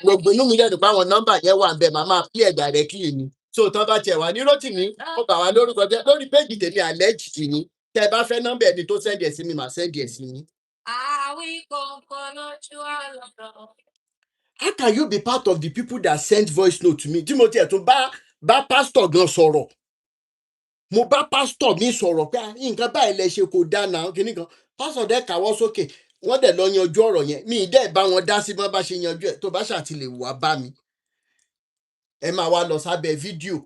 gbogbo inú mi dẹ̀dùn pé àwọn nọ́mbà yẹn wà ń bẹ̀ màá máa pí ẹ̀ directly ni so tán bá tiẹ̀ wá ní Rótìmí ó bà wá lórúkọ jẹ́ lórí péjì tèmi alleged ni tẹ́ ẹ bá fẹ́ nọ́mbà ẹni tó sẹ́ndì ẹ̀ sí mi màá sẹ́ndì ẹ̀ sí yín. How can you be part of the people that send voice note to me? Tí mo tiẹ̀ tún bá pásítọ̀ gan sọ̀rọ̀ mo bá pásítọ̀ mi sọ̀rọ̀ pé nǹkan báyìí lẹ ṣe kò dáa náà kíní kan pásítọ̀ dẹ̀ káwọ́ sókè wọ́n dẹ̀ lọ yanjú ọ̀rọ̀ yẹn mi ì dẹ̀ bá wọn dá sí bọ́n bá ṣe yanjú ẹ̀ tó bá ṣàtìlẹ̀ wá bá mi ẹ máa wá lọ sábẹ́ fídíò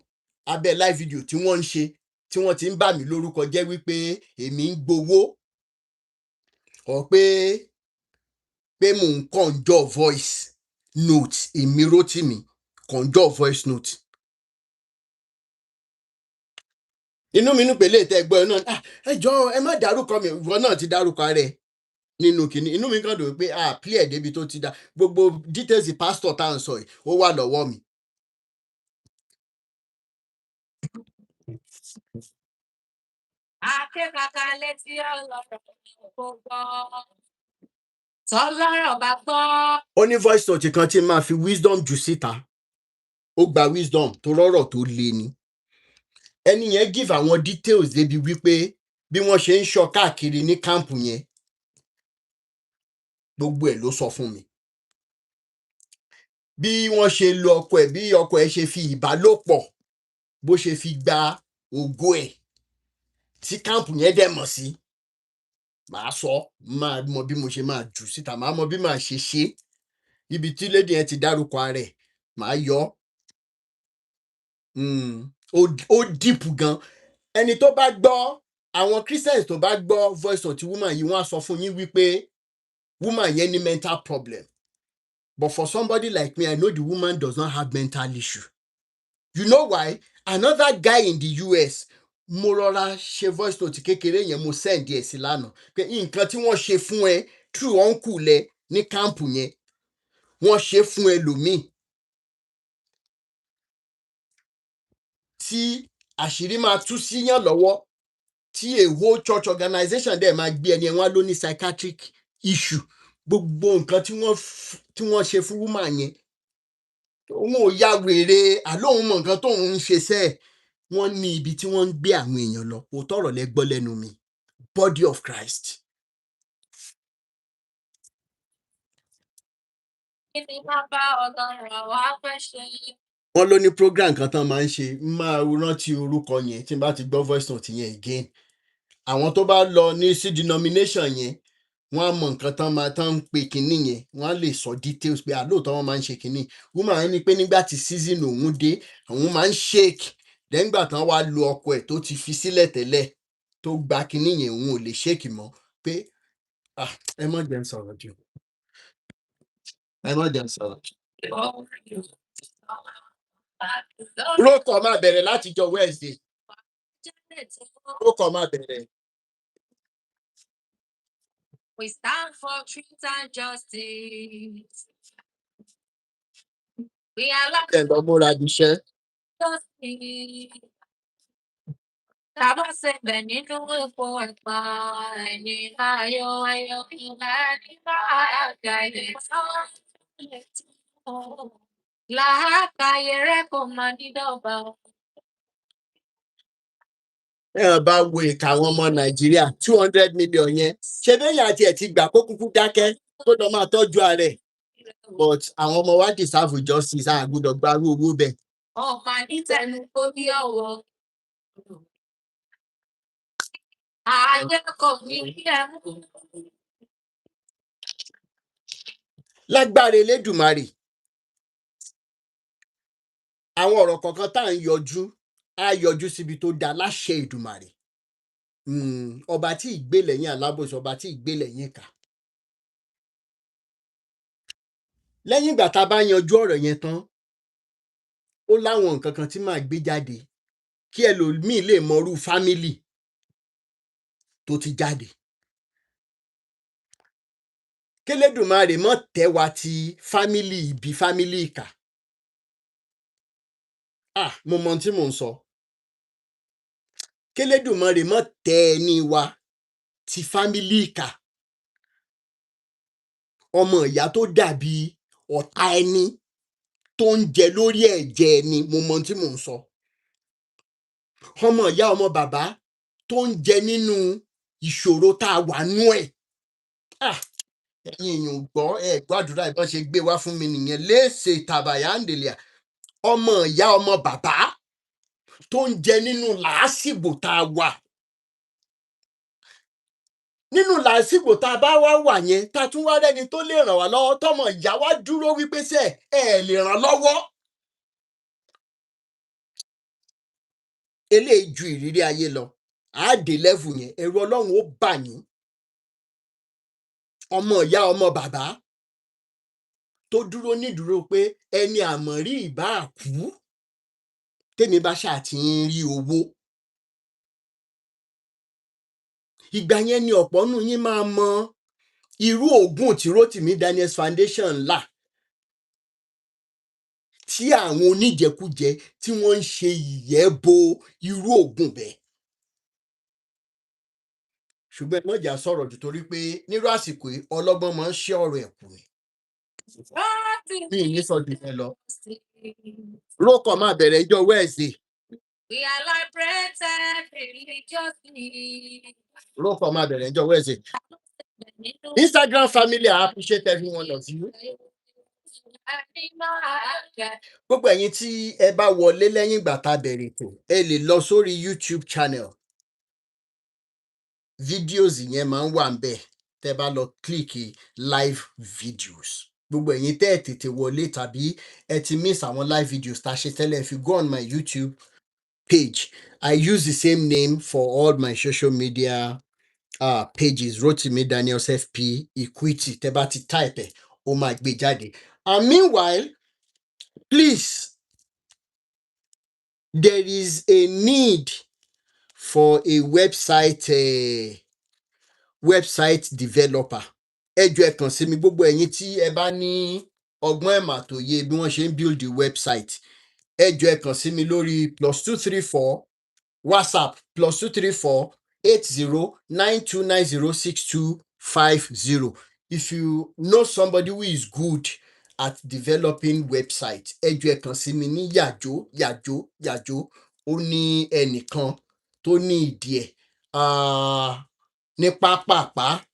abẹ́ live video tí wọ́n ń ṣe tí wọ́n ti ń bà mí lórúkọ jẹ́ wípé èmi ń gbowó ọ̀ pé mò ń conjure voice note èmi Rótìmí conjure voice note. Inú mi nù pé lè tẹ ẹgbẹ́ náà ẹ jọ̀ọ́ ẹ má dárúkọ mi ìwọ náà ti dárúkọ rẹ̀ nínú kìíní inú mi kàn dùn pé clear débi tó ti dá gbogbo details pastor tá à ń sọ yìí ó wà lọ́wọ́ mi. Akẹ́kọ̀ọ́ létí ọlọ́rọ̀ kò gbọ́. Tọ́lọ́rọ̀ bá gbọ́. Ó ní voice note kan tí máa fi wisdom jù síta ó gba wisdom tó rọ́rọ̀ tó le ni ẹni yẹn give àwọn details débi wípé bí wọ́n ṣe ń ṣọ́ káàkiri ní káàmpù yẹn gbogbo ẹ̀ ló sọ fún mi bí wọ́n ṣe lo ọkọ ẹ̀ bí ọkọ ẹ̀ ṣe fi ìbálòpọ̀ bó ṣe fi gba ògo ẹ̀ tí káàmpù yẹn dẹ̀ mọ̀ sí màá sọ máa mọ bí mo ṣe máa jù síta màá mọ bí màá ṣe ṣe ibi tí lady yẹn ti dárúkọ ara ẹ̀ màá yọ ó deep gan ẹni tó bá gbọ́ àwọn Christians tó bá gbọ́ voice of the woman yìí wọ́n á sọ fún yín wípé woman yẹn ní mental problem but for somebody like me I know the woman does not have mental issue you know why another guy in the US mo rọra ṣe voice note kékeré yẹn mo send ẹ̀ sí lánàá pé nǹkan tí wọ́n ṣe fún ẹ true uncle ẹ ní káàmpù yẹn wọ́n ṣe fún ẹlòmíì tí àṣírí máa tú síyàn lọ́wọ́ tí a whole church organization dẹ̀ máa gbé ẹni wọn ló ní psychiatric issue gbogbo nǹkan tí wọ́n ṣe fún woman yẹn òun ò ya wèrè àlóhun mọ nǹkan tóun ń ṣe sẹ́ẹ̀ wọ́n ní ibi tí wọ́n ń gbé àwọn èèyàn lọ òótọ́ ọ̀rọ̀ lẹ gbọ́ lẹ́nu mi body of Christ. Kí ni máa bá ọlọ́run àwa fẹ́ ṣe? Wọ́n ló ní program kan tán máa ń ṣe máa rántí orúkọ yẹn tí n bá ti gbọ́ voice note yẹn again àwọn tó bá lọ ní sí denomination yẹn wọ́n á mọ nǹkan tán máa tán ń pe kinní yẹn wọ́n á lè sọ details pé àlóòótọ́ wọ́n máa ń ṣe kinní woman yẹn ni pé nígbà tí season òun dé àwọn máa ń shake lẹ́ngbà tán wá lo ọkọ ẹ̀ tó ti fi sílẹ̀ tẹ́lẹ̀ tó gba kinní yẹn òun ò lè shake mọ́ pé ẹ má jẹ́ n sọ̀rọ̀ jù ẹ má jẹ́ n sọ̀rọ̀ jù. Rókọ̀ máa bẹ̀rẹ̀ láti jọ Wednesday. Rókọ̀ máa bẹ̀rẹ̀. We stand for truth and justice. We are like Ẹ̀ lọ múra bíṣẹ́. justice. Tàbá ṣe bẹ̀ nínú epo ẹ̀pà ẹni ayọ̀ ìlà nígbà àgbà ilẹ̀ sọ́ọ́. Làákàyè rẹ̀ kò máa ní dọ́gba. Ẹ bá wo ìka àwọn ọmọ Nàìjíríà 200 million yẹn ṣe bẹ́yà àti ẹ̀ ti gbà kó kúkú dákẹ́ kó lọ máa tọ́jú ara ẹ̀ but àwọn ọmọ wa deserve justice àgùdọ̀ gbarú owó bẹ́ẹ̀. Ọ̀pá nítẹnu kó bí ọ̀wọ́. Ayé kò ní bí ẹ̀mú. Lágbára Elédùmarè àwọn ọ̀rọ̀ kọ̀ọ̀kan tá à ń yọjú á yọjú síbi tó dáa láṣẹ Èdùmàrè ọba tí ìgbé lẹ́yìn alábòsí ọba tí ìgbé lẹ́yìn ìkà. Lẹ́yìn ìgbà tá a bá yanjú ọ̀rọ̀ yẹn tán ó láwọn nǹkan kan tí màá gbé jáde kí ẹlòmíì lè mọrú fámílì tó ti jáde. Kélédùmarè mọ́ tẹ́ wa ti fámílì ibi fámílì ìkà. Mo mọ ohun tí mò ń sọ. Kélédùmarè mọ́ tẹ́ ẹni wa ti fámílì ìkà. Ọmọ ìyá tó dàbí ọ̀tá ẹni tó ń jẹ lórí ẹ̀jẹ̀ ẹni, mo mọ ohun tí mò ń sọ. Ọmọ ìyá ọmọ bàbá tó ń jẹ nínú ìṣòro tá a wà nú ẹ̀. Ẹ̀yin èèyàn gbọ́ gbàdúrà ìbọn ṣe gbé wá fún mi nìyẹn. Léṣe tàbàyà ń dèlè. Ọmọ ìyá ọmọ bàbá tó ń jẹ nínú làásìgbò tá a wà. Nínú làásìgbò tá a bá wà yẹn, tá a tún wá rẹ́ni tó lè ràn wá lọ́wọ́, tọmọ ìyá wa dúró wípé ṣé ẹ lè ràn lọ́wọ́. Eléyìí ju ìrírí ayé lọ. Àádé level yẹn, ẹ̀rù Ọlọ́run ó bà yín. Ọmọ ìyá ọmọ bàbá tó dúró nídúró pé ẹni àmọ̀rí ìbá kú tèmi bá ṣáà ti ń rí owó. Ìgbà yẹn ni ọ̀pọ̀ nù yín máa mọ irú òògùn tí Rotimi Daniels Foundation là, tí àwọn oníjẹkújẹ tí wọ́n ń ṣe ìyẹ́ bo irú òògùn bẹ́ẹ̀. Ṣùgbọ́n ẹ mọ̀jà sọ̀rọ̀ jù torí pé nírú àsìkò yìí ọlọ́gbọ́n máa ń ṣe ọ̀rọ̀ ẹ̀kú ni. Mi ì ní sọ jù yẹn lọ. Rókọ̀ máa bẹ̀rẹ̀ ìjọ Wednesday. We are liberated religiously. Rókọ̀ máa bẹ̀rẹ̀ ìjọ Wednesday. Instagram family, I appreciate every one of you. Gbogbo ẹ̀yin tí ẹ bá wọlé lẹ́yìn ìgbà tá a bẹ̀rẹ̀ ètò, ẹ lè lọ sórí YouTube channel. Videos yẹn máa ń wà ńbẹ̀ tẹ́ bá lọ click live videos. Gbogbo ẹ̀yin tẹ́ ẹ tètè wọlé tàbí ẹ ti miss àwọn live videos tá a ṣe tẹ́lẹ̀, if you go on my YouTube page, I use the same name for all my social media pages, Rotimi Daniels FP Equity. Tẹ́ bá ti type ẹ̀, ó máa gbé jáde. And meanwhile, please, there is a need for a website developer. Ẹ jọ̀ọ́ ẹ kàn sí mi, gbogbo ẹ̀yin tí ẹ bá ní ọgbọ́n ẹ̀mà tó yé bí wọ́n ṣe ń build the website. Ẹ jọ̀ọ́ ẹ kàn sí mi lórí +234 WhatsApp +234 8092906250. If you know somebody who is good at developing website, ẹ jọ̀ọ́ ẹ kàn sí mi ní yàjó. Ó ní ẹnìkan tó ní ìdí ẹ̀ ní pápápá.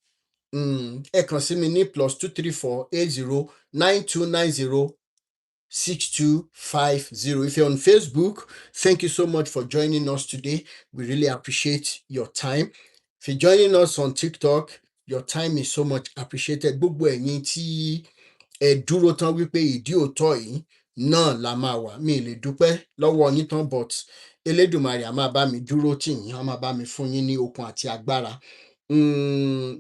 Ẹ kàn sí mi ní +234 8092906250. If you're on Facebook, thank you so much for joining us today. We really appreciate your time. If you're joining us on TikTok, your time is so much appreciated. Gbogbo ẹ̀yin tí ẹ dúró tán wípé ìdí òótọ́ yìí náà la máa wà. Mi ì lè dúpẹ́ lọ́wọ́ yín tán, but Elédùmarè á máa bá mi dúró tì yín, á máa bá mi fún yín ní okun àti agbára.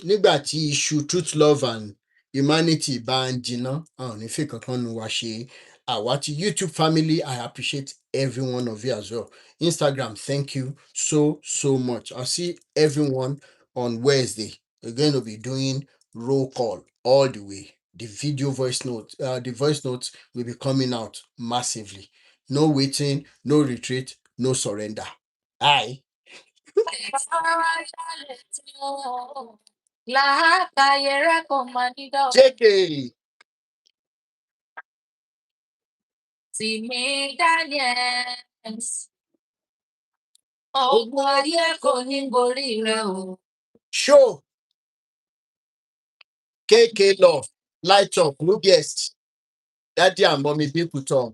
Nígbà tí iṣu Truth, Love and Humanity bá ń jiná, àwọn ní fi kankan nu wa ṣe. Àwa ti YouTube family, I appreciate every one of you as well. Instagram, thank you so much. I'll see everyone on Wednesday. We're going to be doing roll call all the way. The voice notes will be coming out massively. No waiting, no retreat, no surrender. Aye. JK. Rotimi Daniels. Ogun ayé kò ní borí rẹ o. Show. KK Love. Light up. No guest. Daddy and mommy people talk.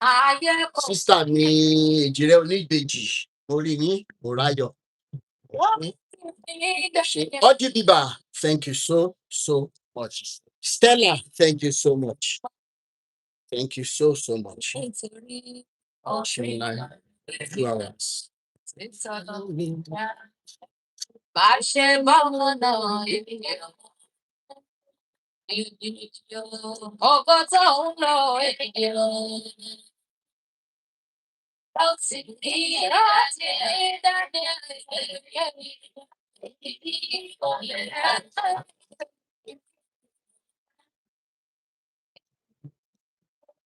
Ayé kò Sister mi Èjìrẹ́ Oníbejì. Orí yín, Morayo. Odi Biba, thank you so much. Stella, thank you so much. Thank you so much. nítorí Shemina, 2 hours. bá ṣe báwọn náà ènìyàn. Ọgọ́ tó ń lọ ènìyàn.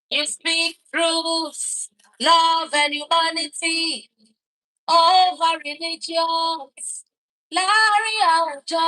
You speak truth, love and humanity over religions. Láàárín àwùjọ.